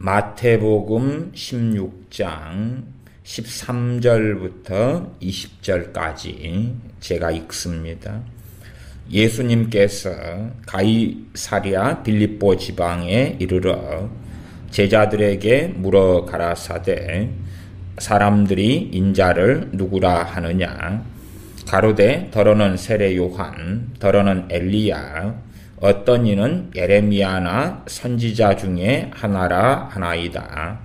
마태복음 16장 13절부터 20절까지 제가 읽습니다. 예수님께서 가이사랴 빌립보 지방에 이르러 제자들에게 물어 가라사대 사람들이 인자를 누구라 하느냐. 가로되 더러는 세례 요한, 더러는 엘리야, 어떤 이는 예레미야나 선지자 중에 하나라 하나이다.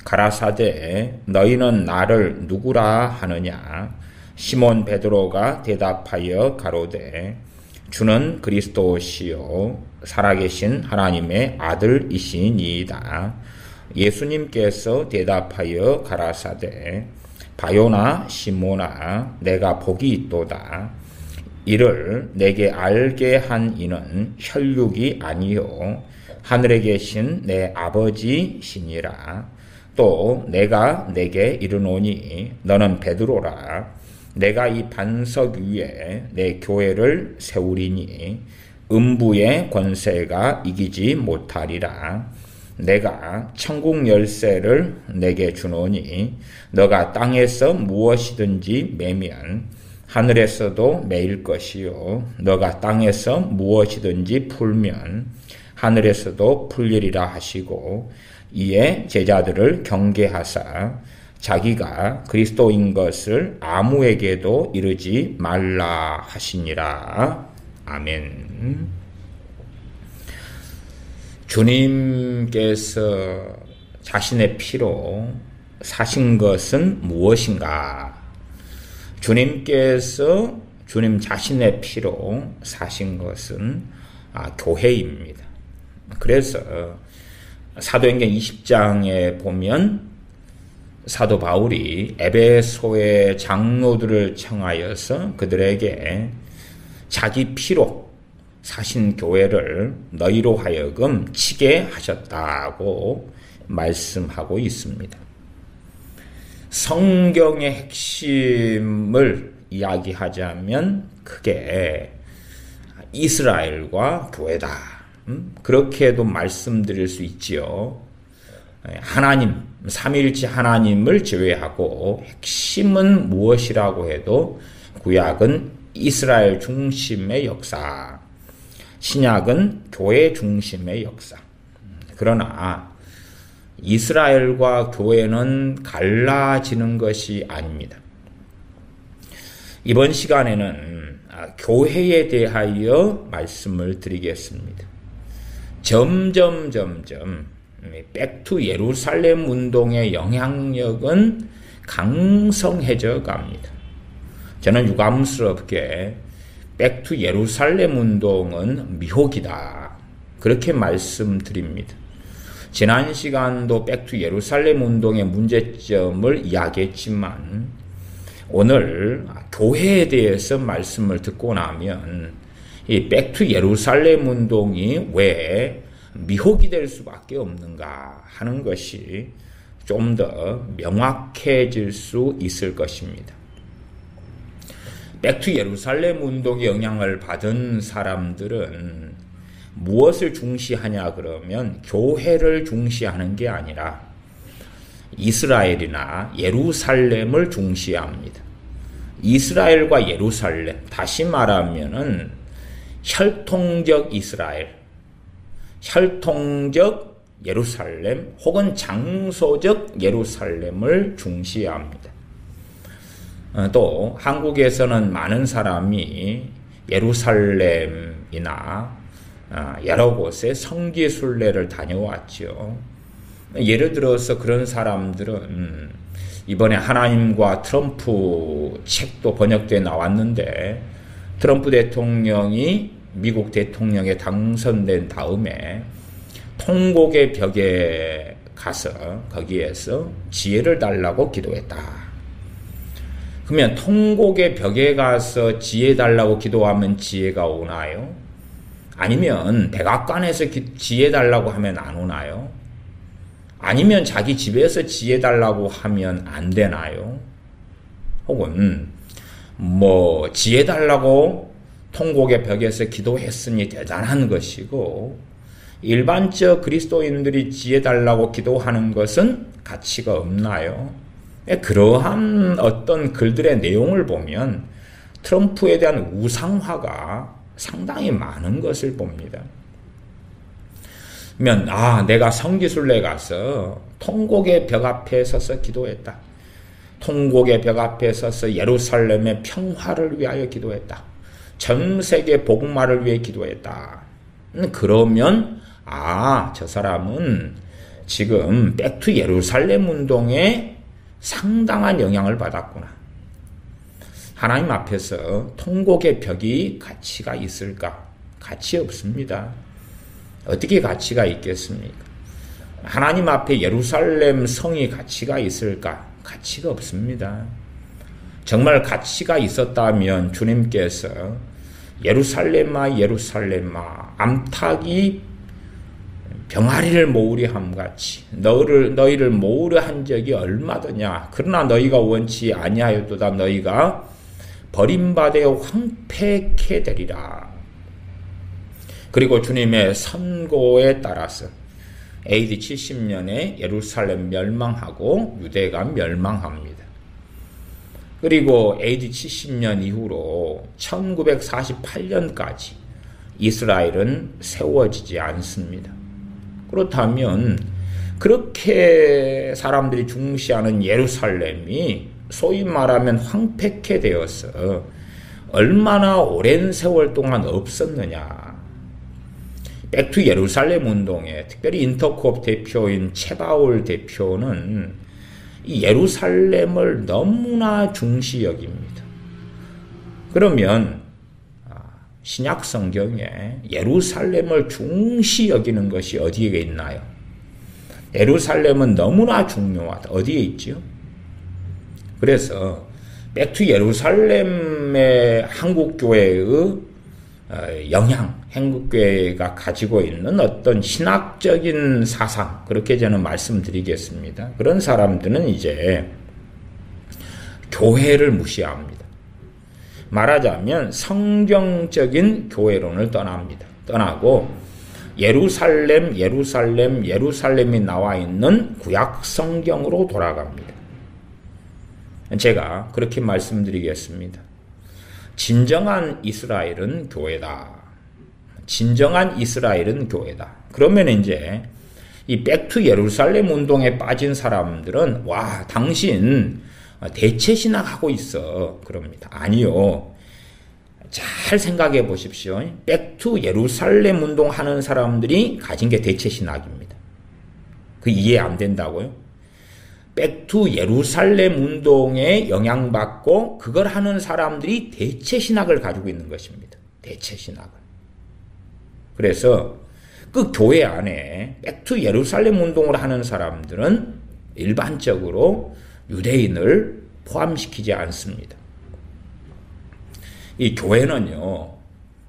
가라사대 너희는 나를 누구라 하느냐. 시몬 베드로가 대답하여 가로되 주는 그리스도시요 살아계신 하나님의 아들이시니이다. 예수님께서 대답하여 가라사대 바요나 시몬아 내가 복이 있도다. 이를 내게 알게 한 이는 혈육이 아니요 하늘에 계신 내 아버지시니라. 또 내가 내게 이르노니 너는 베드로라. 내가 이 반석 위에 내 교회를 세우리니 음부의 권세가 이기지 못하리라. 내가 천국 열쇠를 내게 주노니 너가 땅에서 무엇이든지 매면 하늘에서도 매일 것이요 너가 땅에서 무엇이든지 풀면 하늘에서도 풀리리라 하시고, 이에 제자들을 경계하사 자기가 그리스도인 것을 아무에게도 이르지 말라 하시니라. 아멘. 주님께서 자신의 피로 사신 것은 무엇인가? 주님께서 주님 자신의 피로 사신 것은 교회입니다. 그래서 사도행전 20장에 보면 사도 바울이 에베소의 장로들을 청하여서 그들에게 자기 피로 사신 교회를 너희로 하여금 치게 하셨다고 말씀하고 있습니다. 성경의 핵심을 이야기하자면 그게 이스라엘과 교회다. 그렇게도 말씀드릴 수 있지요. 하나님, 삼위일체 하나님을 제외하고 핵심은 무엇이라고 해도 구약은 이스라엘 중심의 역사, 신약은 교회 중심의 역사. 그러나 이스라엘과 교회는 갈라지는 것이 아닙니다. 이번 시간에는 교회에 대하여 말씀을 드리겠습니다. 점점 백투 예루살렘 운동의 영향력은 강성해져 갑니다. 저는 유감스럽게 백투 예루살렘 운동은 미혹이다, 그렇게 말씀드립니다. 지난 시간도 백투 예루살렘 운동의 문제점을 이야기했지만 오늘 교회에 대해서 말씀을 듣고 나면 이 백투 예루살렘 운동이 왜 미혹이 될 수밖에 없는가 하는 것이 좀 더 명확해질 수 있을 것입니다. 백투 예루살렘 운동의 영향을 받은 사람들은 무엇을 중시하냐 그러면 교회를 중시하는 게 아니라 이스라엘이나 예루살렘을 중시합니다. 이스라엘과 예루살렘, 다시 말하면은 혈통적 이스라엘, 혈통적 예루살렘 혹은 장소적 예루살렘을 중시합니다. 또 한국에서는 많은 사람이 예루살렘이나 여러 곳에 성지순례를 다녀왔죠. 예를 들어서 그런 사람들은 이번에 하나님과 트럼프 책도 번역되어 나왔는데, 트럼프 대통령이 미국 대통령에 당선된 다음에 통곡의 벽에 가서 거기에서 지혜를 달라고 기도했다. 그러면 통곡의 벽에 가서 지혜 달라고 기도하면 지혜가 오나요? 아니면 백악관에서 지혜 달라고 하면 안 오나요? 아니면 자기 집에서 지혜 달라고 하면 안 되나요? 혹은 지혜 달라고 통곡의 벽에서 기도했으니 대단한 것이고, 일반적 그리스도인들이 지혜 달라고 기도하는 것은 가치가 없나요? 그러한 어떤 글들의 내용을 보면 트럼프에 대한 우상화가 상당히 많은 것을 봅니다. 내가 성지순례 가서 통곡의 벽 앞에 서서 기도했다. 통곡의 벽 앞에 서서 예루살렘의 평화를 위하여 기도했다. 전 세계 복음화를 위해 기도했다. 그러면 저 사람은 지금 백투 예루살렘 운동에 상당한 영향을 받았구나. 하나님 앞에서 통곡의 벽이 가치가 있을까? 가치 없습니다. 어떻게 가치가 있겠습니까? 하나님 앞에 예루살렘 성이 가치가 있을까? 가치가 없습니다. 정말 가치가 있었다면 주님께서 예루살렘아 예루살렘아 암탉이 병아리를 모으려 함같이 너희를 모으려 한 적이 얼마더냐. 그러나 너희가 원치 아니하였도다. 너희가 버림받아 황폐케 되리라. 그리고 주님의 선고에 따라서 AD 70년에 예루살렘 멸망하고 유대가 멸망합니다. 그리고 AD 70년 이후로 1948년까지 이스라엘은 세워지지 않습니다. 그렇다면 그렇게 사람들이 중시하는 예루살렘이 소위 말하면 황폐케 되어서 얼마나 오랜 세월 동안 없었느냐. 백투 예루살렘 운동에 특별히 인터코업 대표인 채바울 대표는 이 예루살렘을 너무나 중시 여깁니다. 그러면 신약 성경에 예루살렘을 중시 여기는 것이 어디에 있나요? 예루살렘은 너무나 중요하다. 어디에 있지요? 그래서 백투 예루살렘의 한국교회의 영향, 한국교회가 가지고 있는 어떤 신학적인 사상, 그렇게 저는 말씀드리겠습니다. 그런 사람들은 이제 교회를 무시합니다. 말하자면 성경적인 교회론을 떠나고 예루살렘이 나와 있는 구약 성경으로 돌아갑니다. 제가 그렇게 말씀드리겠습니다. 진정한 이스라엘은 교회다. 진정한 이스라엘은 교회다. 그러면 이제 이 백투 예루살렘 운동에 빠진 사람들은 당신 대체 신학하고 있어. 그럽니다. 아니요. 잘 생각해 보십시오. 백투 예루살렘 운동하는 사람들이 가진 게 대체 신학입니다. 그 이해 안 된다고요? 백투 예루살렘 운동에 영향받고 그걸 하는 사람들이 대체 신학을 가지고 있는 것입니다. 대체 신학을. 그래서 그 교회 안에 백투 예루살렘 운동을 하는 사람들은 일반적으로 유대인을 포함시키지 않습니다. 이 교회는요,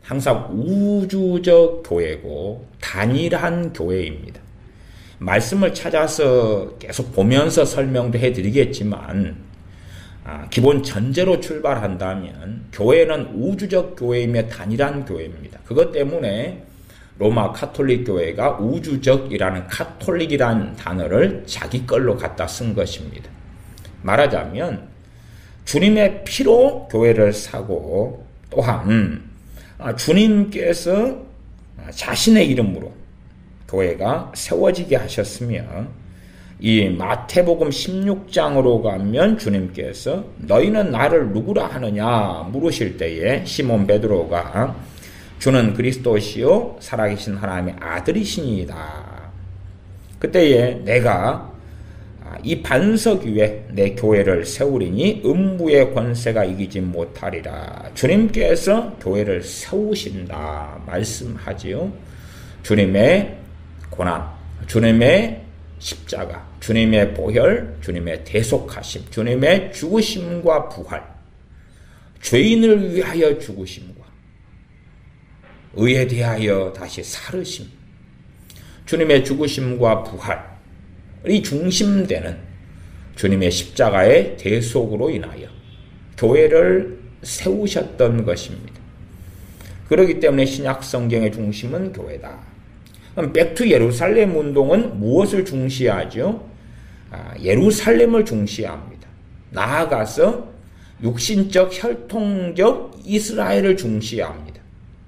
항상 우주적 교회고 단일한 교회입니다. 말씀을 찾아서 계속 보면서 설명도 해드리겠지만 기본 전제로 출발한다면 교회는 우주적 교회이며 단일한 교회입니다. 그것 때문에 로마 카톨릭 교회가 우주적이라는 카톨릭이라는 단어를 자기 걸로 갖다 쓴 것입니다. 말하자면 주님의 피로 교회를 사고 또한 주님께서 자신의 이름으로 교회가 세워지게 하셨으며 이 마태복음 16장으로 가면 주님께서 너희는 나를 누구라 하느냐 물으실 때에 시몬 베드로가 주는 그리스도시요 살아계신 하나님의 아들이시니이다. 그때에 내가 이 반석 위에 내 교회를 세우리니 음부의 권세가 이기지 못하리라. 주님께서 교회를 세우신다 말씀하지요. 주님의 고난, 주님의 십자가, 주님의 보혈, 주님의 대속하심, 주님의 죽으심과 부활, 죄인을 위하여 죽으심과 의에 대하여 다시 살으심, 주님의 죽으심과 부활이 중심되는 주님의 십자가의 대속으로 인하여 교회를 세우셨던 것입니다. 그렇기 때문에 신약 성경의 중심은 교회다. 그럼 백투 예루살렘 운동은 무엇을 중시하죠? 예루살렘을 중시합니다. 나아가서 육신적 혈통적 이스라엘을 중시합니다.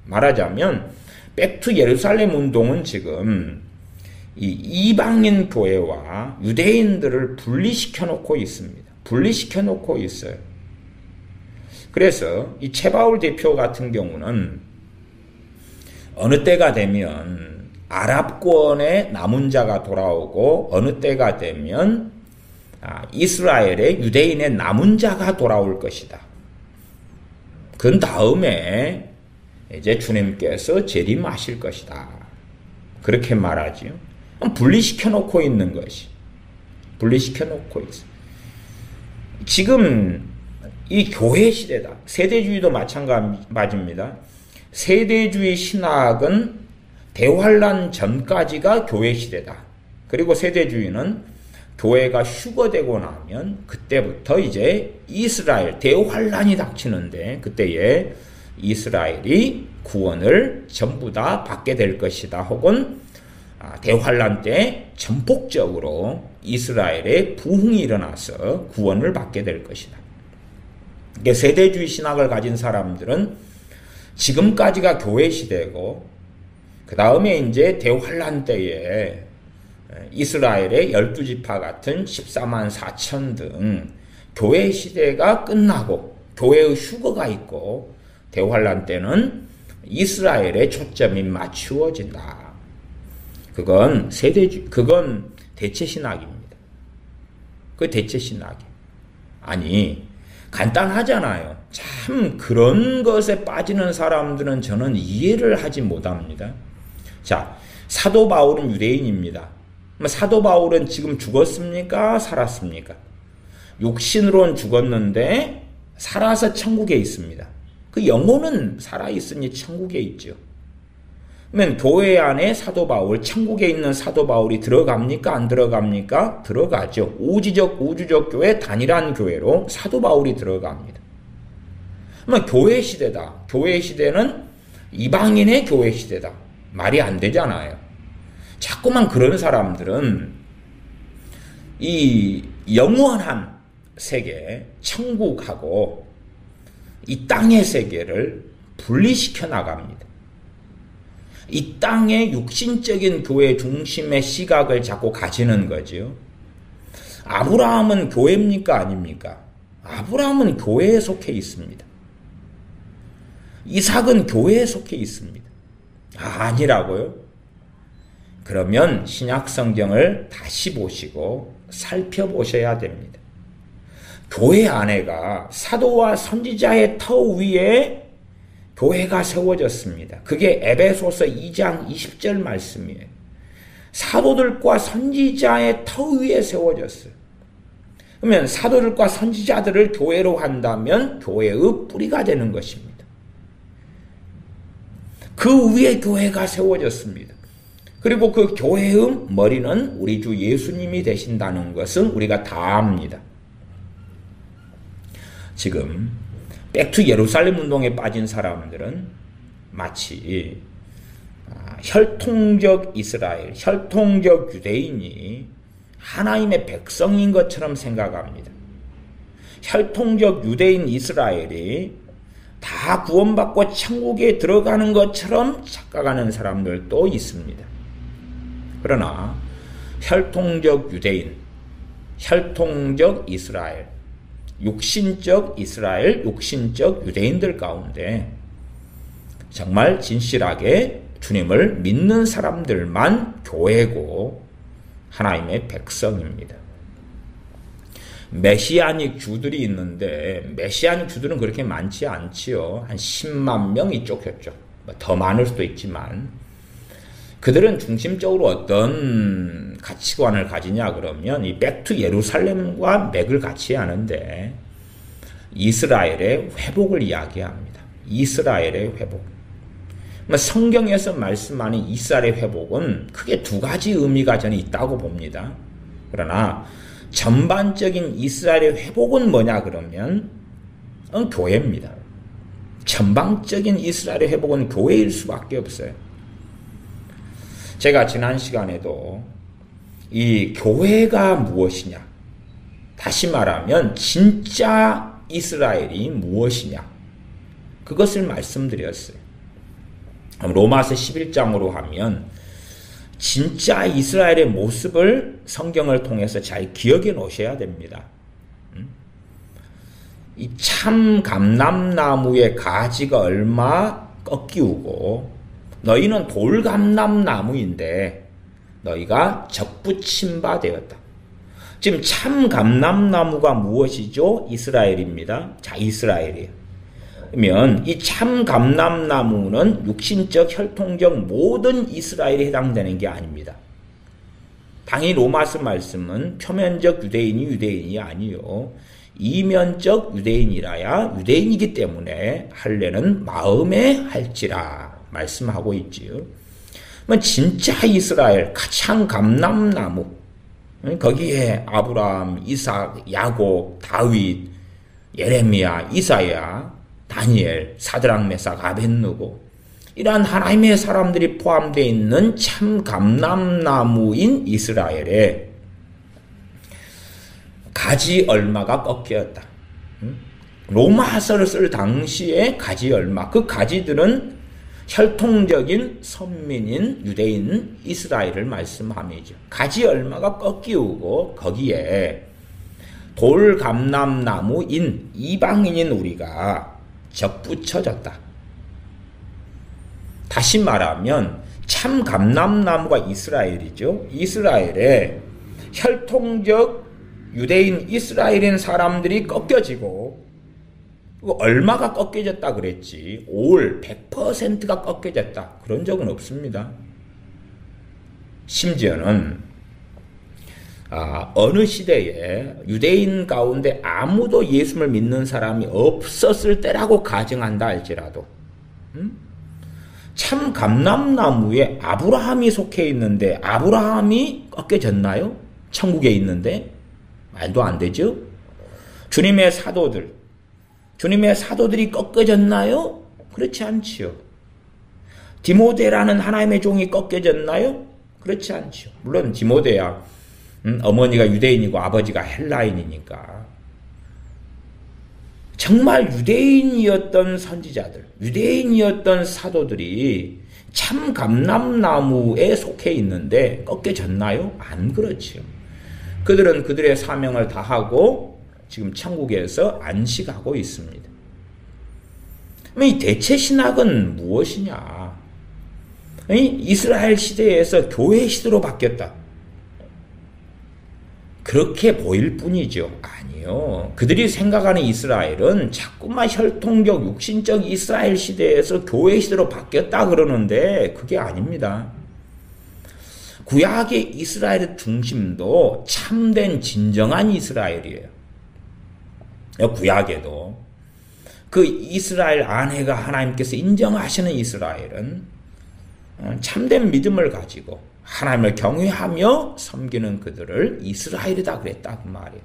말하자면 백투 예루살렘 운동은 지금 이 이방인 교회와 유대인들을 분리시켜 놓고 있습니다. 분리시켜 놓고 있어요. 그래서 이 최바울 대표 같은 경우는 어느 때가 되면 아랍권의 남은 자가 돌아오고 어느 때가 되면 이스라엘의 유대인의 남은 자가 돌아올 것이다. 그 다음에 이제 주님께서 재림하실 것이다. 그렇게 말하지요. 분리시켜 놓고 있는 것이. 분리시켜 놓고 있어. 지금 이 교회 시대다. 세대주의도 마찬가지입니다. 세대주의 신학은 대환란 전까지가 교회 시대다. 그리고 세대주의는 교회가 휴거되고 나면 그때부터 이제 이스라엘 대환란이 닥치는데 그때에 이스라엘이 구원을 전부 다 받게 될 것이다. 혹은 대환란 때 전폭적으로 이스라엘의 부흥이 일어나서 구원을 받게 될 것이다. 세대주의 신학을 가진 사람들은 지금까지가 교회 시대고 그 다음에 이제 대환란 때에 이스라엘의 12지파 같은 14만 4천 등 교회 시대가 끝나고 교회의 휴거가 있고 대환란 때는 이스라엘의 초점이 맞추어진다. 그건 그건 대체 신학입니다. 그 대체 신학이. 아니, 간단하잖아요. 참 그런 것에 빠지는 사람들은 저는 이해를 하지 못합니다. 자, 사도 바울은 유대인입니다. 사도 바울은 지금 죽었습니까? 살았습니까? 육신으로는 죽었는데 살아서 천국에 있습니다. 그 영혼은 살아있으니 천국에 있죠. 그러면 교회 안에 사도 바울, 천국에 있는 사도 바울이 들어갑니까? 안 들어갑니까? 들어가죠. 우주적 교회, 단일한 교회로 사도 바울이 들어갑니다. 그러면 교회 시대다. 교회 시대는 이방인의 교회 시대다. 말이 안 되잖아요. 자꾸만 그런 사람들은 이 영원한 세계, 천국하고 이 땅의 세계를 분리시켜 나갑니다. 이 땅의 육신적인 교회 중심의 시각을 자꾸 가지는 거죠. 아브라함은 교회입니까? 아닙니까? 아브라함은 교회에 속해 있습니다. 이삭은 교회에 속해 있습니다. 아니라고요? 그러면 신약 성경을 다시 보시고 살펴보셔야 됩니다. 교회 안에가 사도와 선지자의 터 위에 교회가 세워졌습니다. 그게 에베소서 2장 20절 말씀이에요. 사도들과 선지자의 터 위에 세워졌어요. 그러면 사도들과 선지자들을 교회로 한다면 교회의 뿌리가 되는 것입니다. 그 위에 교회가 세워졌습니다. 그리고 그 교회의 머리는 우리 주 예수님이 되신다는 것은 우리가 다 압니다. 지금 백투 예루살렘 운동에 빠진 사람들은 마치 혈통적 이스라엘, 혈통적 유대인이 하나님의 백성인 것처럼 생각합니다. 혈통적 유대인 이스라엘이 다 구원받고 천국에 들어가는 것처럼 착각하는 사람들도 있습니다. 그러나 혈통적 유대인, 혈통적 이스라엘, 육신적 이스라엘, 육신적 유대인들 가운데 정말 진실하게 주님을 믿는 사람들만 교회고 하나님의 백성입니다. 메시아닉 주들이 있는데 메시아닉 주들은 그렇게 많지 않지요. 한 10만 명이 쫓겼죠. 더 많을 수도 있지만 그들은 중심적으로 어떤 가치관을 가지냐 그러면 이 백투 예루살렘과 맥을 같이 하는데 이스라엘의 회복을 이야기합니다. 이스라엘의 회복. 성경에서 말씀하는 이스라엘의 회복은 크게 두 가지 의미가 저는 있다고 봅니다. 그러나 전반적인 이스라엘의 회복은 뭐냐 그러면 교회입니다. 전방적인 이스라엘의 회복은 교회일 수밖에 없어요. 제가 지난 시간에도 이 교회가 무엇이냐, 다시 말하면 진짜 이스라엘이 무엇이냐, 그것을 말씀드렸어요. 로마서 11장으로 하면 진짜 이스라엘의 모습을 성경을 통해서 잘 기억해 놓으셔야 됩니다. 이 참 감람나무의 가지가 얼마 꺾이우고 너희는 돌감람나무인데 너희가 접붙임 바 되었다. 지금 참 감람나무가 무엇이죠? 이스라엘입니다. 자, 이스라엘이에요. 그러면 이 참 감람나무는 육신적, 혈통적 모든 이스라엘에 해당되는 게 아닙니다. 당연히 로마서 말씀은 표면적 유대인이 아니요, 이면적 유대인이라야 유대인이기 때문에 할례는 마음에 할지라 말씀하고 있지요. 진짜 이스라엘, 가장 감람나무, 거기에 아브라함, 이삭, 야곱, 다윗, 예레미야, 이사야, 다니엘, 사드락, 메삭, 아벳느고, 이러한 하나님의 사람들이 포함되어 있는 참 감람나무인 이스라엘에 가지 얼마가 꺾였다. 로마서를 쓸 당시에 가지 얼마, 그 가지들은 혈통적인 선민인 유대인 이스라엘을 말씀함이죠. 가지 얼마가 꺾이우고 거기에 돌감람나무인 이방인인 우리가 접붙여졌다. 다시 말하면 참 감람나무가 이스라엘이죠. 이스라엘에 혈통적 유대인 이스라엘인 사람들이 꺾여지고, 얼마가 꺾여졌다 그랬지, 올 100%가 꺾여졌다 그런 적은 없습니다. 심지어는 어느 시대에 유대인 가운데 아무도 예수를 믿는 사람이 없었을 때라고 가정한다 할지라도 참 감람나무에 아브라함이 속해 있는데 아브라함이 꺾여졌나요? 천국에 있는데? 말도 안 되죠? 주님의 사도들이 꺾여졌나요? 그렇지 않지요. 디모데라는 하나님의 종이 꺾여졌나요? 그렇지 않지요. 물론 디모데야 어머니가 유대인이고 아버지가 헬라인이니까 정말 유대인이었던 선지자들, 유대인이었던 사도들이 참 감람나무에 속해 있는데 꺾여졌나요? 안 그렇지요. 그들은 그들의 사명을 다하고 지금 천국에서 안식하고 있습니다. 이 대체 신학은 무엇이냐? 이스라엘 시대에서 교회 시대로 바뀌었다. 그렇게 보일 뿐이죠. 아니요. 그들이 생각하는 이스라엘은 자꾸만 혈통적, 육신적 이스라엘 시대에서 교회 시대로 바뀌었다 그러는데 그게 아닙니다. 구약의 이스라엘의 중심도 참된 진정한 이스라엘이에요. 구약에도 그 이스라엘 안에가 하나님께서 인정하시는 이스라엘은 참된 믿음을 가지고 하나님을 경외하며 섬기는 그들을 이스라엘이다 그랬다 그 말이에요.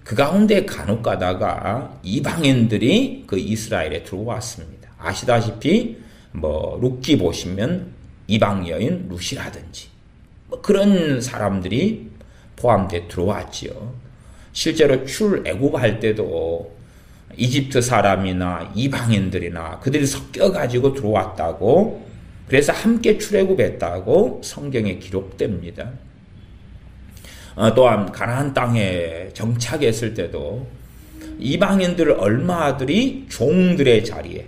그 가운데 간혹 가다가 이방인들이 그 이스라엘에 들어왔습니다. 아시다시피 룻기 보시면 이방 여인 룻이라든지 그런 사람들이 포함되어 들어왔지요. 실제로 출애굽할 때도 이집트 사람이나 이방인들이나 그들이 섞여가지고 들어왔다고, 그래서 함께 출애굽했다고 성경에 기록됩니다. 또한 가나안 땅에 정착했을 때도 이방인들 얼마들이 종들의 자리에,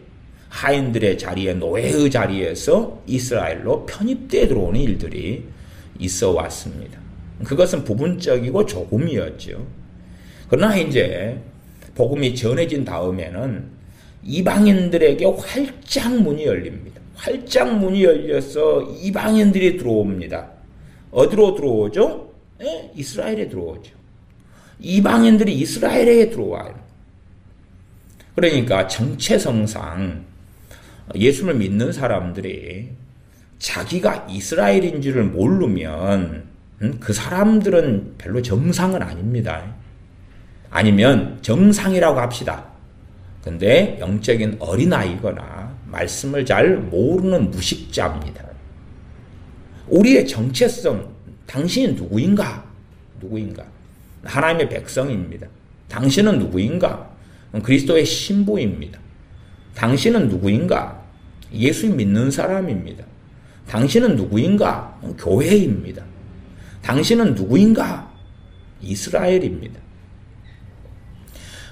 하인들의 자리에, 노예의 자리에서 이스라엘로 편입되어 들어오는 일들이 있어 왔습니다. 그것은 부분적이고 조금이었죠. 그러나 이제 복음이 전해진 다음에는 이방인들에게 활짝 문이 열립니다. 활짝 문이 열려서 이방인들이 들어옵니다. 어디로 들어오죠? 이스라엘에 들어오죠. 이방인들이 이스라엘에 들어와요. 그러니까 정체성상 예수를 믿는 사람들이 자기가 이스라엘인 줄을 모르면 그 사람들은 별로 정상은 아닙니다. 아니면 정상이라고 합시다. 근데 영적인 어린아이거나 말씀을 잘 모르는 무식자입니다. 우리의 정체성, 당신이 누구인가? 누구인가? 하나님의 백성입니다. 당신은 누구인가? 그리스도의 신부입니다. 당신은 누구인가? 예수 믿는 사람입니다. 당신은 누구인가? 교회입니다. 당신은 누구인가? 이스라엘입니다.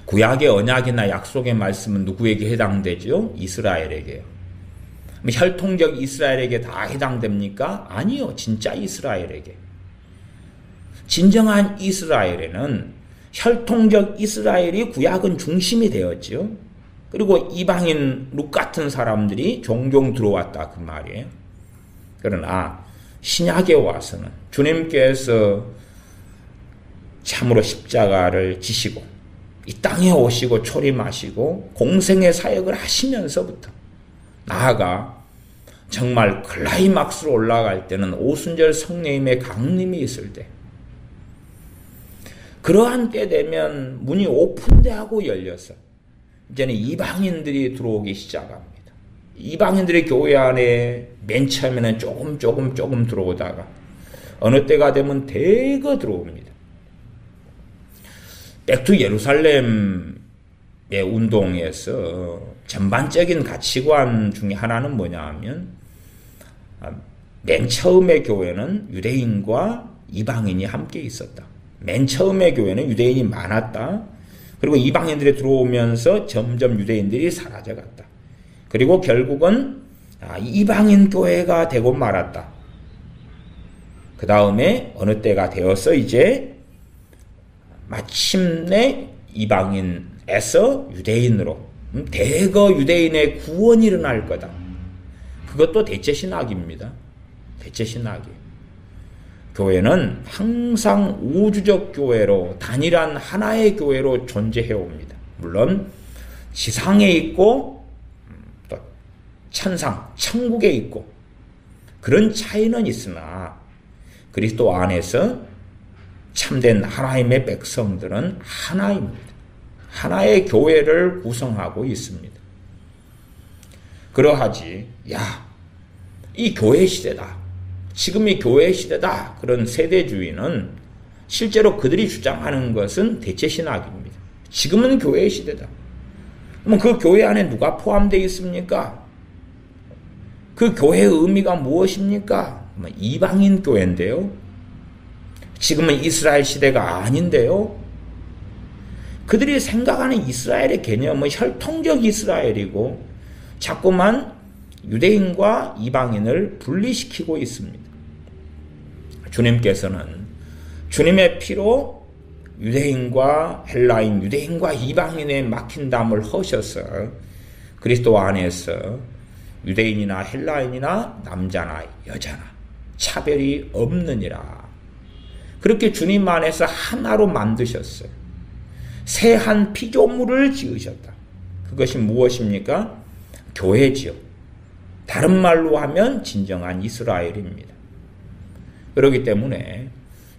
구약의 언약이나 약속의 말씀은 누구에게 해당되죠? 이스라엘에게요. 혈통적 이스라엘에게 다 해당됩니까? 아니요. 진짜 이스라엘에게. 진정한 이스라엘에는 혈통적 이스라엘이 구약은 중심이 되었죠. 그리고 이방인 룩 같은 사람들이 종종 들어왔다 그 말이에요. 그러나 신약에 와서는 주님께서 참으로 십자가를 지시고 이 땅에 오시고 초림하시고 공생의 사역을 하시면서부터 나아가 정말 클라이막스로 올라갈 때는 오순절 성령님의 강림이 있을 때 그러한 때 되면 문이 오픈되고 열려서 이제는 이방인들이 들어오기 시작합니다. 이방인들의 교회 안에 맨 처음에는 조금 들어오다가 어느 때가 되면 대거 들어옵니다. 백투 예루살렘의 운동에서 전반적인 가치관 중에 하나는 뭐냐 하면 맨 처음의 교회는 유대인과 이방인이 함께 있었다. 맨 처음의 교회는 유대인이 많았다. 그리고 이방인들이 들어오면서 점점 유대인들이 사라져갔다. 그리고 결국은 이방인 교회가 되고 말았다. 그 다음에 어느 때가 되어서 이제 마침내 이방인에서 유대인으로 대거 유대인의 구원이 일어날 거다. 그것도 대체신학입니다. 대체신학이에요. 교회는 항상 우주적 교회로 단일한 하나의 교회로 존재해 옵니다. 물론 지상에 있고 또 천상, 천국에 있고 그런 차이는 있으나 그리스도 안에서 참된 하나님의 백성들은 하나입니다. 하나의 교회를 구성하고 있습니다. 그러하지 이 교회 시대다. 지금이 교회 시대다. 그런 세대주의는 실제로 그들이 주장하는 것은 대체신학입니다. 지금은 교회 시대다. 그럼 그 교회 안에 누가 포함되어 있습니까? 그 교회의 의미가 무엇입니까? 이방인 교회인데요. 지금은 이스라엘 시대가 아닌데요. 그들이 생각하는 이스라엘의 개념은 혈통적 이스라엘이고 자꾸만 유대인과 이방인을 분리시키고 있습니다. 주님께서는 주님의 피로 유대인과 헬라인, 유대인과 이방인의 막힌 담을 허셔서 그리스도 안에서 유대인이나 헬라인이나 남자나 여자나 차별이 없느니라. 그렇게 주님 안에서 하나로 만드셨어요. 새 한 피조물을 지으셨다. 그것이 무엇입니까? 교회지요. 다른 말로 하면 진정한 이스라엘입니다. 그렇기 때문에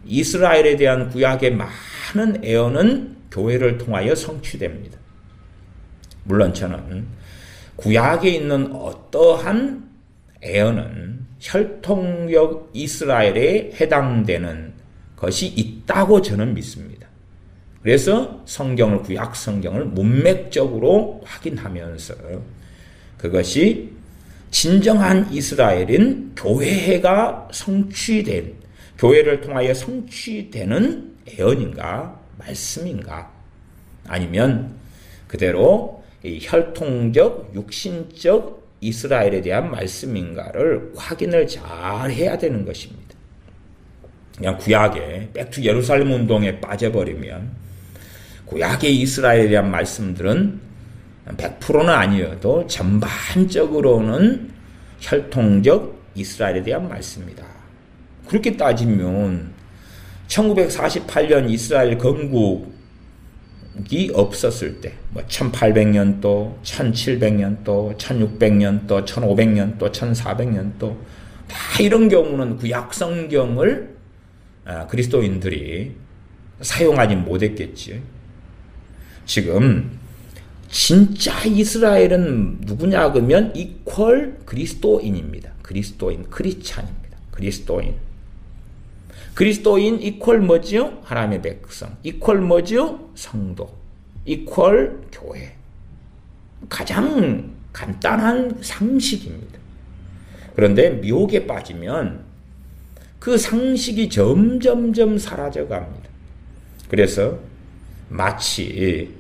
이스라엘에 대한 구약의 많은 애언은 교회를 통하여 성취됩니다. 물론 저는 구약에 있는 어떠한 애언은 혈통적 이스라엘에 해당되는 것이 있다고 저는 믿습니다. 그래서 성경을, 구약 성경을 문맥적으로 확인하면서 그것이 진정한 이스라엘인 교회가 성취된, 교회를 통하여 성취되는 애언인가 말씀인가, 아니면 그대로 이 혈통적 육신적 이스라엘에 대한 말씀인가를 확인을 잘 해야 되는 것입니다. 그냥 구약의 백투 예루살렘 운동에 빠져버리면 구약의 이스라엘에 대한 말씀들은 100%는 아니어도 전반적으로는 혈통적 이스라엘에 대한 말씀이다. 그렇게 따지면 1948년 이스라엘 건국이 없었을 때 1800년도, 1700년도, 1600년도, 1500년도, 1400년도 다 이런 경우는 구약 성경을 그리스도인들이 사용하지 못했겠지. 지금 진짜 이스라엘은 누구냐 그러면 이퀄 그리스도인입니다. 그리스도인, 크리스찬입니다. 그리스도인. 그리스도인 이퀄 뭐지요? 하나님의 백성. 이퀄 뭐지요? 성도. 이퀄 교회. 가장 간단한 상식입니다. 그런데 미혹에 빠지면 그 상식이 점점점 사라져 갑니다. 그래서 마치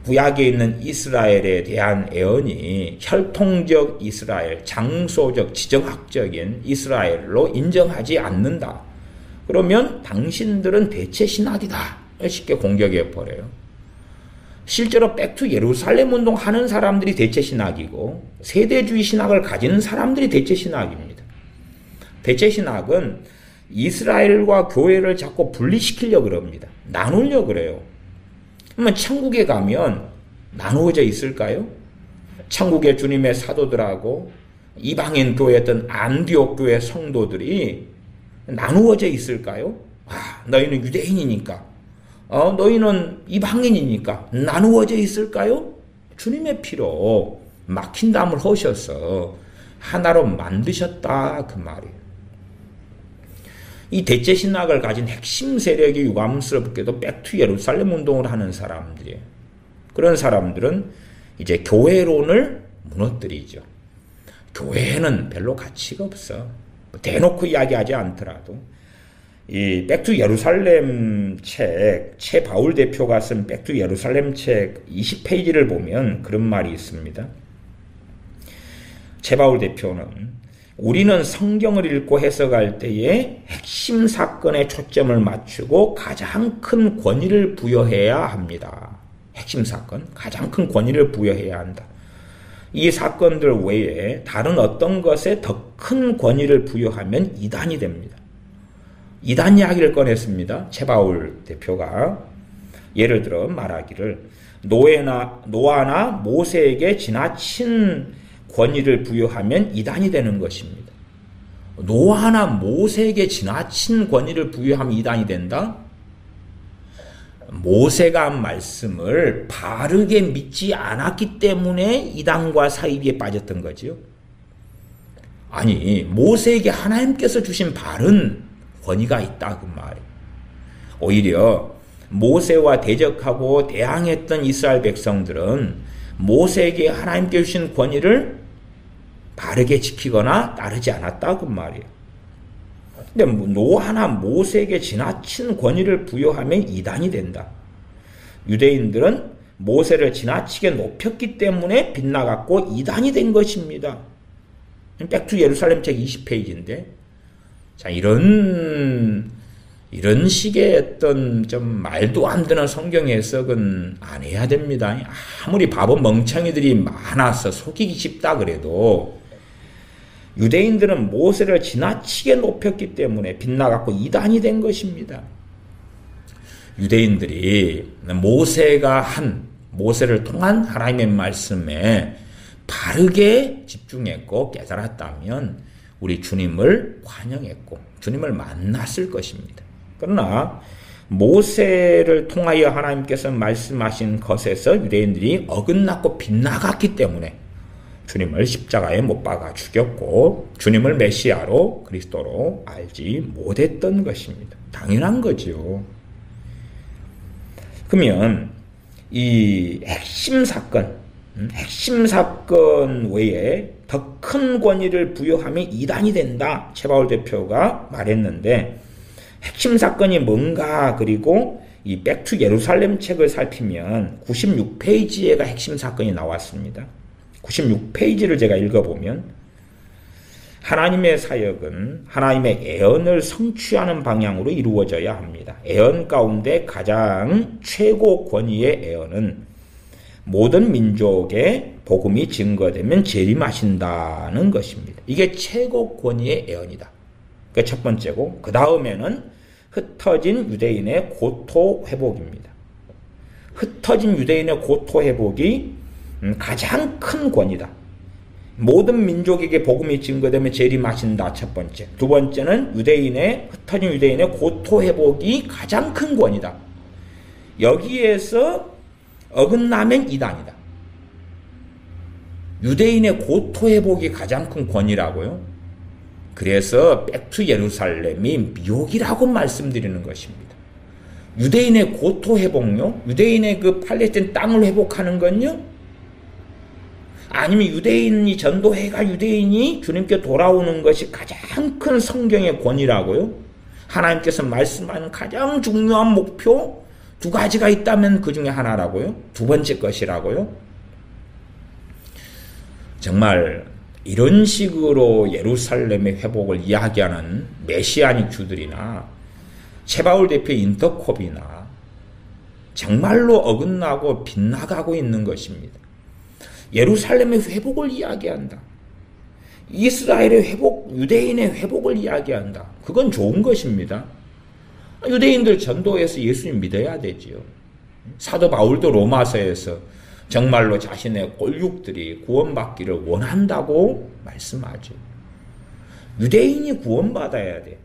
구약에 있는 이스라엘에 대한 애언이 혈통적 이스라엘, 장소적, 지정학적인 이스라엘로 인정하지 않는다. 그러면 당신들은 대체 신학이다. 쉽게 공격해 버려요. 실제로 백투 예루살렘 운동 하는 사람들이 대체 신학이고 세대주의 신학을 가지는 사람들이 대체 신학입니다. 대체 신학은 이스라엘과 교회를 자꾸 분리시키려고 그럽니다. 나누려고 그래요. 그러면 천국에 가면 나누어져 있을까요? 천국의 주님의 사도들하고 이방인 교회였던 안디옥 교회 성도들이 나누어져 있을까요? 너희는 유대인이니까, 너희는 이방인이니까 나누어져 있을까요? 주님의 피로 막힌 담을 하셔서 하나로 만드셨다 그 말이에요. 이 대체 신학을 가진 핵심 세력이 유감스럽게도 백투 예루살렘 운동을 하는 사람들이에요. 그런 사람들은 이제 교회론을 무너뜨리죠. 교회는 별로 가치가 없어. 대놓고 이야기하지 않더라도 이 백투 예루살렘 책, 최 바울 대표가 쓴 백투 예루살렘 책 20페이지를 보면 그런 말이 있습니다. 최 바울 대표는 우리는 성경을 읽고 해석할 때에 핵심 사건에 초점을 맞추고 가장 큰 권위를 부여해야 합니다. 핵심 사건, 가장 큰 권위를 부여해야 한다. 이 사건들 외에 다른 어떤 것에 더 큰 권위를 부여하면 이단이 됩니다. 이단 이야기를 꺼냈습니다. 최 바울 대표가 예를 들어 말하기를 노아나 모세에게 지나친 권위를 부여하면 이단이 되는 것입니다. 노아나 모세에게 지나친 권위를 부여하면 이단이 된다? 모세가 한 말씀을 바르게 믿지 않았기 때문에 이단과 사이비에 빠졌던 거지요. 아니, 모세에게 하나님께서 주신 바른 권위가 있다 그 말이에요. 오히려 모세와 대적하고 대항했던 이스라엘 백성들은 모세에게 하나님께 주신 권위를 바르게 지키거나 따르지 않았다 그 말이에요. 근데 노아나 모세에게 지나친 권위를 부여하면 이단이 된다. 유대인들은 모세를 지나치게 높였기 때문에 빗나갔고 이단이 된 것입니다. 백투 예루살렘 책 20페이지인데 자 이런 식의 어떤 좀 말도 안 되는 성경 해석은 안 해야 됩니다. 아무리 바보 멍청이들이 많아서 속이기 쉽다 그래도 유대인들은 모세를 지나치게 높였기 때문에 빗나갔고 이단이 된 것입니다. 유대인들이 모세를 통한 하나님의 말씀에 바르게 집중했고 깨달았다면 우리 주님을 환영했고 주님을 만났을 것입니다. 그러나 모세를 통하여 하나님께서 말씀하신 것에서 유대인들이 어긋났고 빗나갔기 때문에 주님을 십자가에 못 박아 죽였고 주님을 메시아로 그리스도로 알지 못했던 것입니다. 당연한 거죠. 그러면 이 핵심 사건 외에 더 큰 권위를 부여하면 이단이 된다. 최 바울 대표가 말했는데 핵심 사건이 뭔가 그리고 이 백투 예루살렘 책을 살피면 96페이지에가 핵심 사건이 나왔습니다. 96페이지를 제가 읽어보면 하나님의 사역은 하나님의 애언을 성취하는 방향으로 이루어져야 합니다. 애언 가운데 가장 최고 권위의 애언은 모든 민족의 복음이 증거되면 재림하신다는 것입니다. 이게 최고 권위의 애언이다. 그게 첫 번째고 그 다음에는 흩어진 유대인의 고토 회복입니다. 흩어진 유대인의 고토 회복이 가장 큰 권위다. 모든 민족에게 복음이 증거되면 재림하신다. 첫 번째. 두 번째는 흩어진 유대인의 고토 회복이 가장 큰 권위다. 여기에서 어긋나면 이단이다. 유대인의 고토 회복이 가장 큰 권위라고요? 그래서 백투 예루살렘이 미혹이라고 말씀드리는 것입니다. 유대인의 고토 회복요? 유대인의 그 팔레스타인 땅을 회복하는 건요? 아니면 유대인이 전도회가 유대인이 주님께 돌아오는 것이 가장 큰 성경의 권위라고요? 하나님께서 말씀하는 가장 중요한 목표 두 가지가 있다면 그 중에 하나라고요? 두 번째 것이라고요? 정말 이런 식으로 예루살렘의 회복을 이야기하는 메시아닉 주들이나 최바울 대표의 인터콥이나 정말로 어긋나고 빗나가고 있는 것입니다. 예루살렘의 회복을 이야기한다. 이스라엘의 회복, 유대인의 회복을 이야기한다. 그건 좋은 것입니다. 유대인들 전도해서 예수님 믿어야 되지요. 사도 바울도 로마서에서 정말로 자신의 꼴육들이 구원받기를 원한다고 말씀하죠. 유대인이 구원받아야 돼.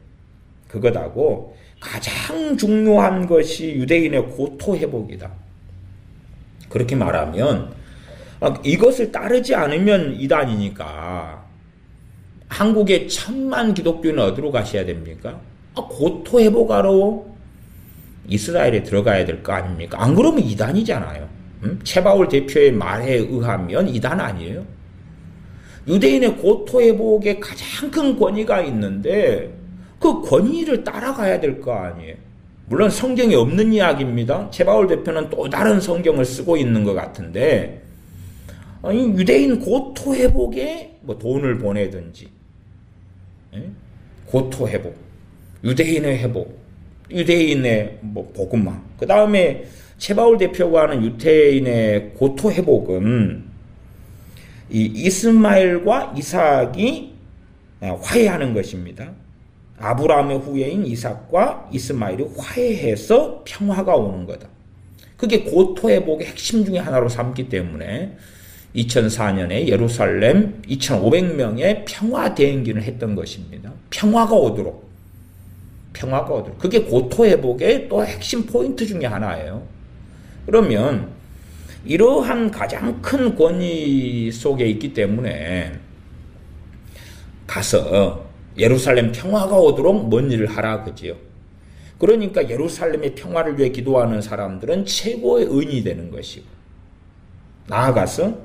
그것하고 가장 중요한 것이 유대인의 고토 회복이다. 그렇게 말하면 이것을 따르지 않으면 이단이니까 한국의 1,000만 기독교인은 어디로 가셔야 됩니까? 고토 회복하러 이스라엘에 들어가야 될 거 아닙니까? 안 그러면 이단이잖아요. 최바울 대표의 말에 의하면 이단 아니에요? 유대인의 고토 회복에 가장 큰 권위가 있는데 그 권위를 따라가야 될 거 아니에요? 물론 성경에 없는 이야기입니다. 최바울 대표는 또 다른 성경을 쓰고 있는 것 같은데 유대인 고토 회복에 뭐 돈을 보내든지 고토 회복, 유대인의 회복, 유대인의 뭐 복음화. 그 다음에 최바울 대표가 하는 유대인의 고토 회복은 이 이스마엘과 이삭이 화해하는 것입니다. 아브라함의 후예인 이삭과 이스마엘이 화해해서 평화가 오는 거다. 그게 고토 회복의 핵심 중에 하나로 삼기 때문에 2004년에 예루살렘 2,500명의 평화 대행진을 했던 것입니다. 평화가 오도록. 그게 고토 회복의 또 핵심 포인트 중에 하나예요. 그러면 이러한 가장 큰 권위 속에 있기 때문에 가서 예루살렘 평화가 오도록 뭔 일을 하라 그지요. 그러니까 예루살렘의 평화를 위해 기도하는 사람들은 최고의 의인이 되는 것이고, 나아가서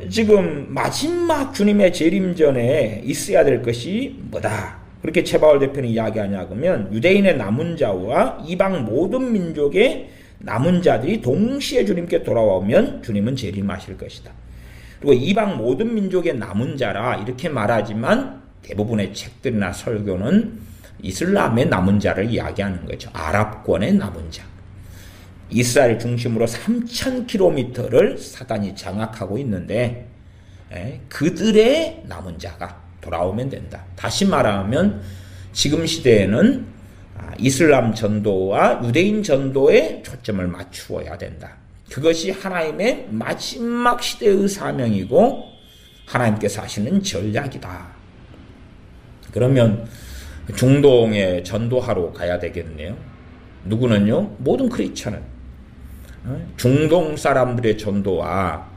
지금 마지막 주님의 재림 전에 있어야 될 것이 뭐다? 그렇게 최바울 대표는 이야기하냐 그러면 유대인의 남은 자와 이방 모든 민족의 남은 자들이 동시에 주님께 돌아오면 주님은 재림하실 것이다. 그리고 이방 모든 민족의 남은 자라 이렇게 말하지만 대부분의 책들이나 설교는 이슬람의 남은 자를 이야기하는 거죠. 아랍권의 남은 자. 이스라엘 중심으로 3,000km를 사단이 장악하고 있는데 그들의 남은 자가 돌아오면 된다. 다시 말하면 지금 시대에는 이슬람 전도와 유대인 전도에 초점을 맞추어야 된다. 그것이 하나님의 마지막 시대의 사명이고 하나님께서 하시는 전략이다. 그러면 중동에 전도하러 가야 되겠네요. 누구는요? 모든 크리스천은 중동 사람들의 전도와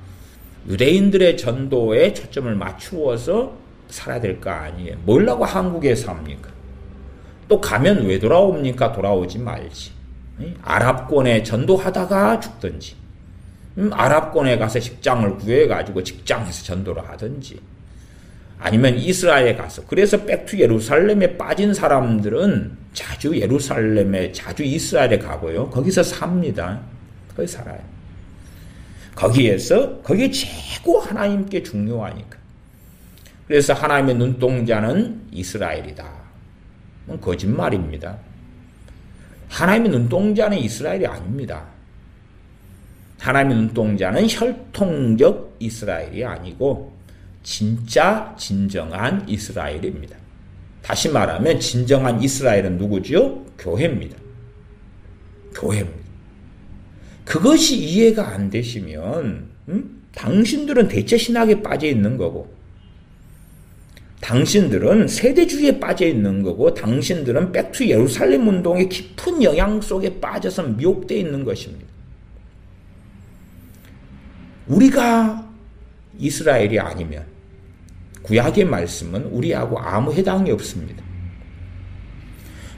유대인들의 전도에 초점을 맞추어서 살아야 될 거 아니에요. 뭐라고 한국에 삽니까? 또 가면 왜 돌아옵니까? 돌아오지 말지. 아랍권에 전도하다가 죽든지, 아랍권에 가서 직장을 구해가지고 직장에서 전도를 하든지, 아니면 이스라엘에 가서, 그래서 백투 예루살렘에 빠진 사람들은 자주 예루살렘에, 자주 이스라엘에 가고요. 거기서 삽니다. 거기 살아요. 거기에 최고 하나님께 중요하니까. 그래서 하나님의 눈동자는 이스라엘이다. 거짓말입니다. 하나님의 눈동자는 이스라엘이 아닙니다. 하나님의 눈동자는 혈통적 이스라엘이 아니고 진짜 진정한 이스라엘입니다. 다시 말하면 진정한 이스라엘은 누구지요? 교회입니다. 교회입니다. 그것이 이해가 안 되시면 당신들은 대체 신학에 빠져 있는 거고, 당신들은 세대주의에 빠져 있는 거고, 당신들은 백투 예루살렘 운동의 깊은 영향 속에 빠져서 미혹되어 있는 것입니다. 우리가 이스라엘이 아니면, 구약의 말씀은 우리하고 아무 해당이 없습니다.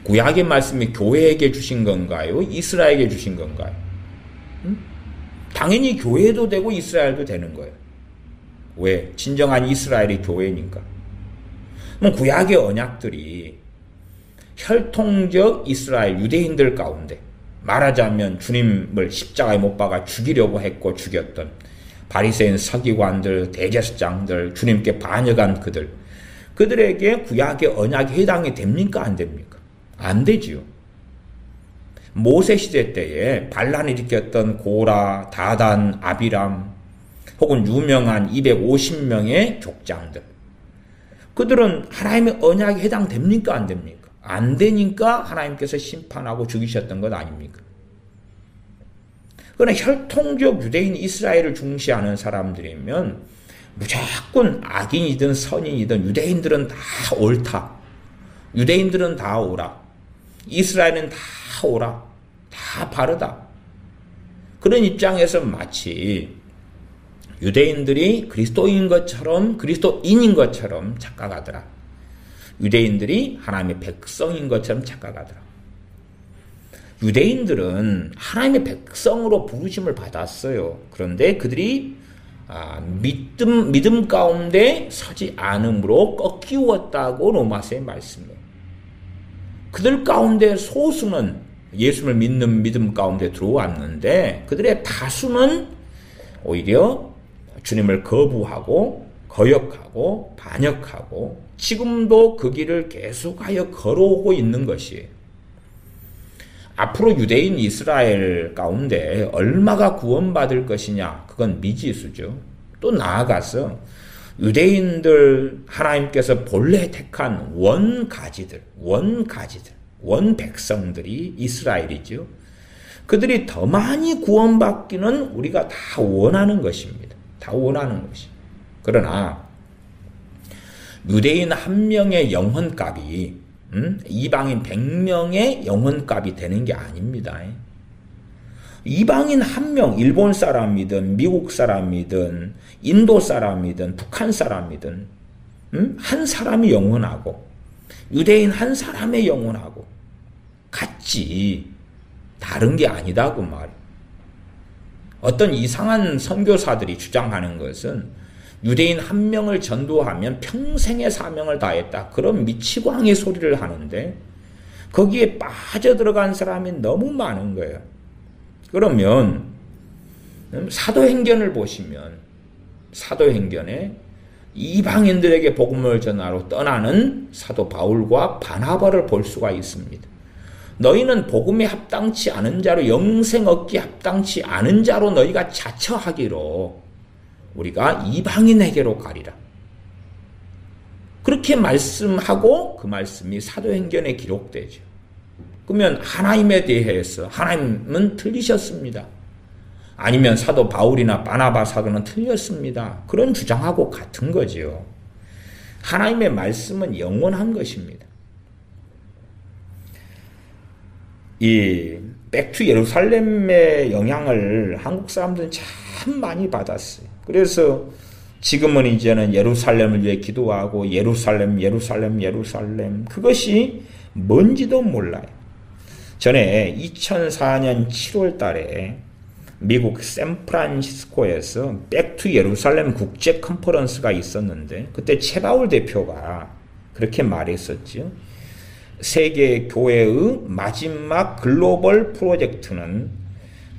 구약의 말씀이 교회에게 주신 건가요? 이스라엘에게 주신 건가요? 당연히 교회도 되고 이스라엘도 되는 거예요. 왜? 진정한 이스라엘이 교회니까. 그럼 구약의 언약들이 혈통적 이스라엘 유대인들 가운데, 말하자면 주님을 십자가에 못 박아 죽이려고 했고 죽였던 바리새인 서기관들, 대제사장들, 주님께 반역한 그들에게 구약의 언약이 해당이 됩니까? 안 됩니까? 안 되지요. 모세 시대 때에 반란을 일으켰던 고라, 다단, 아비람, 혹은 유명한 250명의 족장들, 그들은 하나님의 언약에 해당됩니까? 안 됩니까? 안 되니까 하나님께서 심판하고 죽이셨던 것 아닙니까? 그러나 혈통적 유대인 이스라엘을 중시하는 사람들이면 무조건 악인이든 선인이든 유대인들은 다 옳다. 유대인들은 다 오라. 이스라엘은 다 오라. 다 바르다. 그런 입장에서 마치 유대인들이 그리스도인인 것처럼 착각하더라. 유대인들이 하나님의 백성인 것처럼 착각하더라. 유대인들은 하나님의 백성으로 부르심을 받았어요. 그런데 그들이 믿음 가운데 서지 않음으로 꺾이웠다고 로마서에 말씀해요. 그들 가운데 소수는 예수를 믿는 믿음 가운데 들어왔는데 그들의 다수는 오히려 주님을 거부하고 거역하고 반역하고 지금도 그 길을 계속하여 걸어오고 있는 것이에요. 앞으로 유대인 이스라엘 가운데 얼마가 구원받을 것이냐, 그건 미지수죠. 또 나아가서 유대인들 하나님께서 본래 택한 원가지들, 원백성들이 이스라엘이죠. 그들이 더 많이 구원받기는 우리가 다 원하는 것입니다. 다 원하는 것이. 그러나 유대인 한 명의 영혼값이 이방인 100명의 영혼값이 되는 게 아닙니다. 이방인 한 명, 일본 사람이든 미국 사람이든 인도 사람이든 북한 사람이든 한 사람이 영원하고 유대인 한 사람의 영혼하고 같지 다른 게 아니다고 말이에요. 어떤 이상한 선교사들이 주장하는 것은 유대인 한 명을 전도하면 평생의 사명을 다했다. 그런 미치광이 소리를 하는데 거기에 빠져들어간 사람이 너무 많은 거예요. 그러면 사도행전을 보시면 사도행전에 이방인들에게 복음을 전하러 떠나는 사도 바울과 바나바를 볼 수가 있습니다. 너희는 복음에 합당치 않은 자로 영생 얻기 합당치 않은 자로 너희가 자처하기로 우리가 이방인에게로 가리라. 그렇게 말씀하고 그 말씀이 사도행전에 기록되죠. 그러면 하나님에 대해서 하나님은 틀리셨습니다. 아니면 사도 바울이나 바나바 사도는 틀렸습니다. 그런 주장하고 같은 거죠. 하나님의 말씀은 영원한 것입니다. 이 백투 예루살렘의 영향을 한국 사람들은 참 많이 받았어요. 그래서 지금은 이제는 예루살렘을 위해 기도하고 예루살렘 그것이 뭔지도 몰라요. 전에 2004년 7월 달에 미국 샌프란시스코에서 백투 예루살렘 국제 컨퍼런스가 있었는데 그때 최바울 대표가 그렇게 말했었죠. 세계 교회의 마지막 글로벌 프로젝트는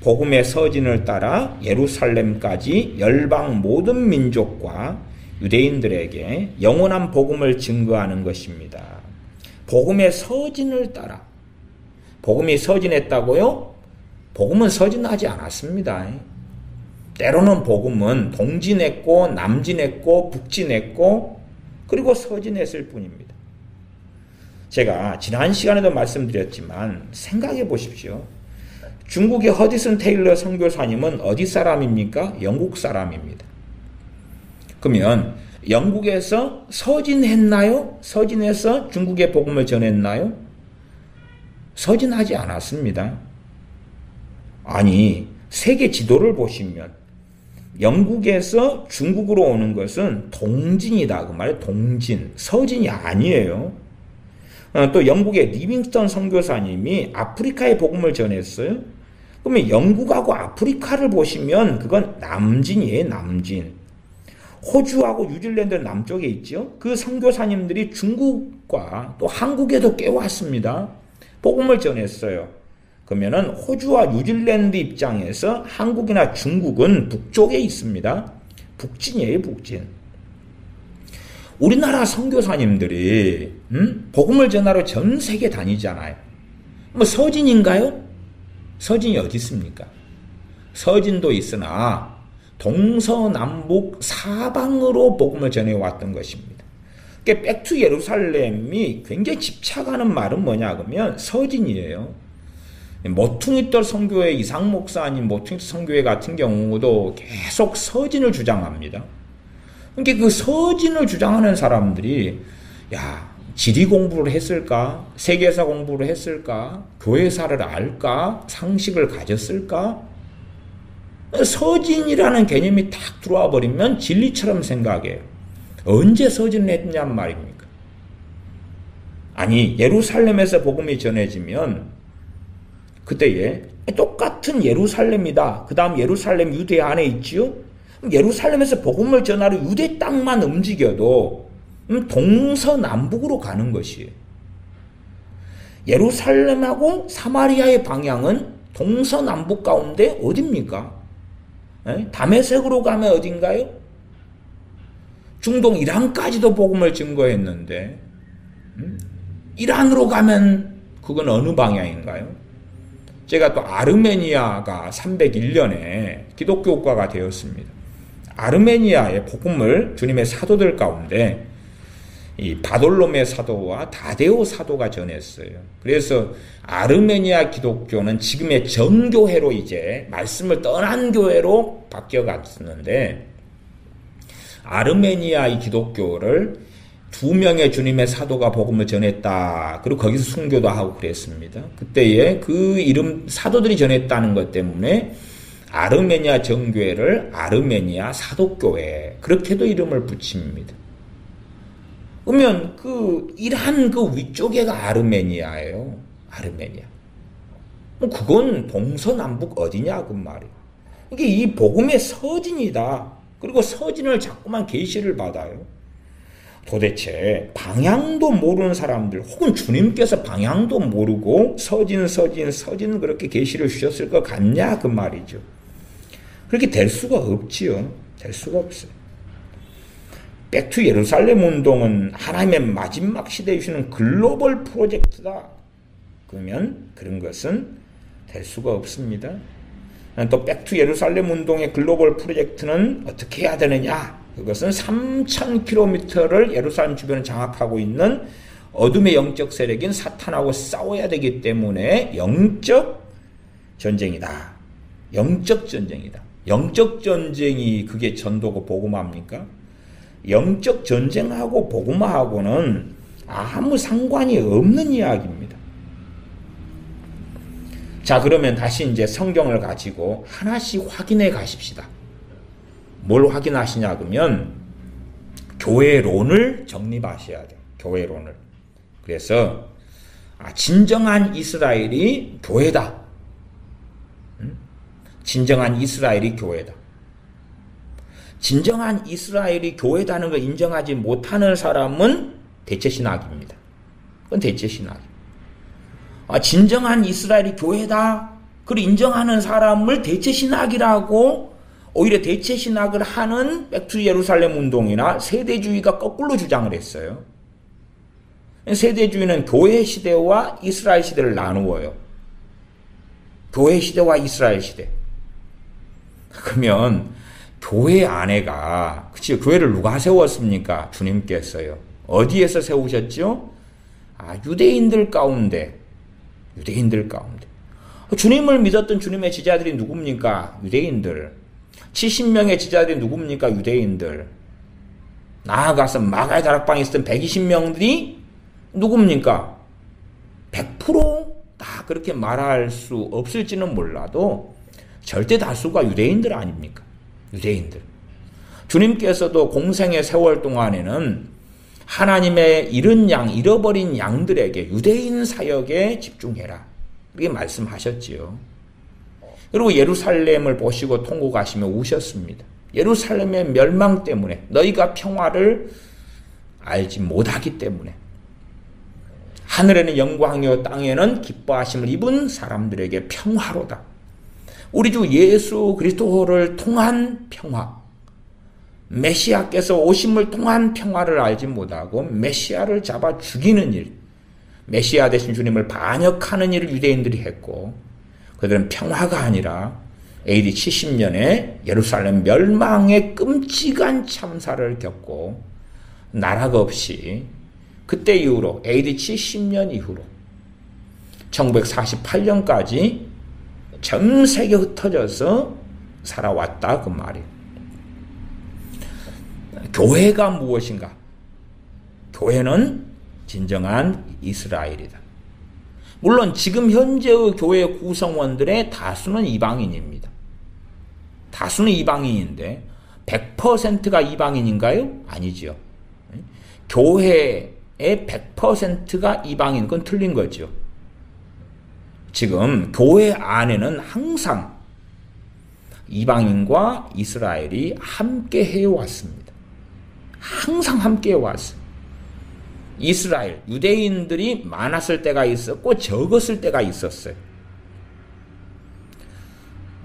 복음의 서진을 따라 예루살렘까지 열방 모든 민족과 유대인들에게 영원한 복음을 증거하는 것입니다. 복음의 서진을 따라. 복음이 서진했다고요? 복음은 서진하지 않았습니다. 때로는 복음은 동진했고 남진했고 북진했고 그리고 서진했을 뿐입니다. 제가 지난 시간에도 말씀드렸지만 생각해 보십시오. 중국의 허디슨 테일러 선교사님은 어디 사람입니까? 영국 사람입니다. 그러면 영국에서 서진했나요? 서진해서 중국의 복음을 전했나요? 서진하지 않았습니다. 아니, 세계 지도를 보시면 영국에서 중국으로 오는 것은 동진이다. 그 말이에요. 동진. 서진이 아니에요. 또 영국의 리빙스턴 선교사님이 아프리카의 복음을 전했어요. 그러면 영국하고 아프리카를 보시면 그건 남진이에요. 남진. 호주하고 뉴질랜드 남쪽에 있죠. 그 선교사님들이 중국과 또 한국에도 꽤 왔습니다. 복음을 전했어요. 그러면은 호주와 뉴질랜드 입장에서 한국이나 중국은 북쪽에 있습니다. 북진이에요, 북진. 우리나라 선교사님들이 복음을 전하러 전 세계 다니잖아요. 뭐 서진인가요? 서진이 어디 있습니까? 서진도 있으나 동서남북 사방으로 복음을 전해왔던 것입니다. 그러니까 백투 예루살렘이 굉장히 집착하는 말은 뭐냐 그러면 서진이에요. 모퉁이돌 선교회 이상 목사님 모퉁이돌 선교회 같은 경우도 계속 서진을 주장합니다. 그러니까 그 서진을 주장하는 사람들이 지리 공부를 했을까? 세계사 공부를 했을까? 교회사를 알까? 상식을 가졌을까? 서진이라는 개념이 딱 들어와 버리면 진리처럼 생각해요. 언제 서진을 했냔 말입니까? 아니 예루살렘에서 복음이 전해지면 그때에 똑같은 예루살렘이다. 그 다음 예루살렘 유대 안에 있지요. 예루살렘에서 복음을 전하러 유대 땅만 움직여도 동서남북으로 가는 것이에요. 예루살렘하고 사마리아의 방향은 동서남북 가운데 어딥니까? 다메섹으로 가면 어딘가요? 중동 이란까지도 복음을 증거했는데 이란으로 가면 그건 어느 방향인가요? 제가 또 아르메니아가 301년에 기독교 국가가 되었습니다. 아르메니아의 복음을 주님의 사도들 가운데 이 바돌롬의 사도와 다데오 사도가 전했어요. 그래서 아르메니아 기독교는 지금의 정교회로 이제 말씀을 떠난 교회로 바뀌어갔었는데 아르메니아 이 기독교를 2명의 주님의 사도가 복음을 전했다. 그리고 거기서 순교도 하고 그랬습니다. 그때에 그 이름 사도들이 전했다는 것 때문에 아르메니아 정교회를 아르메니아 사도교회 그렇게도 이름을 붙입니다. 그러면 그 이란 그 위쪽에가 아르메니아예요. 아르메니아. 그건 동서남북 어디냐 그 말이에요. 이게 이 복음의 서진이다. 그리고 서진을 자꾸만 계시를 받아요. 도대체 방향도 모르는 사람들 혹은 주님께서 방향도 모르고 서진 그렇게 계시를 주셨을 것 같냐 그 말이죠. 그렇게 될 수가 없지요. 될 수가 없어요. 백투 예루살렘 운동은 하나님의 마지막 시대에 주시는 글로벌 프로젝트다. 그러면 그런 것은 될 수가 없습니다. 또 백투 예루살렘 운동의 글로벌 프로젝트는 어떻게 해야 되느냐? 그것은 3,000km를 예루살렘 주변을 장악하고 있는 어둠의 영적 세력인 사탄하고 싸워야 되기 때문에 영적 전쟁이다. 영적 전쟁이다. 영적 전쟁이 그게 전도고 복음화입니까? 영적 전쟁하고 복음화하고는 아무 상관이 없는 이야기입니다. 자, 그러면 다시 이제 성경을 가지고 하나씩 확인해 가십시다. 뭘 확인하시냐 그러면 교회론을 정립하셔야 돼요. 교회론을. 그래서 진정한 이스라엘이 교회다. 진정한 이스라엘이 교회다. 진정한 이스라엘이 교회다는 걸 인정하지 못하는 사람은 대체신학입니다. 그건 대체신학이에요. 진정한 이스라엘이 교회다. 그걸 인정하는 사람을 대체신학이라고 오히려 대체신학을 하는 백투 예루살렘 운동이나 세대주의가 거꾸로 주장을 했어요. 세대주의는 교회 시대와 이스라엘 시대를 나누어요. 교회 시대와 이스라엘 시대. 그러면 교회 안에가 그치 교회를 누가 세웠습니까? 주님께서요. 어디에서 세우셨죠? 유대인들 가운데. 유대인들 가운데. 주님을 믿었던 주님의 지자들이 누굽니까? 유대인들. 70명의 지자들이 누굽니까? 유대인들. 나아가서 마가의 다락방에 있었던 120명들이 누굽니까? 100%다 그렇게 말할 수 없을지는 몰라도 절대 다수가 유대인들 아닙니까? 유대인들. 주님께서도 공생의 세월 동안에는 하나님의 잃어버린 양들에게 유대인 사역에 집중해라. 이렇게 말씀하셨지요. 그리고 예루살렘을 보시고 통곡하시며 우셨습니다. 예루살렘의 멸망 때문에, 너희가 평화를 알지 못하기 때문에, 하늘에는 영광이요 땅에는 기뻐하심을 입은 사람들에게 평화로다. 우리 주 예수 그리스도를 통한 평화, 메시아께서 오심을 통한 평화를 알지 못하고 메시아를 잡아 죽이는 일, 메시아 되신 주님을 반역하는 일을 유대인들이 했고, 그들은 평화가 아니라 AD 70년에 예루살렘 멸망의 끔찍한 참사를 겪고 나라가 없이 그때 이후로 AD 70년 이후로 1948년까지 전 세계에 흩어져서 살아왔다 그 말이에요. 교회가 무엇인가? 교회는 진정한 이스라엘이다. 물론 지금 현재의 교회 구성원들의 다수는 이방인입니다. 다수는 이방인인데 100%가 이방인인가요? 아니죠. 교회의 100%가 이방인, 그건 틀린 거죠. 지금 교회 안에는 항상 이방인과 이스라엘이 함께 해왔습니다. 항상 함께 해왔어요. 이스라엘, 유대인들이 많았을 때가 있었고 적었을 때가 있었어요.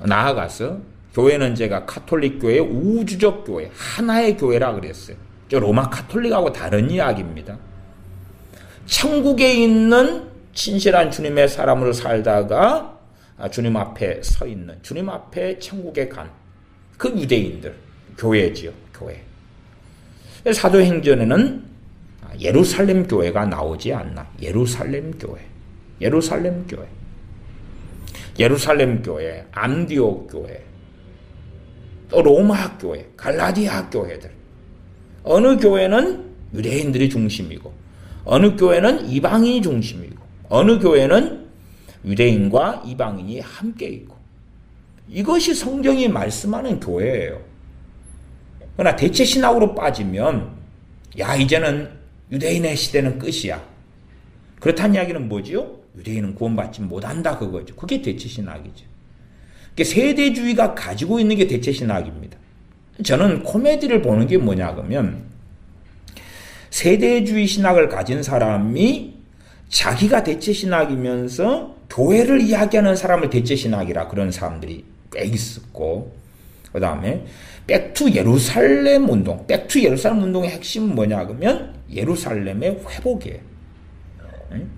나아가서 교회는 제가 카톨릭 교회, 우주적 교회, 하나의 교회라 그랬어요. 저 로마 카톨릭하고 다른 이야기입니다. 천국에 있는 진실한 주님의 사람으로 살다가 주님 앞에 서 있는, 주님 앞에 천국에 간 그 유대인들, 교회지요, 교회. 사도행전에는 예루살렘 교회가 나오지 않나. 예루살렘 교회, 예루살렘 교회, 예루살렘 교회, 안디옥 교회, 또 로마 교회, 갈라디아 교회들. 어느 교회는 유대인들이 중심이고, 어느 교회는 이방인이 중심이고, 어느 교회는 유대인과 이방인이 함께 있고, 이것이 성경이 말씀하는 교회예요. 그러나 대체 신학으로 빠지면 야 이제는 유대인의 시대는 끝이야. 그렇다는 이야기는 뭐지요? 유대인은 구원받지 못한다 그거죠. 그게 대체 신학이죠. 세대주의가 가지고 있는 게 대체 신학입니다. 저는 코미디를 보는 게 뭐냐 그러면 세대주의 신학을 가진 사람이 자기가 대체 신학이면서 교회를 이야기하는 사람을 대체 신학이라 그런 사람들이 꽤 있었고, 그 다음에 백투 예루살렘 운동, 백투 예루살렘 운동의 핵심은 뭐냐 그러면 예루살렘의 회복이에요.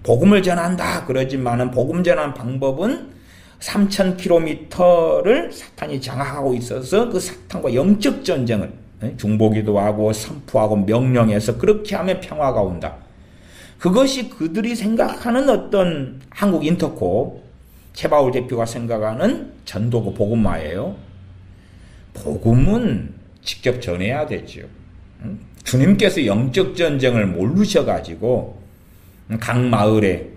복음을 전한다 그러지만은 복음 전하는 방법은 3,000km를 사탄이 장악하고 있어서 그 사탄과 영적 전쟁을 중보기도 하고 선포하고 명령해서 그렇게 하면 평화가 온다. 그것이 그들이 생각하는 어떤 한국 인터코 최바울 대표가 생각하는 전도고 복음화예요. 복음은 직접 전해야 되죠. 주님께서 영적 전쟁을 모르셔가지고 각 마을에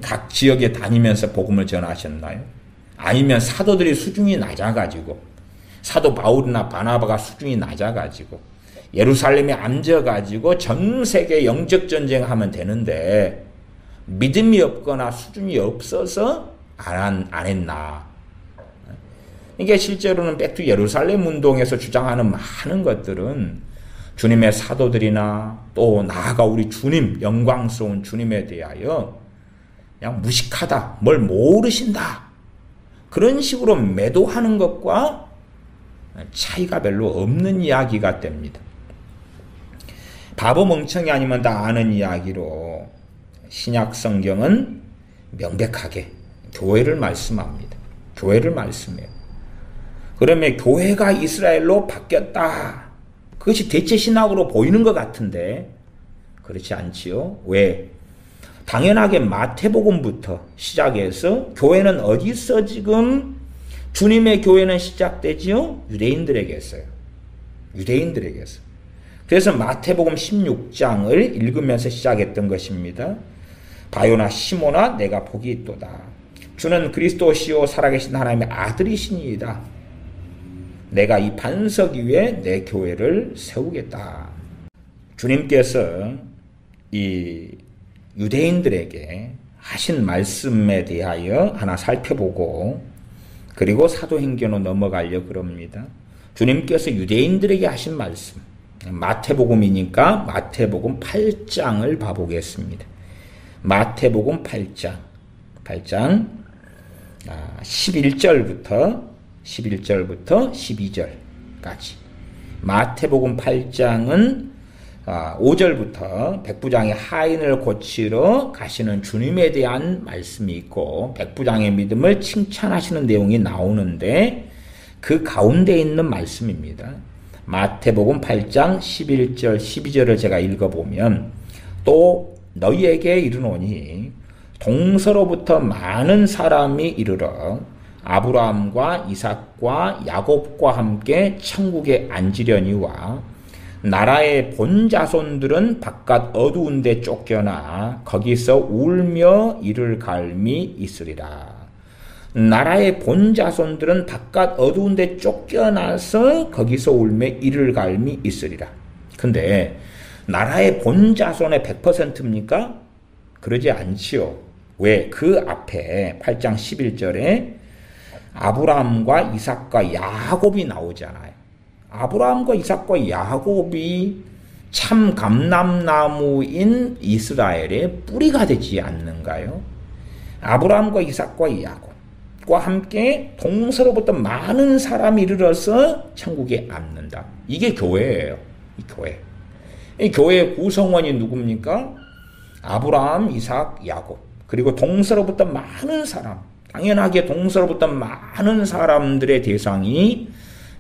각 지역에 다니면서 복음을 전하셨나요? 아니면 사도들이 수준이 낮아가지고 사도 바울이나 바나바가 수준이 낮아가지고 예루살렘에 앉아가지고 전 세계 영적 전쟁하면 되는데 믿음이 없거나 수준이 없어서 안 했나? 이게 실제로는 백투 예루살렘 운동에서 주장하는 많은 것들은 주님의 사도들이나 또 나아가 우리 주님, 영광스러운 주님에 대하여 그냥 무식하다, 뭘 모르신다, 그런 식으로 매도하는 것과 차이가 별로 없는 이야기가 됩니다. 바보 멍청이 아니면 다 아는 이야기로 신약 성경은 명백하게 교회를 말씀합니다. 교회를 말씀해요. 그러면 교회가 이스라엘로 바뀌었다. 그것이 대체 신학으로 보이는 것 같은데 그렇지 않지요. 왜? 당연하게 마태복음부터 시작해서 교회는 어디서 지금 주님의 교회는 시작되지요? 유대인들에게서요. 유대인들에게서. 그래서 마태복음 16장을 읽으면서 시작했던 것입니다. 바요나 시모나 내가 복이 있도다. 주는 그리스도시요 살아계신 하나님의 아들이시니이다. 내가 이 반석 위에 내 교회를 세우겠다. 주님께서 이 유대인들에게 하신 말씀에 대하여 하나 살펴보고 그리고 사도행전으로 넘어가려고 그럽니다. 주님께서 유대인들에게 하신 말씀, 마태복음이니까 마태복음 8장을 봐보겠습니다. 마태복음 8장 11절부터 12절까지. 마태복음 8장은 5절부터 백부장의 하인을 고치러 가시는 주님에 대한 말씀이 있고 백부장의 믿음을 칭찬하시는 내용이 나오는데 그 가운데 있는 말씀입니다. 마태복음 8장 11절 12절을 제가 읽어보면 또 너희에게 이르노니 동서로부터 많은 사람이 이르러 아브라함과 이삭과 야곱과 함께 천국에 앉으려니와 나라의 본 자손들은 바깥 어두운 데 쫓겨나 거기서 울며 이를 갈미 있으리라. 나라의 본 자손들은 바깥 어두운 데 쫓겨나서 거기서 울며 이를 갈미 있으리라. 근데 나라의 본 자손의 100%입니까? 그러지 않지요. 왜? 그 앞에 8장 11절에 아브라함과 이삭과 야곱이 나오잖아요. 아브라함과 이삭과 야곱이 참 감람나무인 이스라엘의 뿌리가 되지 않는가요? 아브라함과 이삭과 야곱과 함께 동서로부터 많은 사람이 이르러서 천국에 앉는다. 이게 교회예요. 이 교회. 이 교회의 구성원이 누굽니까? 아브라함, 이삭, 야곱. 그리고 동서로부터 많은 사람. 당연하게 동서로부터 많은 사람들의 대상이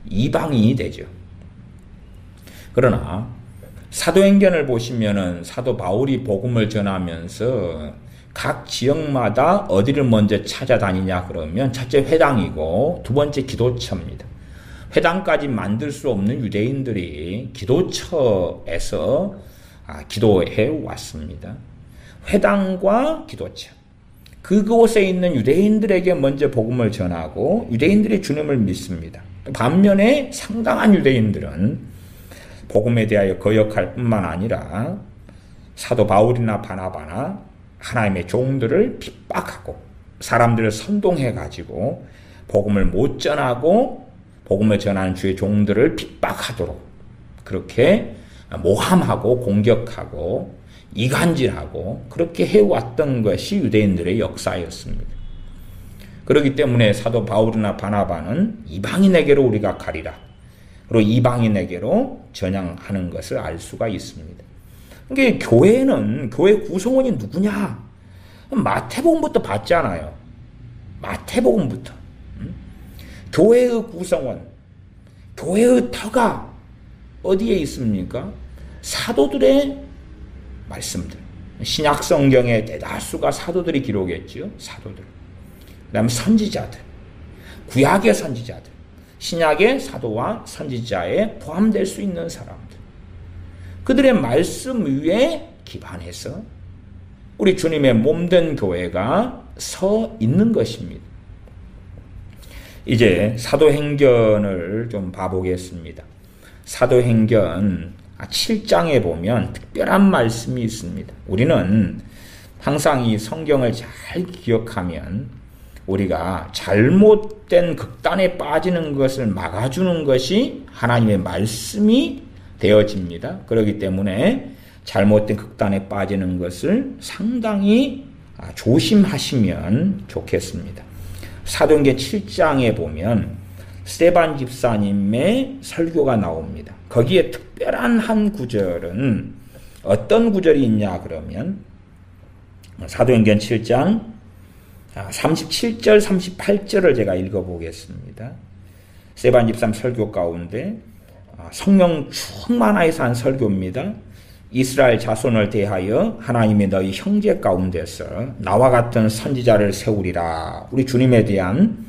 이방인이 되죠. 그러나 사도행전을 보시면은 사도 바울이 복음을 전하면서 각 지역마다 어디를 먼저 찾아다니냐 그러면 첫째 회당이고 두 번째 기도처입니다. 회당까지 만들 수 없는 유대인들이 기도처에서 기도해 왔습니다. 회당과 기도처. 그곳에 있는 유대인들에게 먼저 복음을 전하고 유대인들이 주님을 믿습니다. 반면에 상당한 유대인들은 복음에 대하여 거역할 뿐만 아니라 사도 바울이나 바나바나 하나님의 종들을 핍박하고 사람들을 선동해가지고 복음을 못 전하고 복음을 전하는 주의 종들을 핍박하도록 그렇게 모함하고 공격하고 이간질하고 그렇게 해왔던 것이 유대인들의 역사였습니다. 그렇기 때문에 사도 바울이나 바나바는 이방인에게로 우리가 가리라. 그리고 이방인에게로 전향하는 것을 알 수가 있습니다. 그러니까 교회는 교회 구성원이 누구냐? 마태복음부터 봤잖아요. 마태복음부터. 교회의 구성원, 교회의 터가 어디에 있습니까? 사도들의 말씀들. 신약 성경의 대다수가 사도들이 기록했지요. 사도들. 그다음 선지자들, 구약의 선지자들, 신약의 사도와 선지자에 포함될 수 있는 사람들. 그들의 말씀 위에 기반해서 우리 주님의 몸된 교회가 서 있는 것입니다. 이제 사도행전을 좀 봐보겠습니다. 사도행전 7장에 보면 특별한 말씀이 있습니다. 우리는 항상 이 성경을 잘 기억하면 우리가 잘못된 극단에 빠지는 것을 막아주는 것이 하나님의 말씀이 되어집니다. 그렇기 때문에 잘못된 극단에 빠지는 것을 상당히 조심하시면 좋겠습니다. 사도행전 7장에 보면 스데반 집사님의 설교가 나옵니다. 거기에 특별한 한 구절은 어떤 구절이 있냐 그러면 사도행전 7장 37절 38절을 제가 읽어보겠습니다. 스데반 집사님 설교 가운데 성령 충만하여서 한 설교입니다. 이스라엘 자손을 대하여 하나님이 너희 형제 가운데서 나와 같은 선지자를 세우리라. 우리 주님에 대한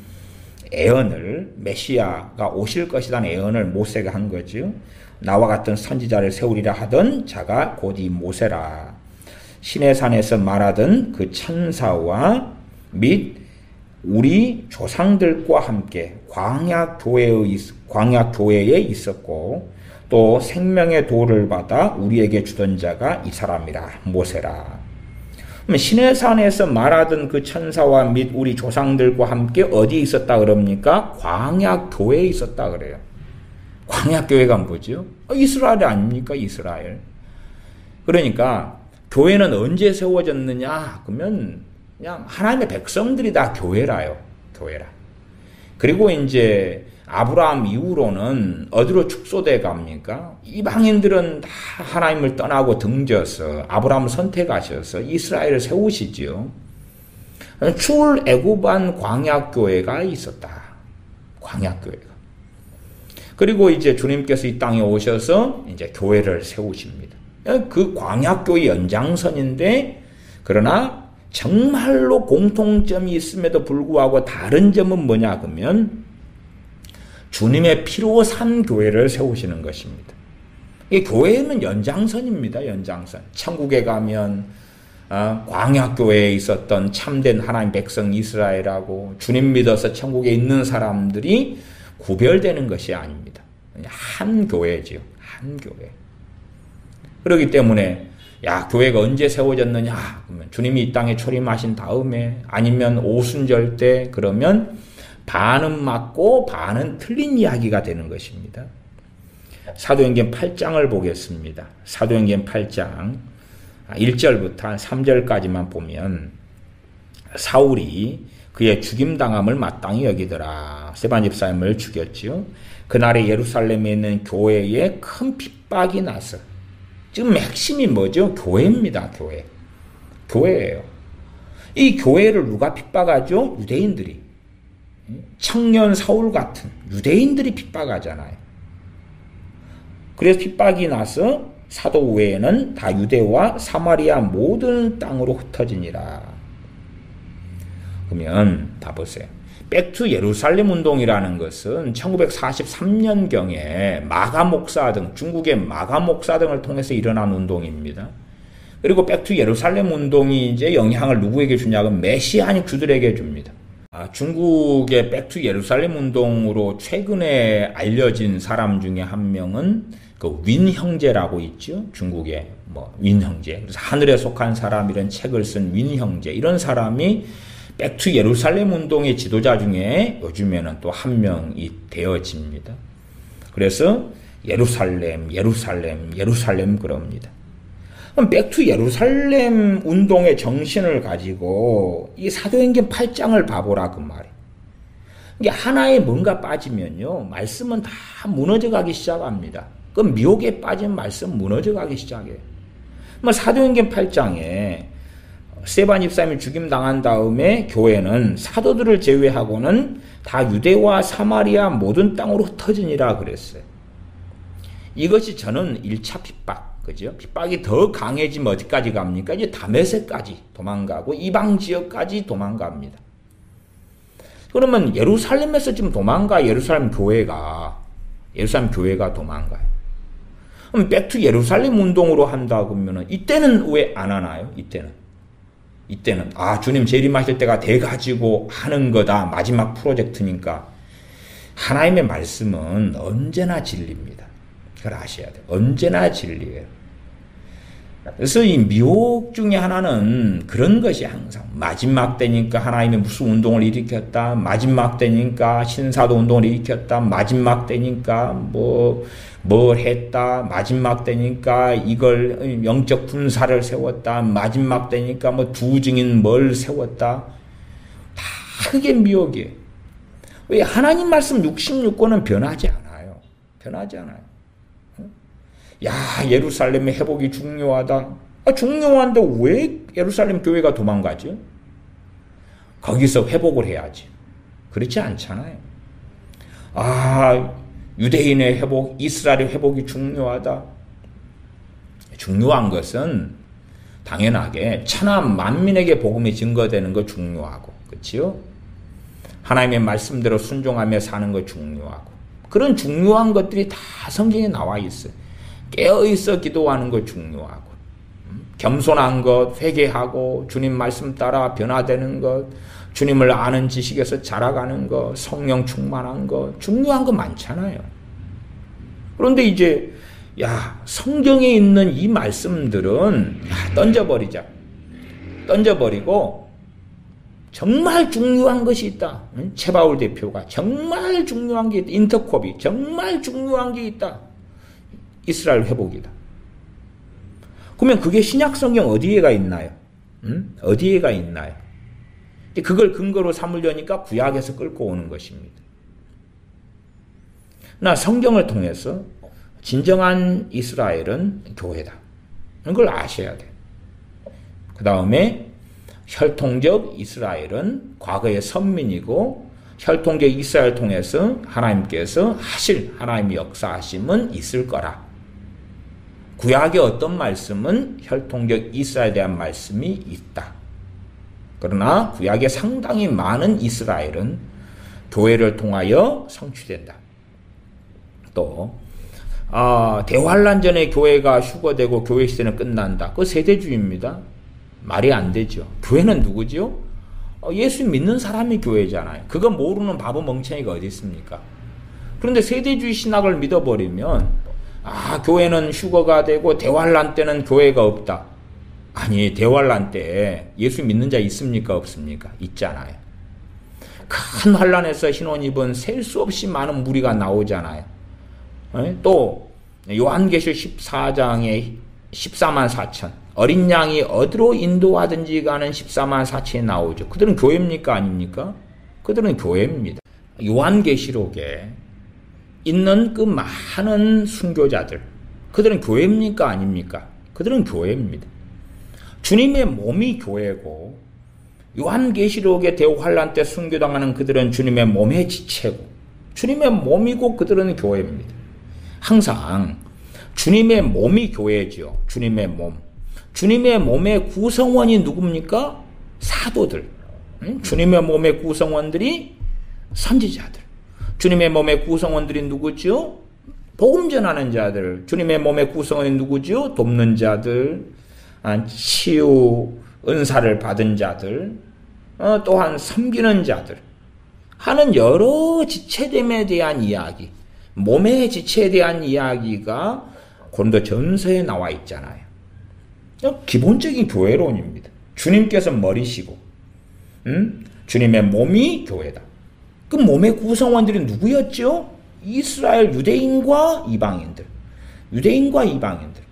예언을 메시아가 오실 것이라는 예언을 모세가 한 거죠. 나와 같은 선지자를 세우리라 하던 자가 곧 이 모세라. 시내산에서 말하던 그 천사와 및 우리 조상들과 함께 광야교회에 있었고 또 생명의 도를 받아 우리에게 주던 자가 이 사람이라 모세라. 시내산에서 말하던 그 천사와 및 우리 조상들과 함께 어디에 있었다 그럽니까? 광야교회에 있었다 그래요. 광야교회가 뭐죠? 이스라엘 아닙니까? 이스라엘. 그러니까 교회는 언제 세워졌느냐? 그러면 그냥 하나님의 백성들이 다 교회라요. 교회라. 그리고 이제 아브라함 이후로는 어디로 축소돼 갑니까? 이방인들은 다 하나님을 떠나고 등져서 아브라함을 선택하셔서 이스라엘을 세우시지요. 출애굽한 광야교회가 있었다. 광야교회가. 그리고 이제 주님께서 이 땅에 오셔서 이제 교회를 세우십니다. 그 광야교회 연장선인데 그러나 정말로 공통점이 있음에도 불구하고 다른 점은 뭐냐 그러면 주님의 피로 산 교회를 세우시는 것입니다. 이 교회는 연장선입니다. 연장선. 천국에 가면 광야교회에 있었던 참된 하나님 백성 이스라엘하고 주님 믿어서 천국에 있는 사람들이 구별되는 것이 아닙니다. 한 교회지요. 한 교회. 그렇기 때문에 교회가 언제 세워졌느냐? 그러면 주님이 이 땅에 초림하신 다음에 아니면 오순절 때 그러면 반은 맞고 반은 틀린 이야기가 되는 것입니다. 사도행전 8장을 보겠습니다. 사도행전 8장 1절부터 3절까지만 보면 사울이 그의 죽임당함을 마땅히 여기더라. 스데반 집사님을 죽였지요. 그날에 예루살렘에 있는 교회에 큰 핍박이 나서 지금 핵심이 뭐죠? 교회입니다. 교회. 교회예요. 이 교회를 누가 핍박하죠? 유대인들이. 청년 사울 같은 유대인들이 핍박하잖아요. 그래서 핍박이 나서 사도 외에는 다 유대와 사마리아 모든 땅으로 흩어지니라. 그러면 다 보세요. 백투 예루살렘 운동이라는 것은 1943년경에 마가 목사 등 중국의 마가 목사 등을 통해서 일어난 운동입니다. 그리고 백투 예루살렘 운동이 이제 영향을 누구에게 주냐면 메시아닉 주들에게 줍니다. 중국의 백투 예루살렘 운동으로 최근에 알려진 사람 중에 한 명은 그 윈 형제라고 있죠. 중국의 윈 형제. 그래서 하늘에 속한 사람 이런 책을 쓴 윈 형제. 이런 사람이 백투 예루살렘 운동의 지도자 중에 요즘에는 또 한 명이 되어집니다. 그래서 예루살렘 그럽니다. 그럼 백투 예루살렘 운동의 정신을 가지고 이 사도행전 8장을 봐보라 그 말이에요. 이게 하나에 뭔가 빠지면요 말씀은 다 무너져가기 시작합니다. 그 미혹에 빠진 말씀 무너져가기 시작해요. 사도행전 8장에 스데반 집사님이 죽임당한 다음에 교회는 사도들을 제외하고는 다 유대와 사마리아 모든 땅으로 흩어지니라 그랬어요. 이것이 저는 1차 핍박. 그죠? 핍박이 더 강해지면 어디까지 갑니까? 이제 다메섹까지 도망가고 이방 지역까지 도망갑니다. 그러면 예루살렘에서 지금 예루살렘 교회가 도망가요. 그럼 백투 예루살렘 운동으로 한다 그러면은 이때는 왜 안 하나요? 이때는 주님 재림하실 때가 돼가지고 하는 거다. 마지막 프로젝트니까. 하나님의 말씀은 언제나 진리입니다. 그걸 아셔야 돼요. 언제나 진리예요. 그래서 이 미혹 중에 하나는 그런 것이 항상 마지막 때니까 하나님이 무슨 운동을 일으켰다. 마지막 때니까 신사도 운동을 일으켰다. 마지막 때니까 뭘 했다. 마지막 때니까 이걸 영적 군사를 세웠다. 마지막 때니까 두 증인 뭘 세웠다. 다 그게 미혹이에요. 왜 하나님 말씀 66권은 변하지 않아요. 예루살렘의 회복이 중요하다. 중요한데 왜 예루살렘 교회가 도망가죠? 거기서 회복을 해야지. 그렇지 않잖아요. 유대인의 회복, 이스라엘의 회복이 중요하다. 중요한 것은 당연하게 천하 만민에게 복음이 증거되는 거 중요하고, 그렇지요? 하나님의 말씀대로 순종하며 사는 거 중요하고, 그런 중요한 것들이 다 성경에 나와 있어요. 깨어있어 기도하는 거 중요하고, 겸손한 것, 회개하고 주님 말씀 따라 변화되는 것, 주님을 아는 지식에서 자라가는 거, 성령 충만한 거, 중요한 거 많잖아요. 그런데 이제 성경에 있는 이 말씀들은 던져버리자. 던져버리고 정말 중요한 것이 있다. 최바울 대표가 정말 중요한 게 있다. 인터콥이 정말 중요한 게 있다. 이스라엘 회복이다. 그러면 그게 신약 성경 어디에가 있나요? 어디에가 있나요? 그걸 근거로 삼으려니까 구약에서 끌고 오는 것입니다. 나 성경을 통해서 진정한 이스라엘은 교회다. 그걸 아셔야 돼요. 그 다음에 혈통적 이스라엘은 과거의 선민이고 혈통적 이스라엘 통해서 하나님께서 하실 하나님의 역사하심은 있을 거라. 구약의 어떤 말씀은 혈통적 이스라엘에 대한 말씀이 있다. 그러나 구약의 상당히 많은 이스라엘은 교회를 통하여 성취된다. 또 대환란 전에 교회가 휴거되고 교회 시대는 끝난다. 그거 세대주의입니다. 말이 안 되죠. 교회는 누구죠? 예수 믿는 사람이 교회잖아요. 그거 모르는 바보 멍청이가 어디 있습니까? 그런데 세대주의 신학을 믿어버리면 교회는 휴거가 되고 대환란 때는 교회가 없다. 아니, 대환란 때 예수 믿는 자 있습니까? 없습니까? 있잖아요. 큰 환란에서 흰옷 입은 셀 수 없이 많은 무리가 나오잖아요. 또 요한계시록 14장에 14만 4천 어린 양이 어디로 인도하든지 가는 14만 4천이 나오죠. 그들은 교회입니까? 아닙니까? 그들은 교회입니다. 요한계시록에 있는 그 많은 순교자들, 그들은 교회입니까? 아닙니까? 그들은 교회입니다. 주님의 몸이 교회고 요한계시록의 대환란 때 순교당하는 그들은 주님의 몸의 지체고 주님의 몸이고 그들은 교회입니다. 항상 주님의 몸이 교회지요. 주님의 몸. 주님의 몸의 구성원이 누굽니까? 사도들. 주님의 몸의 구성원들이 선지자들. 주님의 몸의 구성원들이 누구죠? 복음 전하는 자들. 주님의 몸의 구성원이 누구죠? 돕는 자들, 치유 은사를 받은 자들, 또한 섬기는 자들 하는 여러 지체됨에 대한 이야기, 몸의 지체에 대한 이야기가 고린도전서에 나와 있잖아요. 기본적인 교회론입니다. 주님께서 머리시고 주님의 몸이 교회다. 그 몸의 구성원들이 누구였죠? 이스라엘 유대인과 이방인들. 유대인과 이방인들.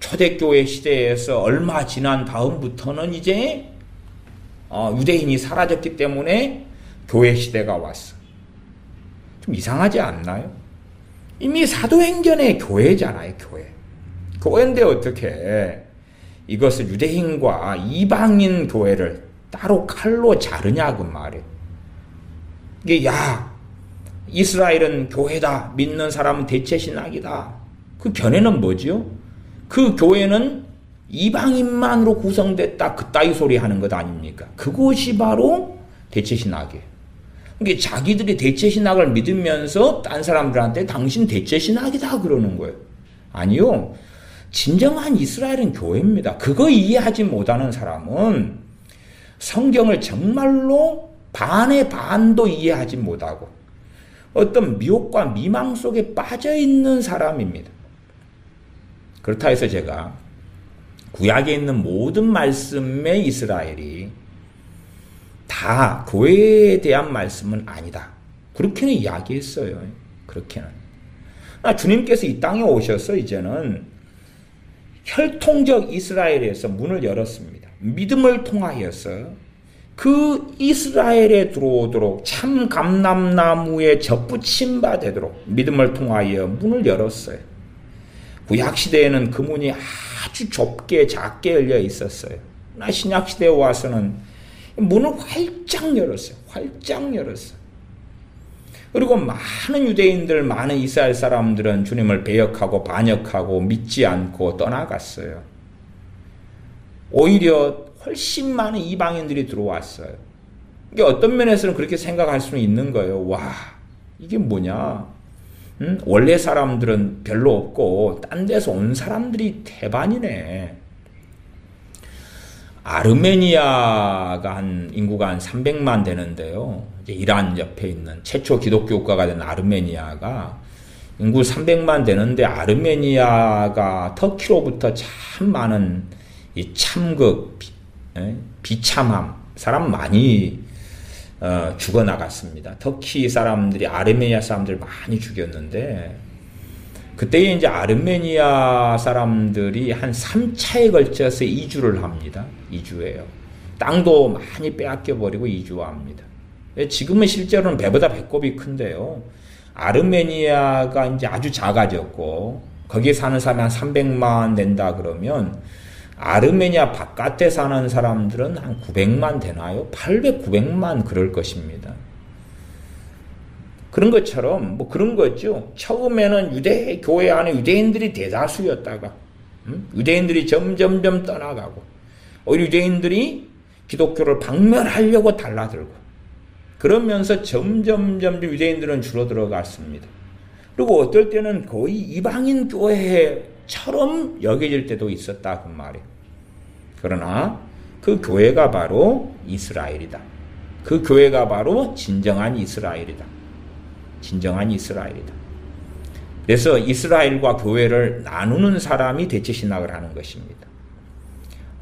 초대교회 시대에서 얼마 지난 다음부터는 이제 유대인이 사라졌기 때문에 교회 시대가 왔어. 좀 이상하지 않나요? 이미 사도행전의 교회잖아요. 교회인데 어떻게 이것을 유대인과 이방인 교회를 따로 칼로 자르냐 그 말이에요. 이게 이스라엘은 교회다. 믿는 사람은 대체신학이다. 그 견해는 뭐죠? 그 교회는 이방인만으로 구성됐다. 그따위 소리 하는 것 아닙니까? 그것이 바로 대체신학이에요. 그러니까 자기들이 대체신학을 믿으면서 딴 사람들한테 당신 대체신학이다 그러는 거예요. 아니요. 진정한 이스라엘은 교회입니다. 그거 이해하지 못하는 사람은 성경을 정말로 반의 반도 이해하지 못하고 어떤 미혹과 미망 속에 빠져있는 사람입니다. 그렇다 해서 제가 구약에 있는 모든 말씀의 이스라엘이 다 교회에 대한 말씀은 아니다. 그렇게는 이야기했어요. 그렇게는. 주님께서 이 땅에 오셔서 이제는 혈통적 이스라엘에서 문을 열었습니다. 믿음을 통하여서 그 이스라엘에 들어오도록 참 감람나무에 접붙임 바 되도록 믿음을 통하여 문을 열었어요. 구약시대에는 그 문이 아주 좁게 작게 열려 있었어요. 신약시대에 와서는 문을 활짝 열었어요. 활짝 열었어요. 그리고 많은 유대인들, 많은 이스라엘 사람들은 주님을 배역하고 반역하고 믿지 않고 떠나갔어요. 오히려 훨씬 많은 이방인들이 들어왔어요. 이게 어떤 면에서는 그렇게 생각할 수는 있는 거예요. 이게 뭐냐? 원래 사람들은 별로 없고 딴 데서 온 사람들이 대반이네. 아르메니아가 인구가 한 300만 되는데요. 이제 이란 옆에 있는 최초 기독교 국가가 된 아르메니아가 인구 300만 되는데, 아르메니아가 터키로부터 참 많은 이 참극, 비참함, 사람 많이 죽어나갔습니다. 터키 사람들이 아르메니아 사람들 많이 죽였는데, 그때에 이제 아르메니아 사람들이 한 3차에 걸쳐서 이주를 합니다. 이주해요. 땅도 많이 빼앗겨버리고 이주합니다. 지금은 실제로는 배보다 배꼽이 큰데요. 아르메니아가 이제 아주 작아졌고, 거기에 사는 사람이 한 300만 된다 그러면, 아르메니아 바깥에 사는 사람들은 한 900만 되나요? 800, 900만 그럴 것입니다. 그런 것처럼 뭐 그런 거죠. 처음에는 유대 교회 안에 유대인들이 대다수였다가 유대인들이 점점점 떠나가고, 오히려 유대인들이 기독교를 박멸하려고 달라들고, 그러면서 점점 유대인들은 줄어들어 갔습니다. 그리고 어떨 때는 거의 이방인 교회처럼 여겨질 때도 있었다 그 말이에요. 그러나 그 교회가 바로 이스라엘이다. 그 교회가 바로 진정한 이스라엘이다. 진정한 이스라엘이다. 그래서 이스라엘과 교회를 나누는 사람이 대체신학을 하는 것입니다.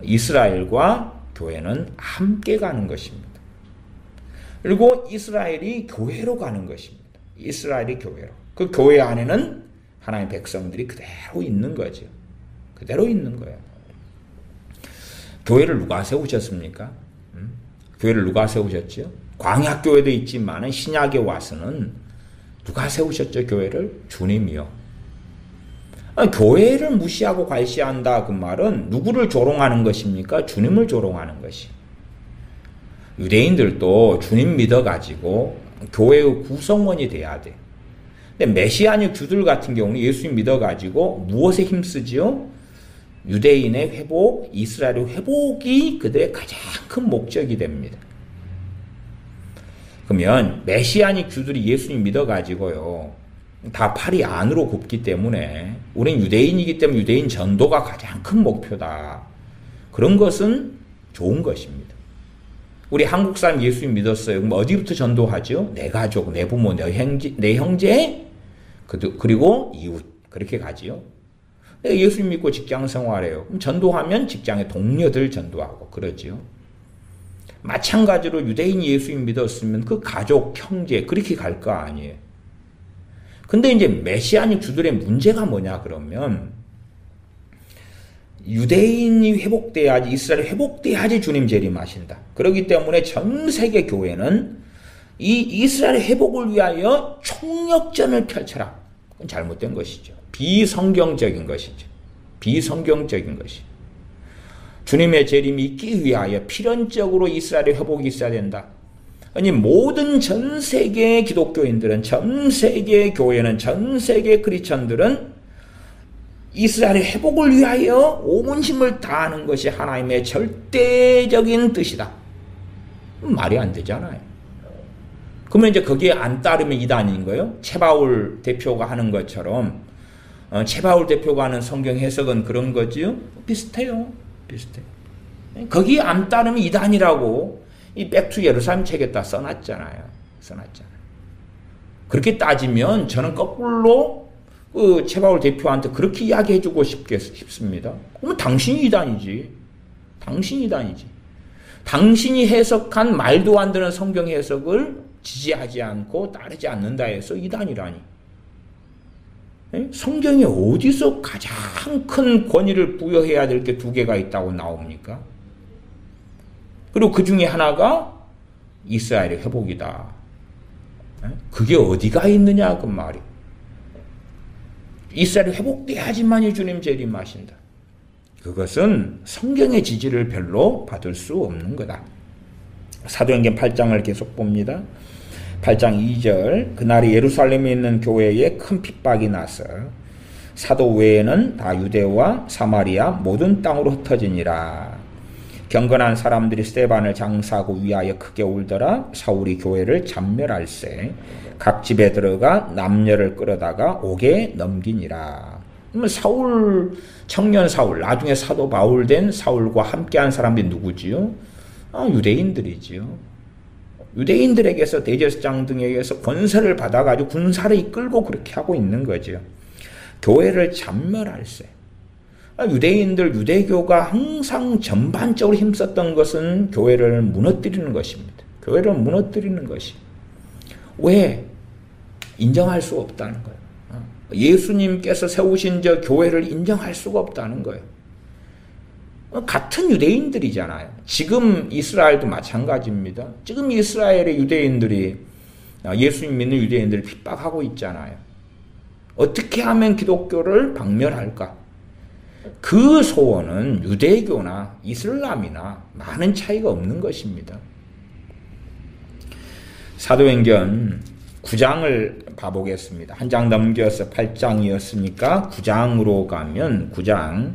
이스라엘과 교회는 함께 가는 것입니다. 그리고 이스라엘이 교회로 가는 것입니다. 이스라엘이 교회로. 그 교회 안에는 하나님의 백성들이 그대로 있는 거죠. 그대로 있는 거예요. 교회를 누가 세우셨습니까? 교회를 누가 세우셨죠? 광야교회도 있지만 신약에 와서는 누가 세우셨죠? 교회를? 주님이요. 교회를 무시하고 괄시한다 그 말은 누구를 조롱하는 것입니까? 주님을 조롱하는 것이. 유대인들도 주님 믿어가지고 교회의 구성원이 돼야 돼. 근데 메시아닉 주들 같은 경우는 예수님 믿어가지고 무엇에 힘쓰지요? 유대인의 회복, 이스라엘의 회복이 그들의 가장 큰 목적이 됩니다. 그러면 메시아닉 주들이 예수님 믿어가지고요, 다 팔이 안으로 굽기 때문에 우리는 유대인이기 때문에 유대인 전도가 가장 큰 목표다. 그런 것은 좋은 것입니다. 우리 한국 사람 예수님 믿었어요. 그럼 어디부터 전도하죠? 내 가족, 내 부모, 내 형제, 그리고 이웃. 그렇게 가지요. 예수님 믿고 직장 생활해요. 그럼 전도하면 직장의 동료들 전도하고 그러지요. 마찬가지로 유대인이 예수님 믿었으면 그 가족, 형제 그렇게 갈 거 아니에요. 근데 이제 메시아닉 주들의 문제가 뭐냐 그러면, 유대인이 회복돼야지, 이스라엘이 회복돼야지 주님 재림하신다. 그렇기 때문에 전 세계 교회는 이 이스라엘의 회복을 위하여 총력전을 펼쳐라. 그건 잘못된 것이죠. 비성경적인 것이죠. 비성경적인 것이. 주님의 재림이 있기 위하여 필연적으로 이스라엘의 회복이 있어야 된다. 아니 모든 전 세계 기독교인들은, 전 세계 교회는, 전 세계 크리스천들은 이스라엘의 회복을 위하여 온 힘을 다하는 것이 하나님의 절대적인 뜻이다. 말이 안 되잖아요. 그러면 이제 거기에 안 따르면 이단인 거예요. 최바울 대표가 하는 것처럼, 최바울 대표가 하는 성경 해석은 그런 거지요. 비슷해요. 비슷해요. 거기에 안 따르면 이단이라고 이 백투 예루살렘 책에다 써놨잖아요. 그렇게 따지면 저는 거꾸로 그 최바울 대표한테 그렇게 이야기해주고 싶습니다. 그러면 당신이 이단이지. 당신이 이단이지. 당신이 해석한 말도 안 되는 성경 해석을 지지하지 않고 따르지 않는다 해서 이단이라니. 성경에 어디서 가장 큰 권위를 부여해야 될 게 두 개가 있다고 나옵니까? 그리고 그 중에 하나가 이스라엘의 회복이다. 그게 어디가 있느냐 그 말이. 이스라엘이 회복돼야지만이 주님 재림하신다. 그것은 성경의 지지를 별로 받을 수 없는 거다. 사도행전 8장을 계속 봅니다. 8장 2절, 그날이 예루살렘에 있는 교회에 큰 핍박이 나서 사도 외에는 다 유대와 사마리아 모든 땅으로 흩어지니라. 경건한 사람들이 스데반을 장사하고 위하여 크게 울더라. 사울이 교회를 잔멸할세 각 집에 들어가 남녀를 끌어다가 옥에 넘기니라. 그러면 사울, 청년 사울, 나중에 사도 바울 된 사울과 함께한 사람들이 누구지요? 유대인들이지요. 유대인들에게서 대제사장 등에게서 권세를 받아가지고 군사를 이끌고 그렇게 하고 있는 거죠. 교회를 잔멸할세. 유대인들, 유대교가 항상 전반적으로 힘썼던 것은 교회를 무너뜨리는 것입니다. 교회를 무너뜨리는 것이. 왜? 인정할 수 없다는 거예요. 예수님께서 세우신 저 교회를 인정할 수가 없다는 거예요. 같은 유대인들이잖아요. 지금 이스라엘도 마찬가지입니다. 지금 이스라엘의 유대인들이 예수님 믿는 유대인들을 핍박하고 있잖아요. 어떻게 하면 기독교를 박멸할까? 그 소원은 유대교나 이슬람이나 많은 차이가 없는 것입니다. 사도행전 9장을 봐보겠습니다. 한 장 넘겨서 8장이었으니까 9장으로 가면 9장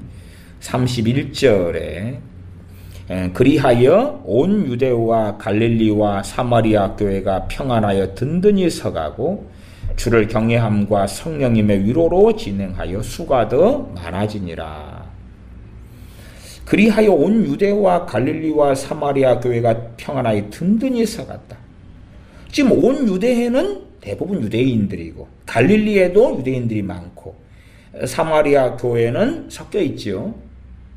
31절에 그리하여 온 유대와 갈릴리와 사마리아 교회가 평안하여 든든히 서가고 주를 경외함과 성령님의 위로로 진행하여 수가 더 많아지니라. 그리하여 온 유대와 갈릴리와 사마리아 교회가 평안하여 든든히 서갔다. 지금 온 유대에는 대부분 유대인들이고 갈릴리에도 유대인들이 많고 사마리아 교회는 섞여 있지요.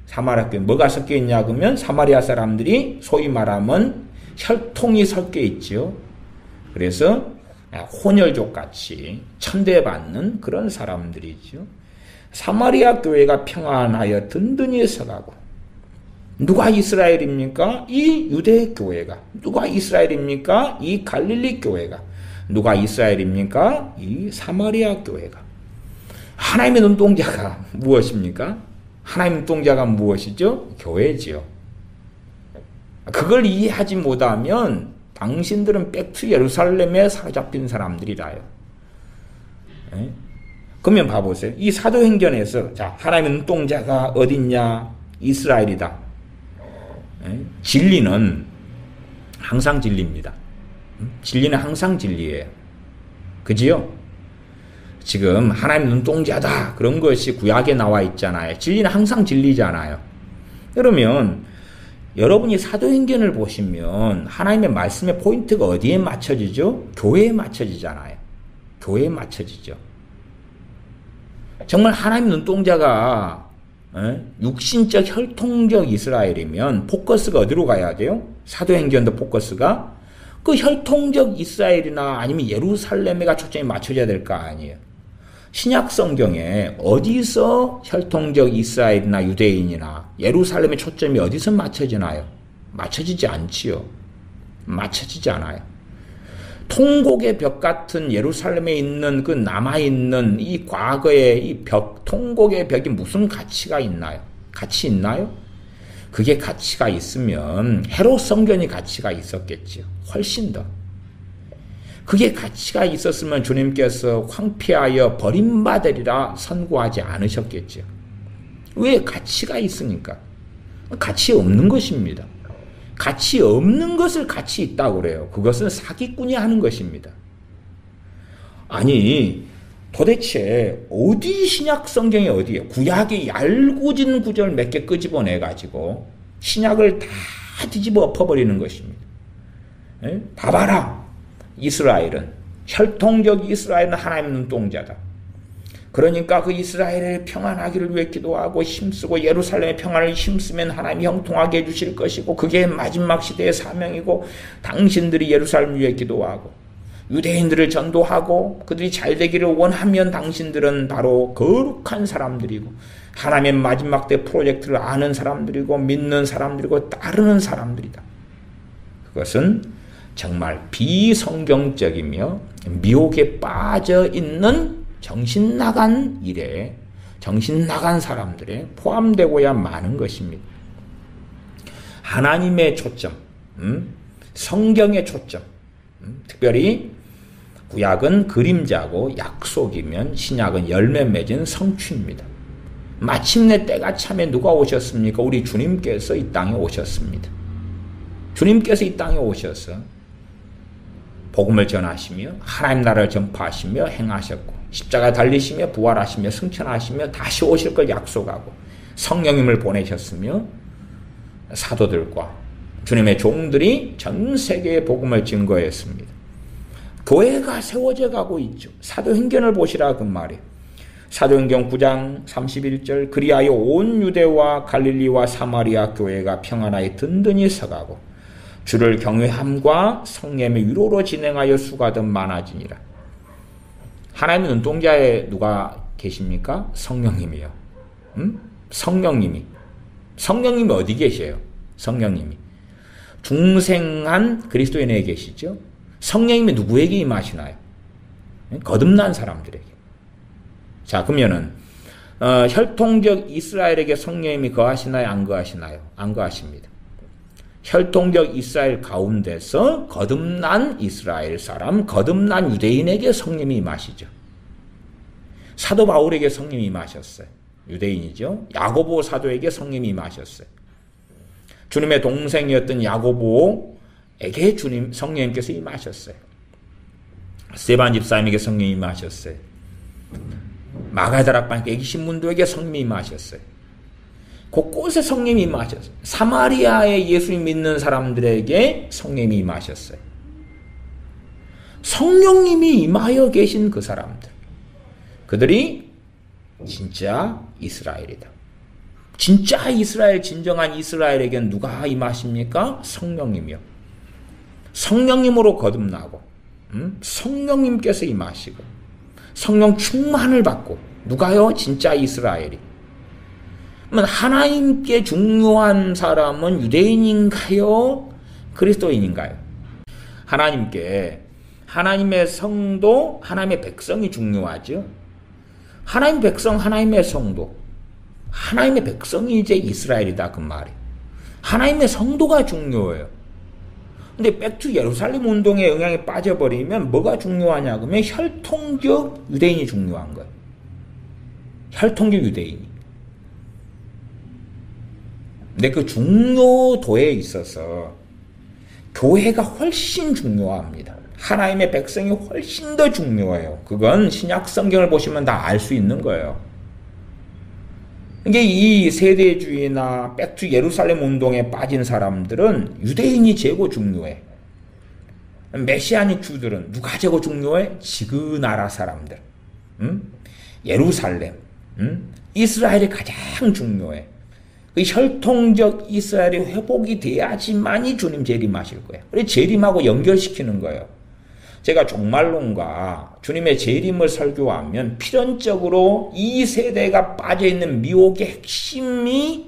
사마리아 교회 뭐가 섞여 있냐 그러면 사마리아 사람들이 소위 말하면 혈통이 섞여 있지요. 그래서 혼혈족 같이 천대받는 그런 사람들이죠. 사마리아 교회가 평안하여 든든히 서가고 누가 이스라엘입니까? 이 유대 교회가. 누가 이스라엘입니까? 이 갈릴리 교회가. 누가 이스라엘입니까? 이 사마리아 교회가. 하나님의 눈동자가 무엇입니까? 하나님의 눈동자가 무엇이죠? 교회지요. 그걸 이해하지 못하면 당신들은 백투 예루살렘에 사로잡힌 사람들이라요. 네? 그러면 봐보세요. 이 사도행전에서 자 하나님의 눈동자가 어딨냐? 이스라엘이다. 네? 진리는 항상 진리입니다. 진리는 항상 진리예요. 그지요? 지금 하나님 눈동자다 그런 것이 구약에 나와 있잖아요. 진리는 항상 진리잖아요. 그러면 여러분이 사도행전을 보시면 하나님의 말씀의 포인트가 어디에 맞춰지죠? 교회에 맞춰지잖아요. 교회에 맞춰지죠. 정말 하나님 눈동자가 육신적 혈통적 이스라엘이면 포커스가 어디로 가야 돼요? 사도행전도 포커스가 그 혈통적 이스라엘이나 아니면 예루살렘에가 초점이 맞춰져야 될 거 아니에요. 신약 성경에 어디서 혈통적 이스라엘이나 유대인이나 예루살렘의 초점이 어디서 맞춰지나요? 맞춰지지 않지요. 맞춰지지 않아요. 통곡의 벽 같은 예루살렘에 있는 그 남아있는 이 과거의 이 벽, 통곡의 벽이 무슨 가치가 있나요? 가치 있나요? 그게 가치가 있으면 헤롯 성전이 가치가 있었겠지요. 훨씬 더. 그게 가치가 있었으면 주님께서 황폐하여 버림받으리라 선고하지 않으셨겠죠. 왜? 가치가 있으니까. 가치 없는 것입니다. 가치 없는 것을 가치 있다고 그래요. 그것은 사기꾼이 하는 것입니다. 아니 도대체 어디 신약 성경이 어디에 구약이 얄궂은 구절 몇 개 끄집어내가지고 신약을 다 뒤집어 엎어버리는 것입니다. 에? 봐봐라. 이스라엘은 혈통적 이스라엘은 하나님의 눈동자다. 그러니까 그 이스라엘의 평안하기를 위해 기도하고 힘쓰고 예루살렘의 평안을 힘쓰면 하나님이 형통하게 해주실 것이고 그게 마지막 시대의 사명이고 당신들이 예루살렘을 위해 기도하고 유대인들을 전도하고 그들이 잘 되기를 원하면 당신들은 바로 거룩한 사람들이고 하나님의 마지막 때 프로젝트를 아는 사람들이고 믿는 사람들이고 따르는 사람들이다. 그것은 정말 비성경적이며 미혹에 빠져 있는 정신 나간 일에 정신 나간 사람들에 포함되고야 마는 것입니다. 하나님의 초점, 성경의 초점, 특별히 구약은 그림자고 약속이면 신약은 열매 맺은 성취입니다. 마침내 때가 참에 누가 오셨습니까? 우리 주님께서 이 땅에 오셨습니다. 주님께서 이 땅에 오셔서 복음을 전하시며 하나님 나라를 전파하시며 행하셨고 십자가에 달리시며 부활하시며 승천하시며 다시 오실 걸 약속하고 성령님을 보내셨으며 사도들과 주님의 종들이 전 세계에 복음을 증거했습니다. 교회가 세워져 가고 있죠. 사도행전을 보시라 그 말이에요. 사도행전 9장 31절 그리하여 온 유대와 갈릴리와 사마리아 교회가 평안하여 든든히 서가고 주를 경외함과 성령의 위로로 진행하여 수가 더 많아지니라. 하나님의 눈동자에 누가 계십니까? 성령님이요. 성령님이 어디 계세요? 성령님이 중생한 그리스도인에게 계시죠. 성령님이 누구에게 임하시나요? 거듭난 사람들에게. 자, 그러면은 혈통적 이스라엘에게 성령님이 거하시나요? 안 거하시나요? 안 거하십니다. 혈통적 이스라엘 가운데서 거듭난 이스라엘 사람, 거듭난 유대인에게 성령님이 임하시죠. 사도 바울에게 성령님이 임하셨어요. 유대인이죠. 야고보 사도에게 성령님이 임하셨어요. 주님의 동생이었던 야고보에게 성령님께서 임하셨어요. 스데반 집사님에게 성령님이 임하셨어요. 마가다락방 애기 신문도에게 성령님이 임하셨어요. 곳곳에 성령님이 임하셨어요. 사마리아에 예수님 믿는 사람들에게 성령님이 임하셨어요. 성령님이 임하여 계신 그 사람들, 그들이 진짜 이스라엘이다. 진짜 이스라엘, 진정한 이스라엘에게는 누가 임하십니까? 성령님이요. 성령님으로 거듭나고 성령님께서 임하시고 성령 충만을 받고 누가요? 진짜 이스라엘이. 그러면 하나님께 중요한 사람은 유대인인가요? 그리스도인인가요? 하나님께 하나님의 성도, 하나님의 백성이 중요하죠. 하나님의 백성, 하나님의 성도, 하나님의 백성이 이제 이스라엘이다 그 말이에요. 하나님의 성도가 중요해요. 근데 백투 예루살렘 운동의 영향에 빠져버리면 뭐가 중요하냐 그러면 혈통적 유대인이 중요한 거예요. 혈통적 유대인이. 근데 그 중요도에 있어서 교회가 훨씬 중요합니다. 하나님의 백성이 훨씬 더 중요해요. 그건 신약 성경을 보시면 다 알 수 있는 거예요. 이게 이 세대주의나 백투 예루살렘 운동에 빠진 사람들은 유대인이 제고 중요해. 메시아닉 주들은 누가 제고 중요해? 지그 나라 사람들. 예루살렘. 이스라엘이 가장 중요해. 그 혈통적 이스라엘이 회복이 돼야지만이 주님 재림하실 거예요. 그래서 재림하고 연결시키는 거예요. 제가 종말론과 주님의 재림을 설교하면 필연적으로 이 세대가 빠져있는 미혹의 핵심이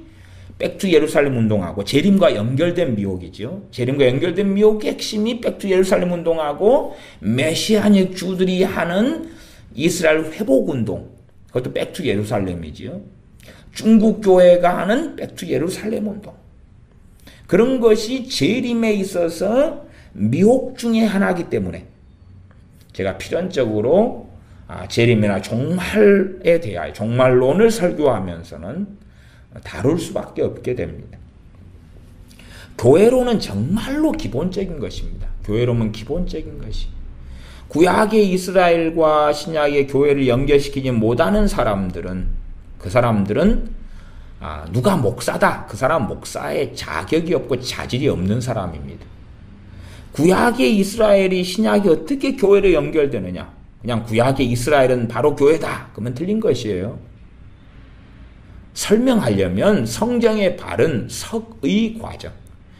백투 예루살렘 운동하고 재림과 연결된 미혹이죠. 재림과 연결된 미혹의 핵심이 백투 예루살렘 운동하고 메시아닉 주들이 하는 이스라엘 회복 운동, 그것도 백투 예루살렘이죠. 중국 교회가 하는 백투 예루살렘 운동. 그런 것이 재림에 있어서 미혹 중에 하나이기 때문에 제가 필연적으로 재림이나 종말에 대하여 종말론을 설교하면서는 다룰 수밖에 없게 됩니다. 교회론은 정말로 기본적인 것입니다. 교회론은 기본적인 것이. 구약의 이스라엘과 신약의 교회를 연결시키지 못하는 사람들은 그 사람들은 누가 목사다. 그 사람 목사의 자격이 없고 자질이 없는 사람입니다. 구약의 이스라엘이 신약이 어떻게 교회로 연결되느냐? 그냥 구약의 이스라엘은 바로 교회다. 그러면 틀린 것이에요. 설명하려면 성경의 바른 석의 과정,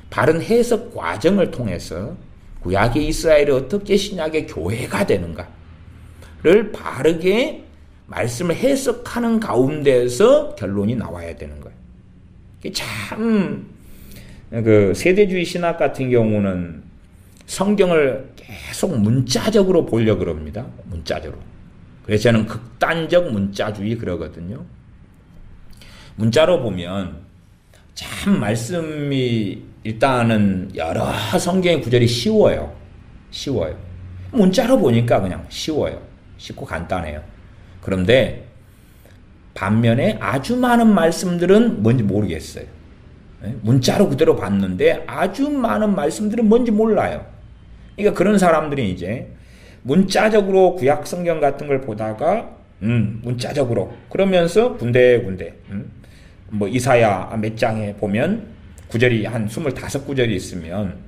바른 해석 과정을 통해서 구약의 이스라엘이 어떻게 신약의 교회가 되는가를 바르게 말씀을 해석하는 가운데서 결론이 나와야 되는 거예요. 참, 그 세대주의 신학 같은 경우는 성경을 계속 문자적으로 보려고 그럽니다. 문자적으로. 그래서 저는 극단적 문자주의 그러거든요. 문자로 보면 참 말씀이 일단은 여러 성경의 구절이 쉬워요. 쉬워요. 문자로 보니까 그냥 쉬워요. 쉽고 간단해요. 그런데 반면에 아주 많은 말씀들은 뭔지 모르겠어요. 문자로 그대로 봤는데 아주 많은 말씀들은 뭔지 몰라요. 그러니까 그런 사람들이 이제 문자적으로 구약 성경 같은 걸 보다가 문자적으로 그러면서 군데군데 뭐 이사야 몇 장에 보면 구절이 한 25구절이 있으면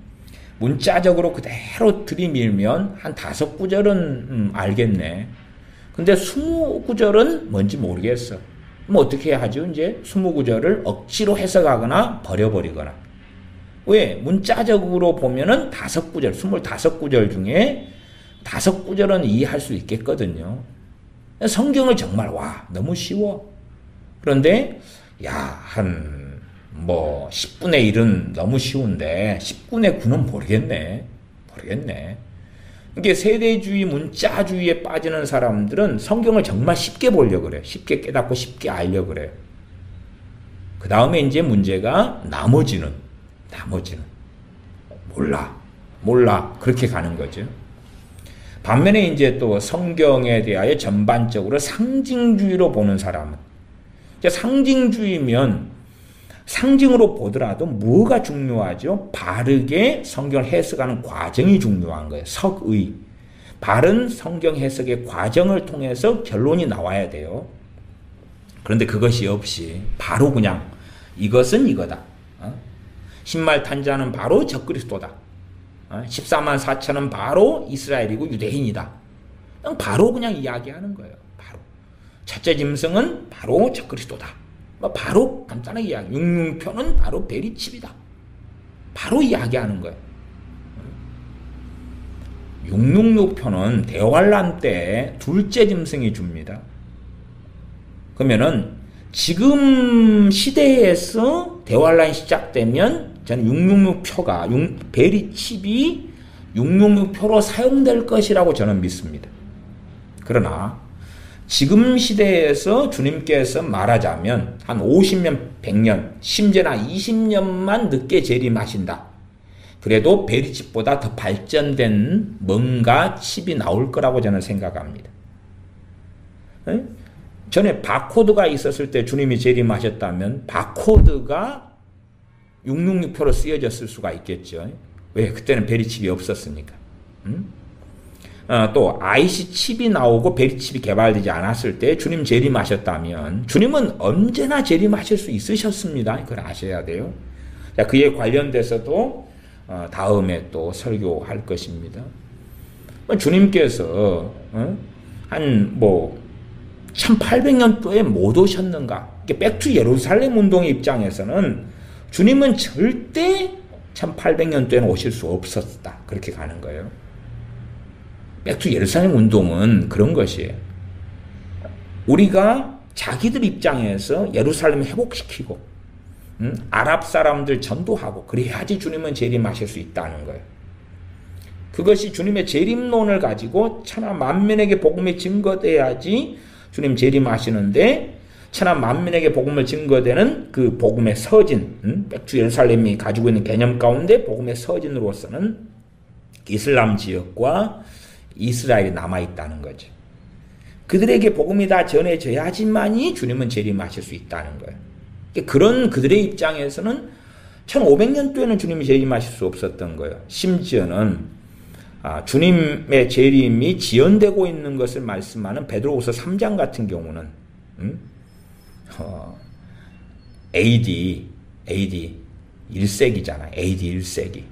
문자적으로 그대로 들이밀면 한 5구절은 알겠네. 근데 20구절은 뭔지 모르겠어. 그럼 어떻게 해야 하죠? 이제 20구절을 억지로 해석하거나 버려버리거나. 왜? 문자적으로 보면은 5구절, 25구절 중에 5구절은 이해할 수 있겠거든요. 성경을 정말 너무 쉬워. 그런데 한 10분의 1은 너무 쉬운데 10분의 9는 모르겠네. 이게 세대주의, 문자주의에 빠지는 사람들은 성경을 정말 쉽게 보려고 그래. 쉽게 깨닫고 쉽게 알려고 그래. 그 다음에 이제 문제가 나머지는 몰라 그렇게 가는 거죠. 반면에 이제 또 성경에 대하여 전반적으로 상징주의로 보는 사람은, 상징주의면 상징으로 보더라도 뭐가 중요하죠? 바르게 성경을 해석하는 과정이 중요한 거예요. 석의. 바른 성경 해석의 과정을 통해서 결론이 나와야 돼요. 그런데 그것이 없이 바로 그냥 이것은 이거다. 신말탄자는 바로 적그리스도다. 14만 4천은 바로 이스라엘이고 유대인이다. 바로 그냥 이야기하는 거예요. 바로. 첫째 짐승은 바로 적그리스도다. 바로 간단하게 이야기. 육륜표는 바로 베리칩이다. 바로 이야기하는 거예요. 666표는 대환란 때 둘째 짐승이 줍니다. 그러면은 지금 시대에서 대환란이 시작되면 저는 666표가 베리칩이 666표로 사용될 것이라고 저는 믿습니다. 그러나 지금 시대에서 주님께서 말하자면 한 50년, 100년, 심지어나 20년만 늦게 재림하신다. 그래도 베리칩보다 더 발전된 뭔가 칩이 나올 거라고 저는 생각합니다. 전에 바코드가 있었을 때 주님이 재림하셨다면 바코드가 666표로 쓰여졌을 수가 있겠죠. 왜? 그때는 베리칩이 없었으니까. 또 IC 칩이 나오고 베리칩이 개발되지 않았을 때 주님 재림하셨다면 주님은 언제나 재림하실 수 있으셨습니다. 그걸 아셔야 돼요. 자, 그에 관련돼서도 다음에 또 설교할 것입니다. 주님께서 한 1800년도에 못 오셨는가? 백투 예루살렘 운동의 입장에서는 주님은 절대 1800년도에는 오실 수 없었다. 그렇게 가는 거예요. 백투 예루살렘 운동은 그런 것이에요. 우리가 자기들 입장에서 예루살렘을 회복시키고 아랍 사람들 전도하고 그래야지 주님은 재림하실 수 있다는 거예요. 그것이 주님의 재림론을 가지고 천하 만민에게 복음이 증거돼야지 주님 재림하시는데 천하 만민에게 복음을 증거되는 그 복음의 서진, 백투 예루살렘이 가지고 있는 개념 가운데 복음의 서진으로서는 이슬람 지역과 이스라엘이 남아있다는 거죠. 그들에게 복음이 다 전해져야지만이 주님은 재림하실 수 있다는 거예요. 그런 그들의 입장에서는 1500년도에는 주님이 재림하실 수 없었던 거예요. 심지어는 주님의 재림이 지연되고 있는 것을 말씀하는 베드로후서 3장 같은 경우는 AD 1세기잖아요. AD 1세기.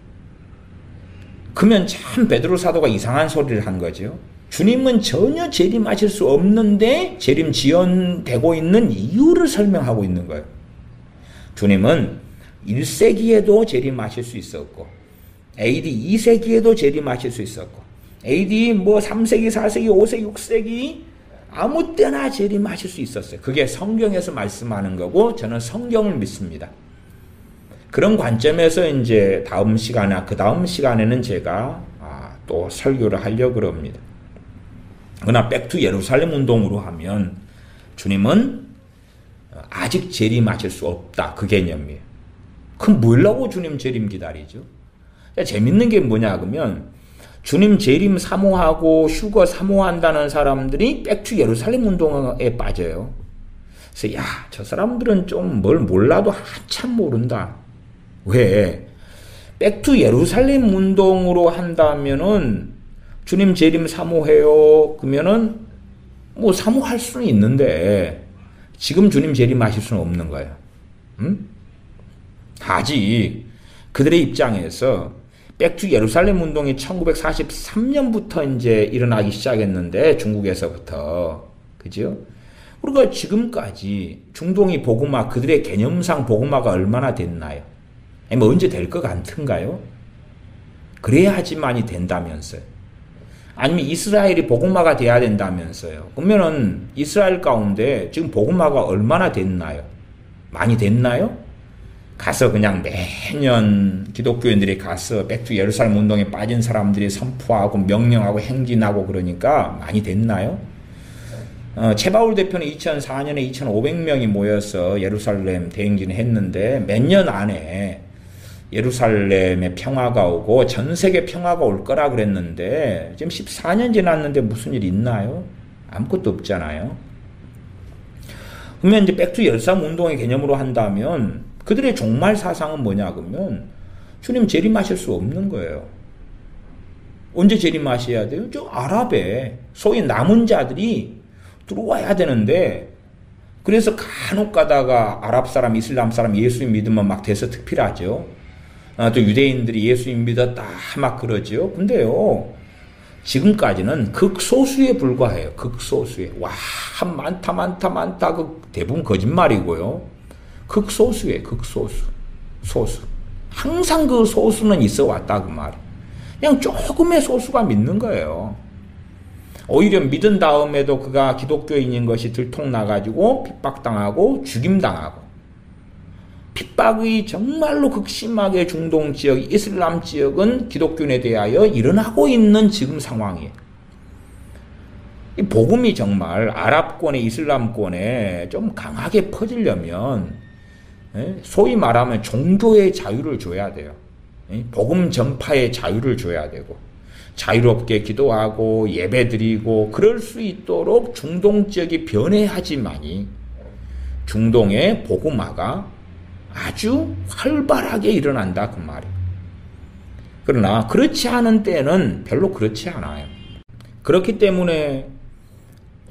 그러면 참 베드로 사도가 이상한 소리를 한 거죠. 주님은 전혀 재림하실 수 없는데 재림 지연되고 있는 이유를 설명하고 있는 거예요. 주님은 1세기에도 재림하실 수 있었고 AD 2세기에도 재림하실 수 있었고 AD 3세기, 4세기, 5세기, 6세기 아무 때나 재림하실 수 있었어요. 그게 성경에서 말씀하는 거고 저는 성경을 믿습니다. 그런 관점에서 이제 다음 시간이나 그 다음 시간에는 제가 또 설교를 하려고 합니다. 그러나 백투 예루살렘 운동으로 하면 주님은 아직 재림하실 수 없다. 그 개념이에요. 그럼 뭐라고 주님 재림 기다리죠? 재밌는 게 뭐냐 그러면 주님 재림 사모하고 휴거 사모한다는 사람들이 백투 예루살렘 운동에 빠져요. 그래서 저 사람들은 좀 뭘 몰라도 한참 모른다. 왜? 백투 예루살렘 운동으로 한다면은 주님 재림 사모해요. 그러면은 뭐 사모할 수는 있는데 지금 주님 재림하실 수는 없는 거예요. 아직 그들의 입장에서 백투 예루살렘 운동이 1943년부터 이제 일어나기 시작했는데 중국에서부터 그죠? 그러니까 지금까지 중동이 복음화 그들의 개념상 복음화가 얼마나 됐나요? 뭐 언제 될 것 같은가요? 그래야지만이 된다면서요. 아니면 이스라엘이 복음화가 돼야 된다면서요. 그러면은 이스라엘 가운데 지금 복음화가 얼마나 됐나요? 많이 됐나요? 가서 그냥 매년 기독교인들이 가서 백투 예루살렘 운동에 빠진 사람들이 선포하고 명령하고 행진하고 그러니까 많이 됐나요? 최바울 대표는 2004년에 2,500명이 모여서 예루살렘 대행진을 했는데 몇 년 안에 예루살렘에 평화가 오고 전 세계 평화가 올 거라 그랬는데 지금 14년 지났는데 무슨 일 있나요? 아무것도 없잖아요. 그러면 이제 백투 예루살렘 운동의 개념으로 한다면 그들의 종말 사상은 뭐냐 그러면 주님 재림하실 수 없는 거예요. 언제 재림하셔야 돼요? 저 아랍에 소위 남은 자들이 들어와야 되는데 그래서 간혹 가다가 아랍 사람, 이슬람 사람 예수님 믿으면 막 대서특필하죠. 또 유대인들이 예수님 믿었다 막 그러죠. 근데요 지금까지는 극소수에 불과해요. 극소수에. 와 많다 그 대부분 거짓말이고요. 극소수에 극소수. 소수. 항상 그 소수는 있어 왔다 그 말. 그냥 조금의 소수가 믿는 거예요. 오히려 믿은 다음에도 그가 기독교인인 것이 들통나가지고 핍박당하고 죽임당하고 핍박이 정말로 극심하게 중동 지역, 이슬람 지역은 기독교인에 대하여 일어나고 있는 지금 상황이에요. 이 복음이 정말 아랍권에 이슬람권에 좀 강하게 퍼지려면 소위 말하면 종교의 자유를 줘야 돼요. 복음 전파의 자유를 줘야 되고 자유롭게 기도하고 예배드리고 그럴 수 있도록 중동 지역이 변해야지만이 중동의 복음화가 아주 활발하게 일어난다 그 말이에요. 그러나 그렇지 않은 때는 별로 그렇지 않아요. 그렇기 때문에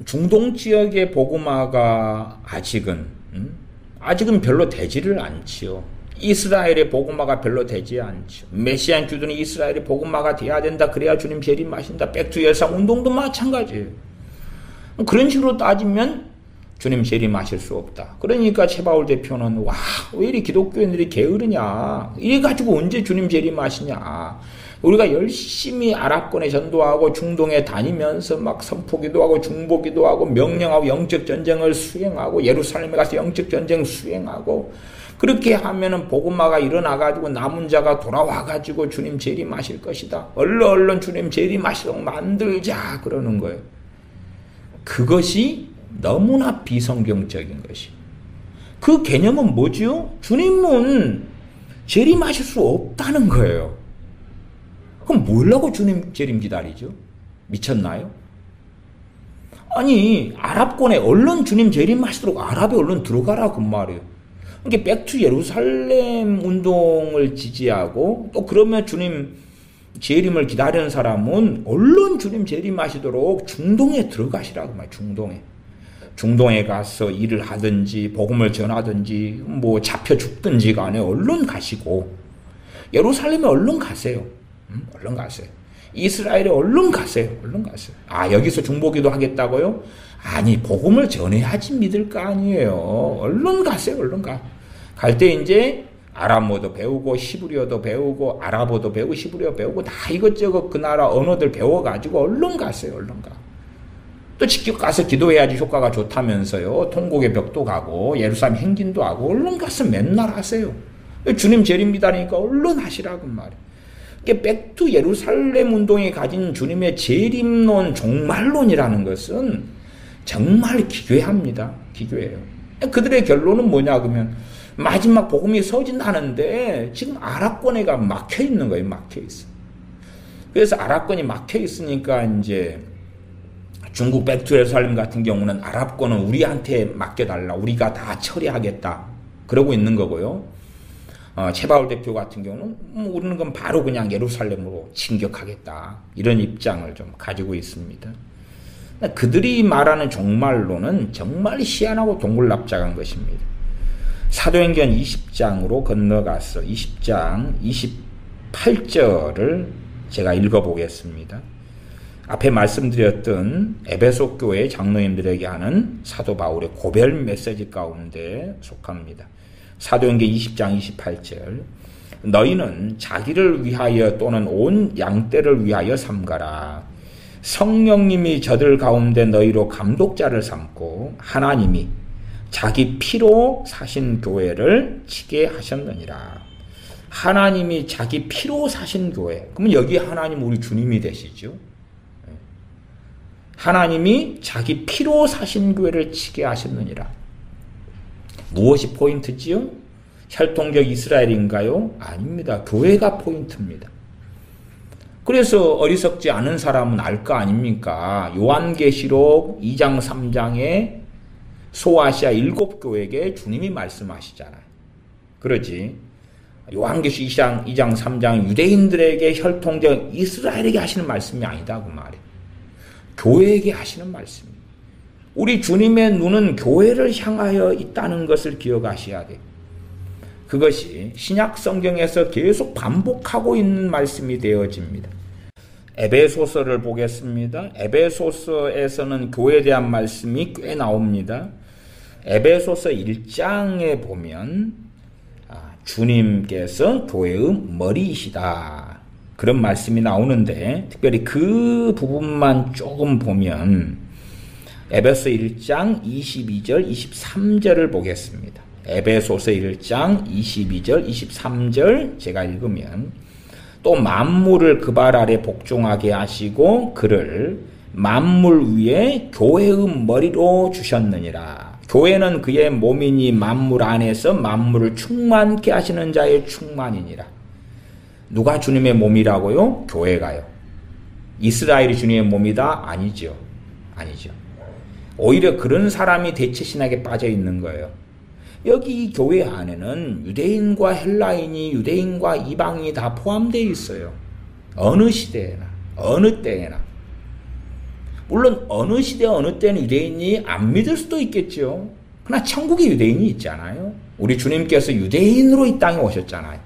중동 지역의 복음화가 아직은 별로 되지를 않지요. 이스라엘의 복음화가 별로 되지 않죠. 메시안 주들은 이스라엘의 복음화가 돼야 된다. 그래야 주님 재림하신다. 백투 예루살렘 운동도 마찬가지예요. 그런 식으로 따지면 주님 재림하실 수 없다. 그러니까 최바울 대표는 왜 이리 기독교인들이 게으르냐. 이래가지고 언제 주님 재림하시냐. 우리가 열심히 아랍권에 전도하고 중동에 다니면서 막 선포기도 하고 중보기도 하고 명령하고 영적 전쟁을 수행하고 예루살렘에 가서 영적 전쟁 수행하고 그렇게 하면은 복음화가 일어나가지고 남은 자가 돌아와가지고 주님 재림하실 것이다. 얼른 주님 재림하시도록 만들자 그러는 거예요. 그것이 너무나 비성경적인 것이. 그 개념은 뭐죠? 주님은 재림하실 수 없다는 거예요. 그럼 뭐라고 주님 재림 기다리죠? 미쳤나요? 아니 아랍권에 얼른 주님 재림하시도록 아랍에 얼른 들어가라 그 말이에요. 그러니까 백투 예루살렘 운동을 지지하고 또 그러면 주님 재림을 기다리는 사람은 얼른 주님 재림하시도록 중동에 들어가시라고 말이에요. 중동에 가서 일을 하든지 복음을 전하든지 뭐 잡혀 죽든지 간에 얼른 가시고 예루살렘에 얼른 가세요. 얼른 가세요. 이스라엘에 얼른 가세요. 여기서 중보기도 하겠다고요? 아니 복음을 전해야지 믿을 거 아니에요. 얼른 가세요. 갈 때 이제 아람어도 배우고 히브리어도 배우고 아랍어도 배우고 히브리어 배우고 다 이것저것 그 나라 언어들 배워가지고 얼른 가세요. 또 직접 가서 기도해야지 효과가 좋다면서요. 통곡의 벽도 가고 예루살렘 행진도 하고 얼른 가서 맨날 하세요. 주님 재림 기다리니까 얼른 하시라고 말이에요. 백투 예루살렘 운동이 가진 주님의 재림론, 종말론이라는 것은 정말 기괴합니다. 기괴해요. 그들의 결론은 뭐냐 그러면 마지막 복음이 서진다는데 지금 아랍권에가 막혀 있는 거예요. 막혀 있어. 그래서 아랍권이 막혀 있으니까 이제 중국 백투 예루살렘 같은 경우는 아랍권은 우리한테 맡겨달라. 우리가 다 처리하겠다. 그러고 있는 거고요. 최바울 대표 같은 경우는 우리는 그럼 바로 그냥 예루살렘으로 진격하겠다. 이런 입장을 좀 가지고 있습니다. 그들이 말하는 종말론은 정말 희한하고 동글납작한 것입니다. 사도행전 20장으로 건너가서 20장 28절을 제가 읽어보겠습니다. 앞에 말씀드렸던 에베소 교회 장로님들에게 하는 사도 바울의 고별 메시지 가운데 속합니다. 사도행전 20장 28절 너희는 자기를 위하여 또는 온 양떼를 위하여 삼가라. 성령님이 저들 가운데 너희로 감독자를 삼고 하나님이 자기 피로 사신 교회를 치게 하셨느니라. 하나님이 자기 피로 사신 교회. 그러면 여기 하나님 우리 주님이 되시죠. 하나님이 자기 피로 사신 교회를 치게 하셨느니라. 무엇이 포인트지요? 혈통적 이스라엘인가요? 아닙니다. 교회가 포인트입니다. 그래서 어리석지 않은 사람은 알 거 아닙니까? 요한계시록 2장 3장에 소아시아 7교회에게 주님이 말씀하시잖아요. 그러지. 요한계시 2장 3장 유대인들에게 혈통적 이스라엘에게 하시는 말씀이 아니다 그 말이에요. 교회에게 하시는 말씀입니다. 우리 주님의 눈은 교회를 향하여 있다는 것을 기억하셔야 돼요. 그것이 신약 성경에서 계속 반복하고 있는 말씀이 되어집니다. 에베소서를 보겠습니다. 에베소서에서는 교회에 대한 말씀이 꽤 나옵니다. 에베소서 1장에 보면 주님께서 교회의 머리이시다. 그런 말씀이 나오는데 특별히 그 부분만 조금 보면 에베소 1장 22절 23절을 보겠습니다. 에베소서 1장 22절 23절 제가 읽으면 또 만물을 그 발 아래 복종하게 하시고 그를 만물 위에 교회의 머리로 주셨느니라. 교회는 그의 몸이니 만물 안에서 만물을 충만케 하시는 자의 충만이니라. 누가 주님의 몸이라고요? 교회가요. 이스라엘이 주님의 몸이다? 아니죠. 아니죠. 오히려 그런 사람이 대체신학에 빠져 있는 거예요. 여기 이 교회 안에는 유대인과 헬라인이 유대인과 이방인이 다 포함되어 있어요. 어느 시대에나 어느 때에나. 물론 어느 시대 어느 때는 유대인이 안 믿을 수도 있겠죠. 그러나 천국에 유대인이 있잖아요. 우리 주님께서 유대인으로 이 땅에 오셨잖아요.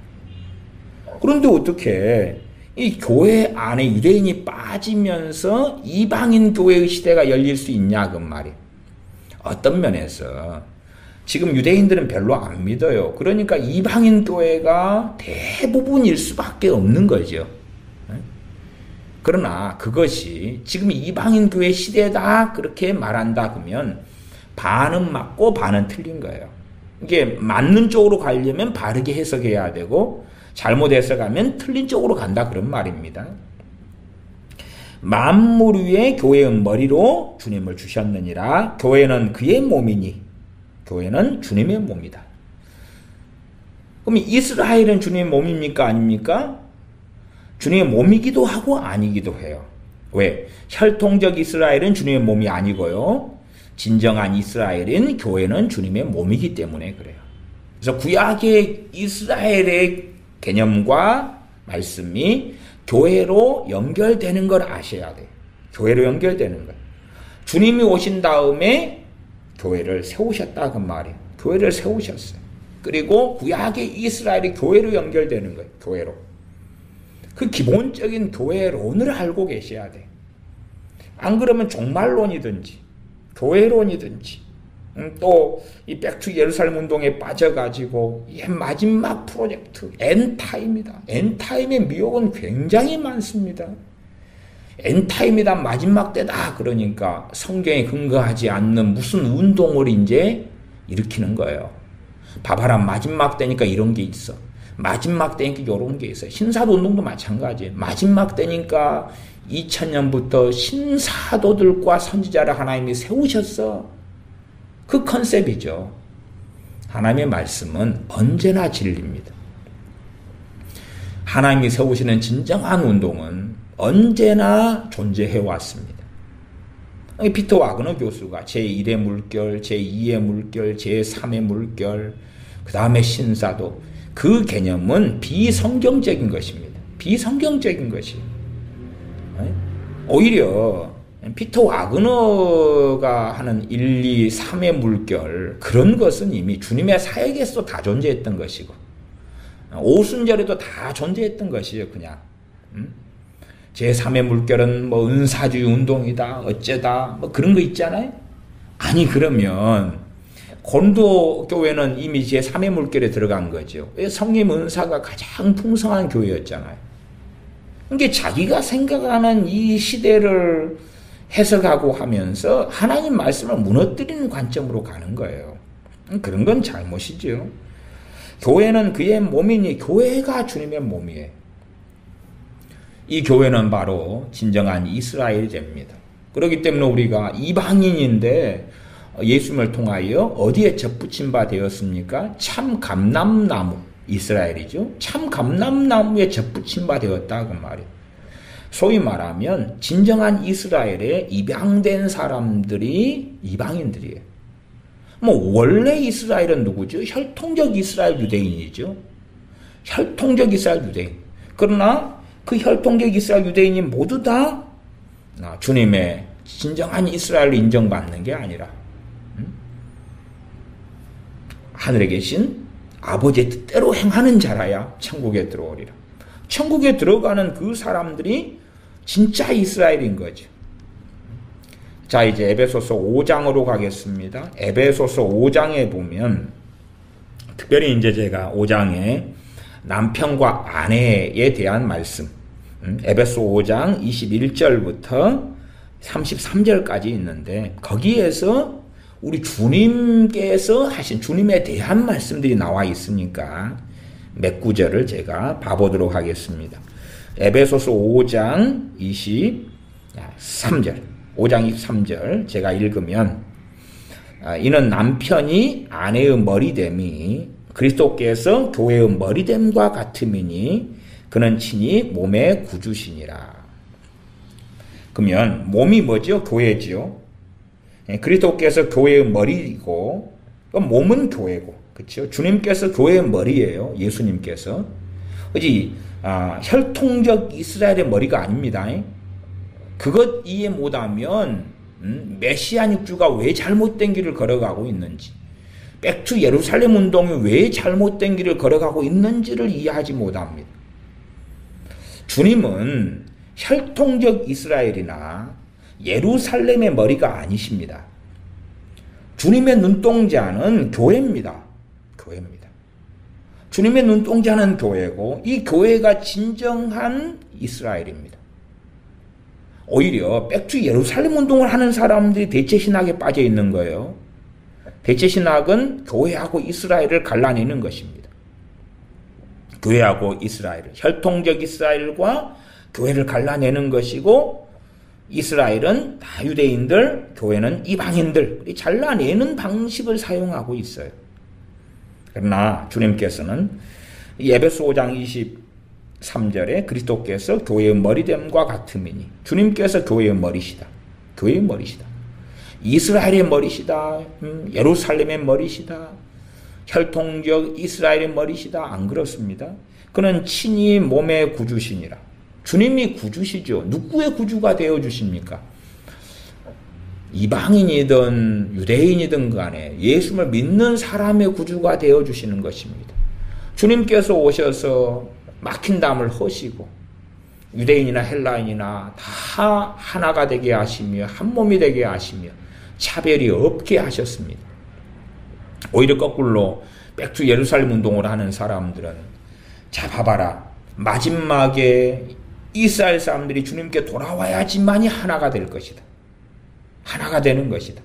그런데 어떻게 이 교회 안에 유대인이 빠지면서 이방인 교회의 시대가 열릴 수 있냐 그 말이에요. 어떤 면에서 지금 유대인들은 별로 안 믿어요. 그러니까 이방인 교회가 대부분일 수밖에 없는 거죠. 그러나 그것이 지금 이방인 교회 시대다 그렇게 말한다 그러면 반은 맞고 반은 틀린 거예요. 이게 맞는 쪽으로 가려면 바르게 해석해야 되고 잘못 해석하면 틀린 쪽으로 간다 그런 말입니다. 만물 위에 교회의 머리로 주님을 주셨느니라. 교회는 그의 몸이니 교회는 주님의 몸이다. 그럼 이스라엘은 주님의 몸입니까? 아닙니까? 주님의 몸이기도 하고 아니기도 해요. 왜? 혈통적 이스라엘은 주님의 몸이 아니고요. 진정한 이스라엘인 교회는 주님의 몸이기 때문에 그래요. 그래서 구약의 이스라엘의 개념과 말씀이 교회로 연결되는 걸 아셔야 돼요. 교회로 연결되는 걸. 주님이 오신 다음에 교회를 세우셨다 그 말이에요. 교회를 세우셨어요. 그리고 구약의 이스라엘이 교회로 연결되는 거예요. 교회로. 그 기본적인 교회론을 알고 계셔야 돼요. 안 그러면 종말론이든지 교회론이든지 또 이 백투 예루살렘 운동에 빠져가지고 이 마지막 프로젝트 엔타임이다. 엔타임의 미혹은 굉장히 많습니다. 엔타임이다 마지막 때다 그러니까 성경에 근거하지 않는 무슨 운동을 이제 일으키는 거예요. 봐봐라 마지막 때니까 이런 게 있어. 마지막 때니까 이런 게 있어요. 신사도 운동도 마찬가지예요. 마지막 때니까 2000년부터 신사도들과 선지자를 하나님이 세우셨어. 그 컨셉이죠. 하나님의 말씀은 언제나 진리입니다. 하나님이 세우시는 진정한 운동은 언제나 존재해 왔습니다. 피터 와그너 교수가 제1의 물결, 제2의 물결, 제3의 물결, 그 다음에 신사도 그 개념은 비성경적인 것입니다. 비성경적인 것이에요. 오히려 피터 와그너가 하는 1, 2, 3의 물결, 그런 것은 이미 주님의 사역에서도 다 존재했던 것이고 오순절에도 다 존재했던 것이에요. 그냥 제3의 물결은 뭐 은사주의 운동이다 어쩌다 뭐 그런 거 있잖아요. 아니 그러면 고린도 교회는 이미 제3의 물결에 들어간 거죠. 성령 은사가 가장 풍성한 교회였잖아요. 그러니까 자기가 생각하는 이 시대를 해석하고 하면서 하나님 말씀을 무너뜨리는 관점으로 가는 거예요. 그런 건 잘못이죠. 교회는 그의 몸이니 교회가 주님의 몸이에요. 이 교회는 바로 진정한 이스라엘이 됩니다. 그렇기 때문에 우리가 이방인인데 예수님을 통하여 어디에 접붙임 바 되었습니까? 참 감람나무, 이스라엘이죠. 참 감람나무에 접붙임 바 되었다 그 말이에요. 소위 말하면 진정한 이스라엘에 입양된 사람들이 이방인들이에요. 뭐 원래 이스라엘은 누구죠? 혈통적 이스라엘 유대인이죠. 혈통적 이스라엘 유대인. 그러나 그 혈통적 이스라엘 유대인이 모두 다 주님의 진정한 이스라엘로 인정받는 게 아니라 하늘에 계신 아버지의 뜻대로 행하는 자라야 천국에 들어오리라. 천국에 들어가는 그 사람들이 진짜 이스라엘인 거죠. 자, 이제 에베소서 5장으로 가겠습니다. 에베소서 5장에 보면 특별히 이제 제가 5장에 남편과 아내에 대한 말씀, 에베소 5장 21절부터 33절까지 있는데 거기에서 우리 주님께서 하신 주님에 대한 말씀들이 나와 있으니까 몇 구절을 제가 봐보도록 하겠습니다. 에베소서 5장 23절 5장 23절 제가 읽으면 이는 남편이 아내의 머리됨이 그리스도께서 교회의 머리됨과 같음이니 그는 친히 몸의 구주시니라. 그러면 몸이 뭐죠? 교회지요. 그리스도께서 교회의 머리이고 몸은 교회고, 그렇죠? 주님께서 교회의 머리예요. 예수님께서. 그지? 혈통적 이스라엘의 머리가 아닙니다. 그것 이해 못하면 메시아닉 주가 왜 잘못된 길을 걸어가고 있는지, 백투 예루살렘 운동이 왜 잘못된 길을 걸어가고 있는지를 이해하지 못합니다. 주님은 혈통적 이스라엘이나 예루살렘의 머리가 아니십니다. 주님의 눈동자는 교회입니다. 교회입니다. 주님의 눈동자는 교회고 이 교회가 진정한 이스라엘입니다. 오히려 백투 예루살렘 운동을 하는 사람들이 대체신학에 빠져 있는 거예요. 대체신학은 교회하고 이스라엘을 갈라내는 것입니다. 교회하고 이스라엘, 혈통적 이스라엘과 교회를 갈라내는 것이고 이스라엘은 다 유대인들, 교회는 이방인들, 잘라내는 방식을 사용하고 있어요. 그러나 주님께서는 에베소 5장 23절에 그리스도께서 교회의 머리됨과 같음이니 주님께서 교회의 머리시다. 교회의 머리시다. 이스라엘의 머리시다. 예루살렘의 머리시다. 혈통적 이스라엘의 머리시다. 안 그렇습니다. 그는 친히 몸의 구주시니라. 주님이 구주시죠. 누구의 구주가 되어주십니까? 이방인이든 유대인이든 간에 예수를 믿는 사람의 구주가 되어주시는 것입니다. 주님께서 오셔서 막힌 담을 허시고 유대인이나 헬라인이나 다 하나가 되게 하시며 한 몸이 되게 하시며 차별이 없게 하셨습니다. 오히려 거꾸로 백투 예루살렘 운동을 하는 사람들은 자 봐봐라, 마지막에 이스라엘 사람들이 주님께 돌아와야지만이 하나가 될 것이다. 하나가 되는 것이다.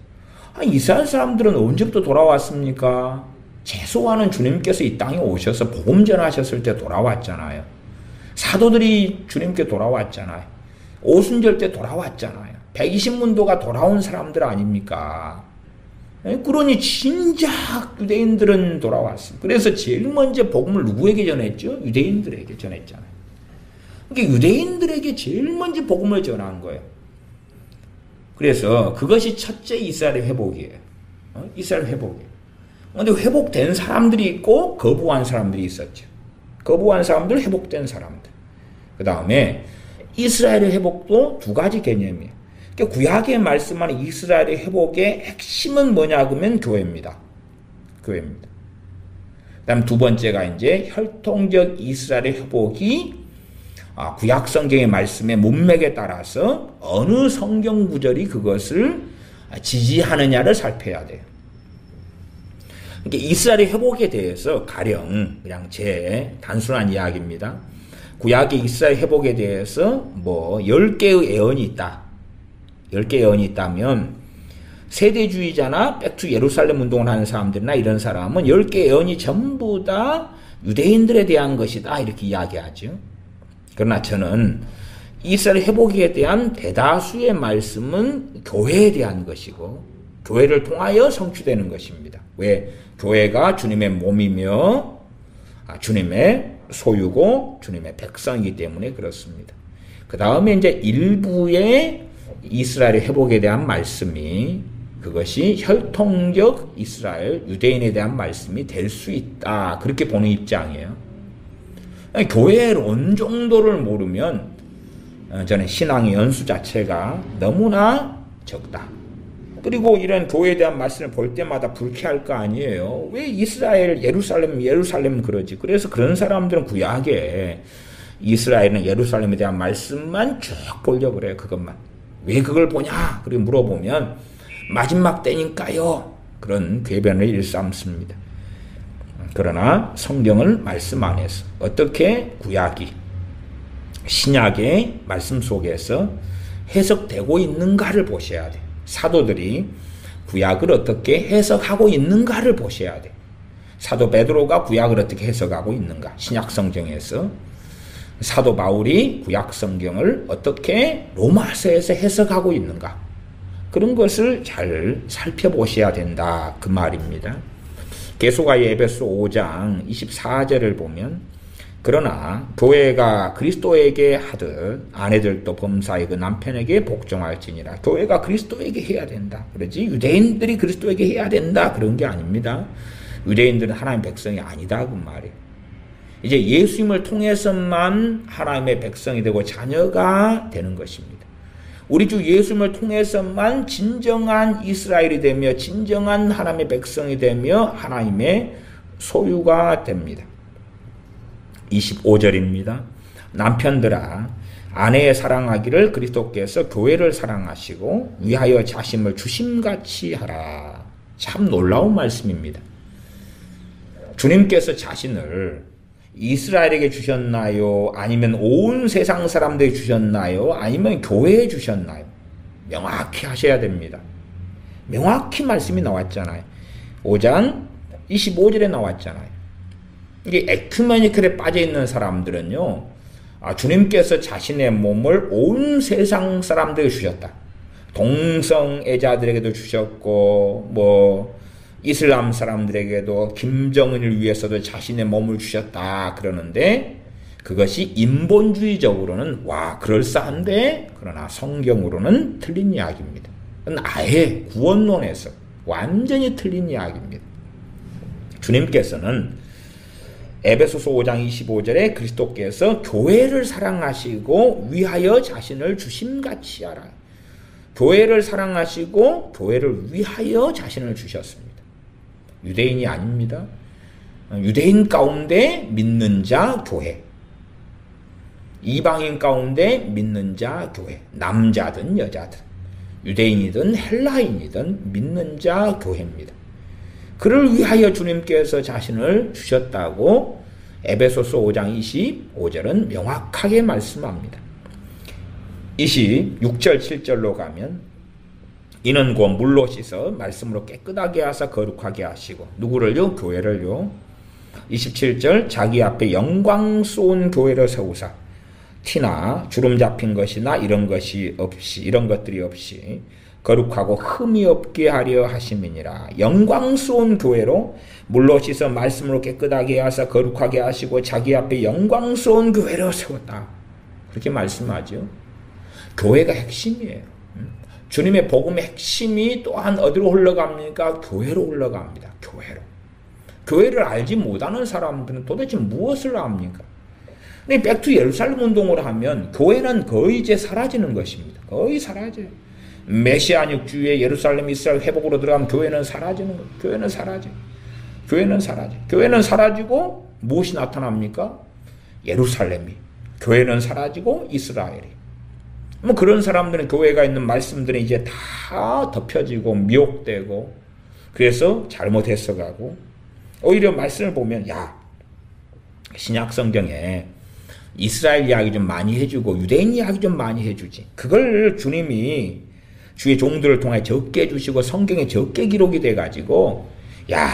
이스라엘 사람들은 언제부터 돌아왔습니까? 최소한은 주님께서 이 땅에 오셔서 복음 전하셨을 때 돌아왔잖아요. 사도들이 주님께 돌아왔잖아요. 오순절 때 돌아왔잖아요. 120문도가 돌아온 사람들 아닙니까? 그러니 진작 유대인들은 돌아왔습니다. 그래서 제일 먼저 복음을 누구에게 전했죠? 유대인들에게 전했잖아요. 그러니까 유대인들에게 제일 먼저 복음을 전한 거예요. 그래서 그것이 첫째 이스라엘 회복이에요. 이스라엘 회복이에요. 근데 회복된 사람들이 있고 거부한 사람들이 있었죠. 거부한 사람들, 회복된 사람들. 그 다음에 이스라엘의 회복도 두 가지 개념이에요. 그러니까 구약에 말씀하는 이스라엘의 회복의 핵심은 뭐냐 그러면 교회입니다. 교회입니다. 그 다음 두 번째가 이제 혈통적 이스라엘의 회복이 구약 성경의 말씀의 문맥에 따라서 어느 성경 구절이 그것을 지지하느냐를 살펴야 돼요. 그러니까 이스라엘의 회복에 대해서 가령 그냥 제 단순한 이야기입니다. 구약의 이스라엘 회복에 대해서 10개의 예언이 있다. 10개의 예언이 있다면 세대주의자나 백투 예루살렘 운동을 하는 사람들이나 이런 사람은 10개의 예언이 전부 다 유대인들에 대한 것이다 이렇게 이야기하죠. 그러나 저는 이스라엘 회복에 대한 대다수의 말씀은 교회에 대한 것이고 교회를 통하여 성취되는 것입니다. 왜? 교회가 주님의 몸이며 주님의 소유고 주님의 백성이기 때문에 그렇습니다. 그 다음에 이제 일부의 이스라엘의 회복에 대한 말씀이 그것이 혈통적 이스라엘 유대인에 대한 말씀이 될 수 있다. 그렇게 보는 입장이에요. 교회의 론 정도를 모르면 저는 신앙의 연수 자체가 너무나 적다. 그리고 이런 교회에 대한 말씀을 볼 때마다 불쾌할 거 아니에요. 왜 이스라엘, 예루살렘 그러지? 그래서 그런 사람들은 구약에 이스라엘은 예루살렘에 대한 말씀만 쭉 보려고 그래요. 그것만. 왜 그걸 보냐? 그렇게 물어보면 마지막 때니까요. 그런 궤변을 일삼습니다. 그러나 성경은 말씀 안에서 어떻게 구약이 신약의 말씀 속에서 해석되고 있는가를 보셔야 돼요. 사도들이 구약을 어떻게 해석하고 있는가를 보셔야 돼요. 사도 베드로가 구약을 어떻게 해석하고 있는가. 신약 성경에서 사도 바울이 구약 성경을 어떻게 로마서에서 해석하고 있는가. 그런 것을 잘 살펴보셔야 된다. 그 말입니다. 계속하여 에베소 5장 24절을 보면 그러나 교회가 그리스도에게 하듯 아내들도 범사에 그 남편에게 복종할지니라. 교회가 그리스도에게 해야 된다. 그러지 유대인들이 그리스도에게 해야 된다. 그런 게 아닙니다. 유대인들은 하나님의 백성이 아니다. 그 말이에요. 이제 예수님을 통해서만 하나님의 백성이 되고 자녀가 되는 것입니다. 우리 주 예수님을 통해서만 진정한 이스라엘이 되며 진정한 하나님의 백성이 되며 하나님의 소유가 됩니다. 25절입니다. 남편들아 아내의 사랑하기를 그리스도께서 교회를 사랑하시고 위하여 자신을 주심같이 하라. 참 놀라운 말씀입니다. 주님께서 자신을 이스라엘에게 주셨나요? 아니면 온 세상 사람들에게 주셨나요? 아니면 교회에 주셨나요? 명확히 하셔야 됩니다. 명확히 말씀이 나왔잖아요. 5장 25절에 나왔잖아요. 이게 에큐메니컬에 빠져있는 사람들은요, 주님께서 자신의 몸을 온 세상 사람들에게 주셨다. 동성애자들에게도 주셨고, 이슬람 사람들에게도 김정은을 위해서도 자신의 몸을 주셨다. 그러는데, 그것이 인본주의적으로는, 그럴싸한데, 그러나 성경으로는 틀린 이야기입니다. 아예 구원론에서 완전히 틀린 이야기입니다. 주님께서는 에베소서 5장 25절에 그리스도께서 교회를 사랑하시고 위하여 자신을 주심같이 하라. 교회를 사랑하시고 교회를 위하여 자신을 주셨습니다. 유대인이 아닙니다. 유대인 가운데 믿는 자 교회. 이방인 가운데 믿는 자 교회. 남자든 여자든 유대인이든 헬라인이든 믿는 자 교회입니다. 그를 위하여 주님께서 자신을 주셨다고 에베소서 5장 25절은 명확하게 말씀합니다. 26절 7절로 가면 이는 곧 물로 씻어 말씀으로 깨끗하게 하사 거룩하게 하시고 누구를요? 교회를요. 27절 자기 앞에 영광스러운 교회를 세우사 티나 주름 잡힌 것이나 이런 것들이 없이 거룩하고 흠이 없게 하려 하심이니라. 영광스러운 교회로 물로 씻어 말씀으로 깨끗하게 하사 거룩하게 하시고 자기 앞에 영광스러운 교회를 세웠다. 그렇게 말씀하죠. 교회가 핵심이에요. 주님의 복음의 핵심이 또한 어디로 흘러갑니까? 교회로 흘러갑니다. 교회로. 교회를 알지 못하는 사람들은 도대체 무엇을 합니까? 근데 백투 예루살렘 운동을 하면 교회는 거의 이제 사라지는 것입니다. 거의 사라져요. 메시아닉주의 예루살렘 이스라엘 회복으로 들어가면 교회는 사라지는 거예요. 교회는 사라져요. 교회는 사라져요. 교회는 사라지고 무엇이 나타납니까? 예루살렘이. 교회는 사라지고 이스라엘이. 뭐 그런 사람들은 교회가 있는 말씀들이 이제 다 덮여지고 미혹되고 그래서 잘못했어가고 오히려 말씀을 보면 야 신약 성경에 이스라엘 이야기 좀 많이 해주고 유대인 이야기 좀 많이 해주지. 그걸 주님이 주의 종들을 통해 적게 해주시고 성경에 적게 기록이 돼가지고 야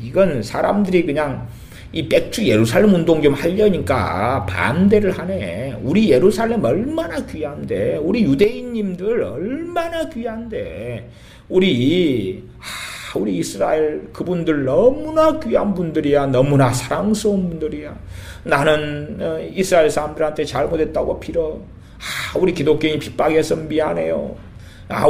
이건 사람들이 그냥 이 백투 예루살렘 운동 좀 하려니까 반대를 하네. 우리 예루살렘 얼마나 귀한데 우리 유대인님들 얼마나 귀한데 우리 이스라엘 그분들 너무나 귀한 분들이야. 너무나 사랑스러운 분들이야. 나는 이스라엘 사람들한테 잘못했다고 빌어. 우리 기독교인 핍박해서 미안해요.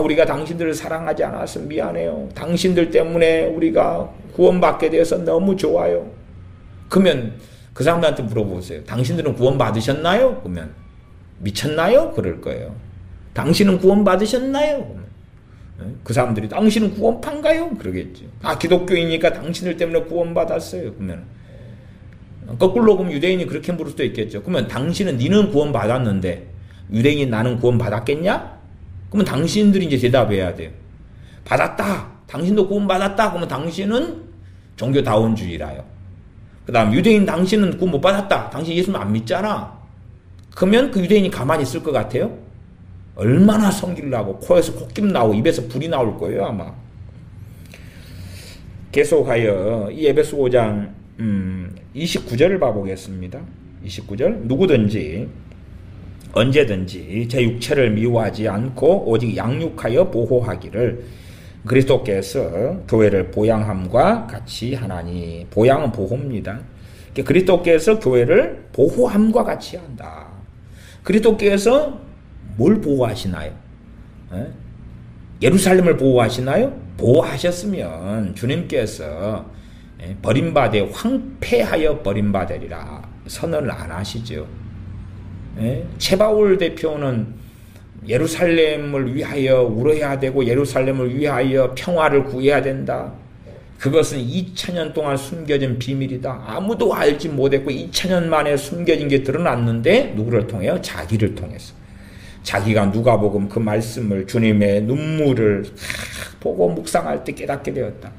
우리가 당신들을 사랑하지 않아서 미안해요. 당신들 때문에 우리가 구원받게 돼서 너무 좋아요. 그러면 그 사람들한테 물어보세요. 당신들은 구원 받으셨나요? 그러면 미쳤나요? 그럴 거예요. 당신은 구원 받으셨나요? 그 사람들이 당신은 구원파인가요? 그러겠죠. 기독교이니까 당신들 때문에 구원 받았어요. 그러면 거꾸로 그럼 유대인이 그렇게 물을 수도 있겠죠. 그러면 당신은 니는 구원 받았는데 유대인이 나는 구원 받았겠냐? 그러면 당신들이 이제 대답해야 돼요. 받았다. 당신도 구원 받았다. 그러면 당신은 종교다원주의라요. 그 다음 유대인 당신은 구원 못 받았다. 당신 예수님 안 믿잖아. 그러면 그 유대인이 가만히 있을 것 같아요? 얼마나 성기를 하고 코에서 콧김 나오고 입에서 불이 나올 거예요 아마. 계속하여 이 에베소 5장 29절을 봐보겠습니다. 29절 누구든지 언제든지 제 육체를 미워하지 않고 오직 양육하여 보호하기를 그리스도께서 교회를 보양함과 같이 하나니. 보양은 보호입니다. 그리스도께서 교회를 보호함과 같이 한다. 그리스도께서 뭘 보호하시나요? 예루살렘을 보호하시나요? 보호하셨으면 주님께서 버림받아 황폐하여 버림받으리라 선언을 안 하시죠. 최바울 대표는 예루살렘을 위하여 울어야 되고 예루살렘을 위하여 평화를 구해야 된다. 그것은 2000년 동안 숨겨진 비밀이다. 아무도 알지 못했고 2000년 만에 숨겨진 게 드러났는데 누구를 통해요? 자기를 통해서. 자기가 누가복음 그 말씀을 주님의 눈물을 보고 묵상할 때 깨닫게 되었다.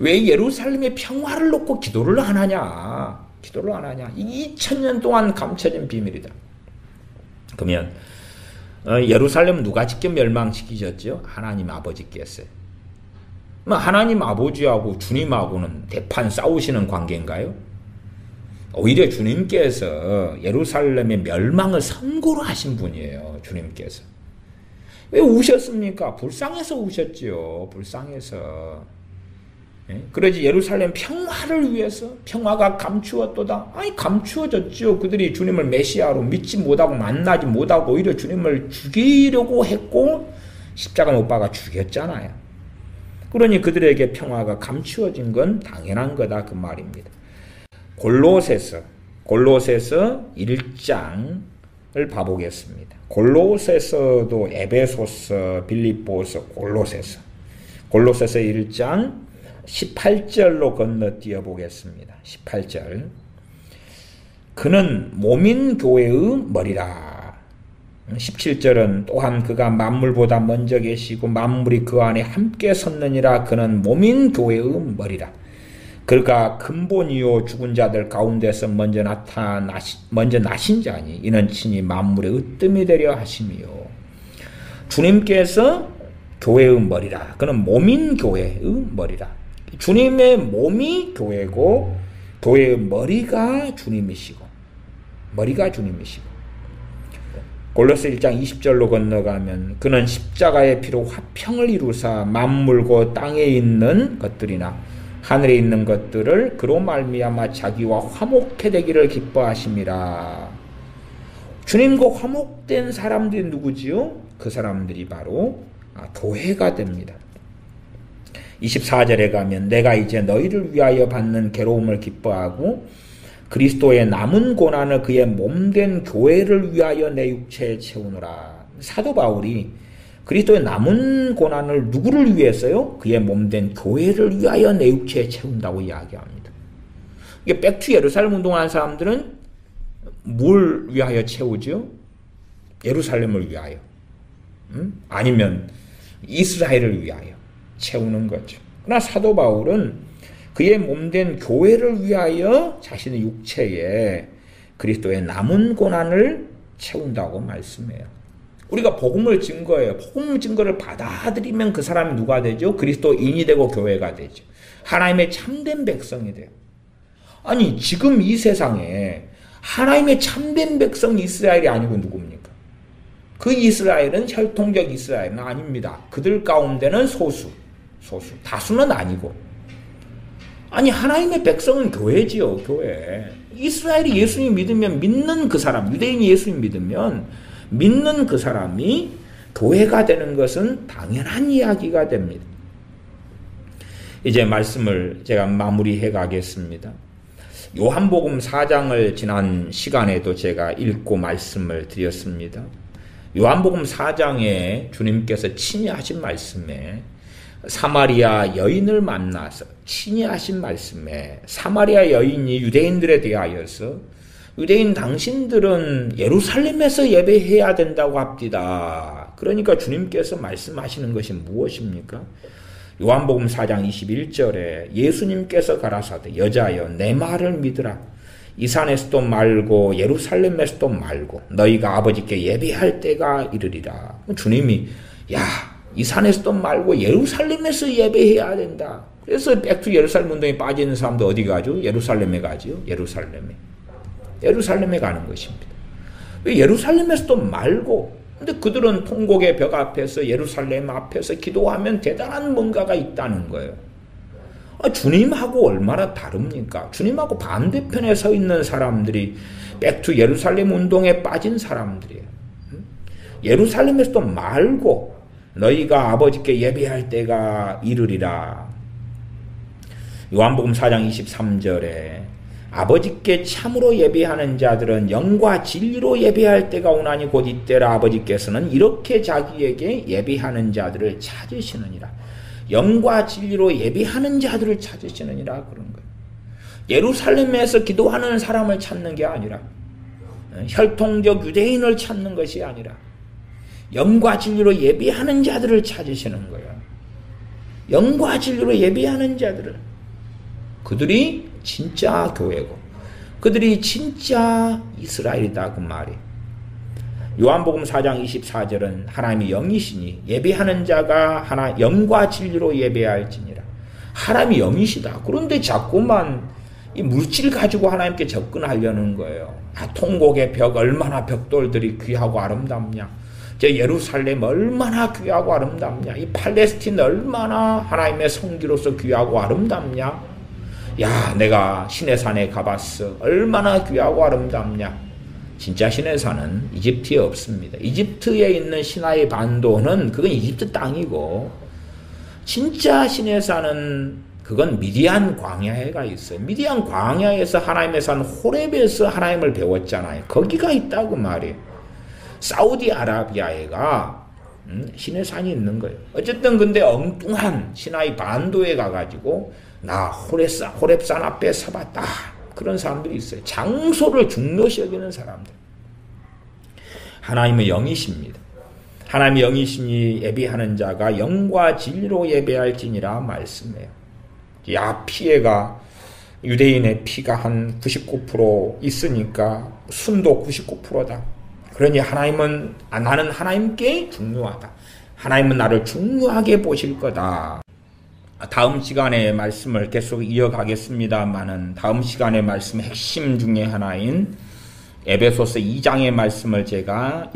왜 예루살렘의 평화를 놓고 기도를 안 하냐? 기도를 안 하냐? 2000년 동안 감춰진 비밀이다. 그러면 예루살렘은 누가 직접 멸망시키셨죠? 하나님 아버지께서. 하나님 아버지하고 주님하고는 대판 싸우시는 관계인가요? 오히려 주님께서 예루살렘의 멸망을 선고로 하신 분이에요. 주님께서. 왜 우셨습니까? 불쌍해서 우셨지요. 불쌍해서. 그러지 예루살렘 평화를 위해서 평화가 감추었도다. 감추어졌죠. 그들이 주님을 메시아로 믿지 못하고 만나지 못하고 오히려 주님을 죽이려고 했고 십자가 못 박아 죽였잖아요. 그러니 그들에게 평화가 감추어진 건 당연한 거다 그 말입니다. 골로새서 1장을 봐보겠습니다. 골로새서도 에베소서, 빌립보서, 골로새서 1장 18절로 건너뛰어 보겠습니다. 18절. 그는 몸인 교회의 머리라. 17절은 또한 그가 만물보다 먼저 계시고 만물이 그 안에 함께 섰느니라. 그는 몸인 교회의 머리라. 그가 근본이요 죽은 자들 가운데서 먼저 나신 자니 이는 친히 만물의 으뜸이 되려 하심이요. 주님께서 교회의 머리라. 그는 몸인 교회의 머리라. 주님의 몸이 교회고 교회의 머리가 주님이시고 골로새 1장 20절로 건너가면 그는 십자가의 피로 화평을 이루사 만물고 땅에 있는 것들이나 하늘에 있는 것들을 그로 말미암아 자기와 화목해 되기를 기뻐하심이라. 주님과 화목된 사람들이 누구지요? 그 사람들이 바로 교회가 됩니다. 24절에 가면 내가 이제 너희를 위하여 받는 괴로움을 기뻐하고 그리스도의 남은 고난을 그의 몸된 교회를 위하여 내 육체에 채우노라. 사도 바울이 그리스도의 남은 고난을 누구를 위해서요? 그의 몸된 교회를 위하여 내 육체에 채운다고 이야기합니다. 이게 백투 예루살렘 운동하는 사람들은 뭘 위하여 채우죠? 예루살렘을 위하여. 아니면 이스라엘을 위하여 채우는 거죠. 그러나 사도 바울은 그의 몸된 교회를 위하여 자신의 육체에 그리스도의 남은 고난을 채운다고 말씀해요. 우리가 복음을 증거해요. 복음 증거를 받아들이면 그 사람이 누가 되죠? 그리스도인이 되고 교회가 되죠. 하나님의 참된 백성이 돼요. 아니 지금 이 세상에 하나님의 참된 백성 이스라엘이 아니고 누굽니까? 그 이스라엘은 혈통적 이스라엘은 아닙니다. 그들 가운데는 소수, 다수는 아니고. 아니 하나님의 백성은 교회지요, 교회. 이스라엘이 예수님 믿으면 믿는 그 사람, 유대인이 예수님 믿으면 믿는 그 사람이 교회가 되는 것은 당연한 이야기가 됩니다. 이제 말씀을 제가 마무리해 가겠습니다. 요한복음 4장을 지난 시간에도 제가 읽고 말씀을 드렸습니다. 요한복음 4장에 주님께서 친히 하신 말씀에 사마리아 여인을 만나서 친히 하신 말씀에 사마리아 여인이 유대인들에 대하여서 유대인 당신들은 예루살렘에서 예배해야 된다고 합디다. 그러니까 주님께서 말씀하시는 것이 무엇입니까? 요한복음 4장 21절에 예수님께서 가라사대 여자여 내 말을 믿으라. 이 산에서도 말고 예루살렘에서도 말고 너희가 아버지께 예배할 때가 이르리라. 주님이 이 산에서도 말고 예루살렘에서 예배해야 된다. 그래서 백투 예루살렘 운동에 빠지는 사람도 어디 가죠? 예루살렘에 가죠. 예루살렘에 가는 것입니다. 왜 예루살렘에서도 말고 근데 그들은 통곡의 벽 앞에서 예루살렘 앞에서 기도하면 대단한 뭔가가 있다는 거예요. 주님하고 얼마나 다릅니까? 주님하고 반대편에 서 있는 사람들이 백투 예루살렘 운동에 빠진 사람들이에요. 예루살렘에서도 말고 너희가 아버지께 예배할 때가 이르리라. 요한복음 4장 23절에 아버지께 참으로 예배하는 자들은 영과 진리로 예배할 때가 오나니 곧 이때라. 아버지께서는 이렇게 자기에게 예배하는 자들을 찾으시느니라. 영과 진리로 예배하는 자들을 찾으시느니라 그런 거예요. 예루살렘에서 기도하는 사람을 찾는 게 아니라 혈통적 유대인을 찾는 것이 아니라 영과 진리로 예배하는 자들을 찾으시는 거예요. 영과 진리로 예배하는 자들을. 그들이 진짜 교회고 그들이 진짜 이스라엘이다 그 말이에요. 요한복음 4장 24절은 하나님이 영이시니 예배하는 자가 영과 진리로 예배할지니라. 하나님이 영이시다. 그런데 자꾸만 이 물질 가지고 하나님께 접근하려는 거예요. 통곡의 벽 얼마나 벽돌들이 귀하고 아름답냐. 저 예루살렘 얼마나 귀하고 아름답냐. 이 팔레스틴 얼마나 하나님의 성기로서 귀하고 아름답냐. 내가 시내산에 가봤어. 얼마나 귀하고 아름답냐. 진짜 시내산은 이집트에 없습니다. 이집트에 있는 시나이 반도는 그건 이집트 땅이고 진짜 시내산은 그건 미디안 광야에가 있어요. 미디안 광야에서 하나님의 산 호렙에서 하나님을 배웠잖아요. 거기가 있다고 말이에요. 사우디아라비아에가 시내산이 있는 거예요. 어쨌든 근데 엉뚱한 시나이 반도에 가가지고 나 호렙산 앞에 서봤다. 그런 사람들이 있어요. 장소를 중요시 여기는 사람들. 하나님의 영이십니다. 하나님의 영이시니 예배하는 자가 영과 진리로 예배할지니라 말씀해요. 피해가 유대인의 피가 한 99% 있으니까 순도 99%다. 그러니 하나님은 나는 하나님께 중요하다. 하나님은 나를 중요하게 보실 거다. 다음 시간에 말씀을 계속 이어가겠습니다만은 다음 시간의 말씀 핵심 중에 하나인 에베소서 2장의 말씀을 제가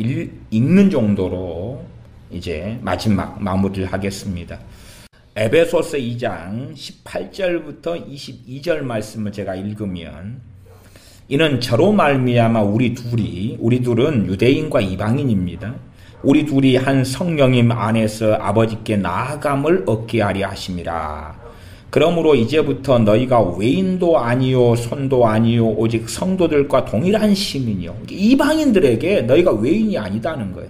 읽는 정도로 이제 마지막 마무리를 하겠습니다. 에베소서 2장 18절부터 22절 말씀을 제가 읽으면 이는 저로 말미암아 우리 둘은 유대인과 이방인입니다. 우리 둘이 한 성령님 안에서 아버지께 나아감을 얻게 하려 하심이라. 그러므로 이제부터 너희가 외인도 아니요 손도 아니요 오직 성도들과 동일한 시민이요. 이방인들에게 너희가 외인이 아니다는 거예요.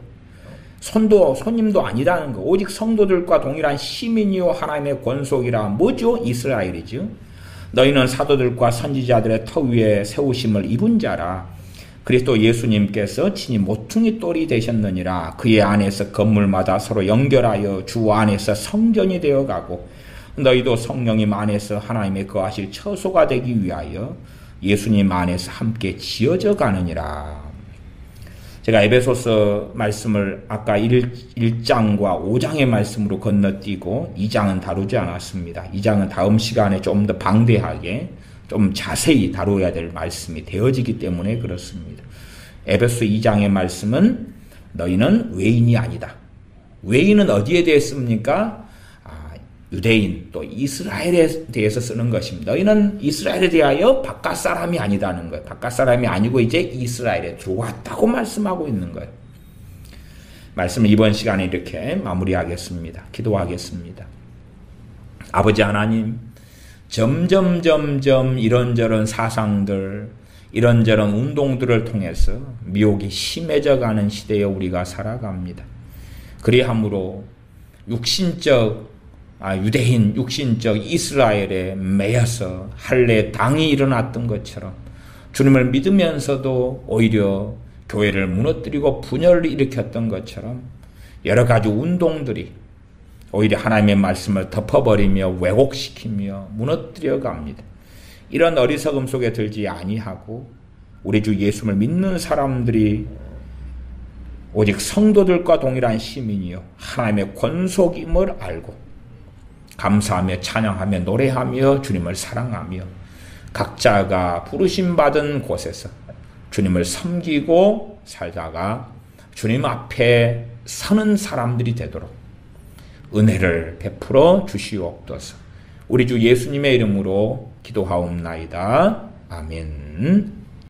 손님도 아니라는 거. 오직 성도들과 동일한 시민이요 하나님의 권속이라. 뭐죠? 이스라엘이죠. 너희는 사도들과 선지자들의 터 위에 세우심을 입은 자라. 그리스도 예수님께서 친히 모퉁이 돌이 되셨느니라. 그의 안에서 건물마다 서로 연결하여 주 안에서 성전이 되어가고 너희도 성령님 안에서 하나님의 거하실 처소가 되기 위하여 예수님 안에서 함께 지어져 가느니라. 제가 에베소서 말씀을 아까 1장과 5장의 말씀으로 건너뛰고 2장은 다루지 않았습니다. 2장은 다음 시간에 좀 더 방대하게 좀 자세히 다루어야 될 말씀이 되어지기 때문에 그렇습니다. 에베소 2장의 말씀은 너희는 외인이 아니다. 외인은 어디에 대했습니까? 유대인 또 이스라엘에 대해서 쓰는 것입니다. 너희는 이스라엘에 대하여 바깥 사람이 아니다는 거예요. 바깥 사람이 아니고 이제 이스라엘에 들어왔다고 말씀하고 있는 거예요. 말씀을 이번 시간에 이렇게 마무리하겠습니다. 기도하겠습니다. 아버지 하나님, 점점 이런저런 사상들, 이런저런 운동들을 통해서 미혹이 심해져 가는 시대에 우리가 살아갑니다. 그리함으로 유대인 육신적 이스라엘에 매여서 할례 당이 일어났던 것처럼 주님을 믿으면서도 오히려 교회를 무너뜨리고 분열을 일으켰던 것처럼 여러 가지 운동들이 오히려 하나님의 말씀을 덮어버리며 왜곡시키며 무너뜨려 갑니다. 이런 어리석음 속에 들지 아니하고 우리 주 예수를 믿는 사람들이 오직 성도들과 동일한 시민이요 하나님의 권속임을 알고 감사하며 찬양하며 노래하며 주님을 사랑하며 각자가 부르심 받은 곳에서 주님을 섬기고 살다가 주님 앞에 서는 사람들이 되도록 은혜를 베풀어 주시옵소서. 우리 주 예수님의 이름으로 기도하옵나이다. 아멘.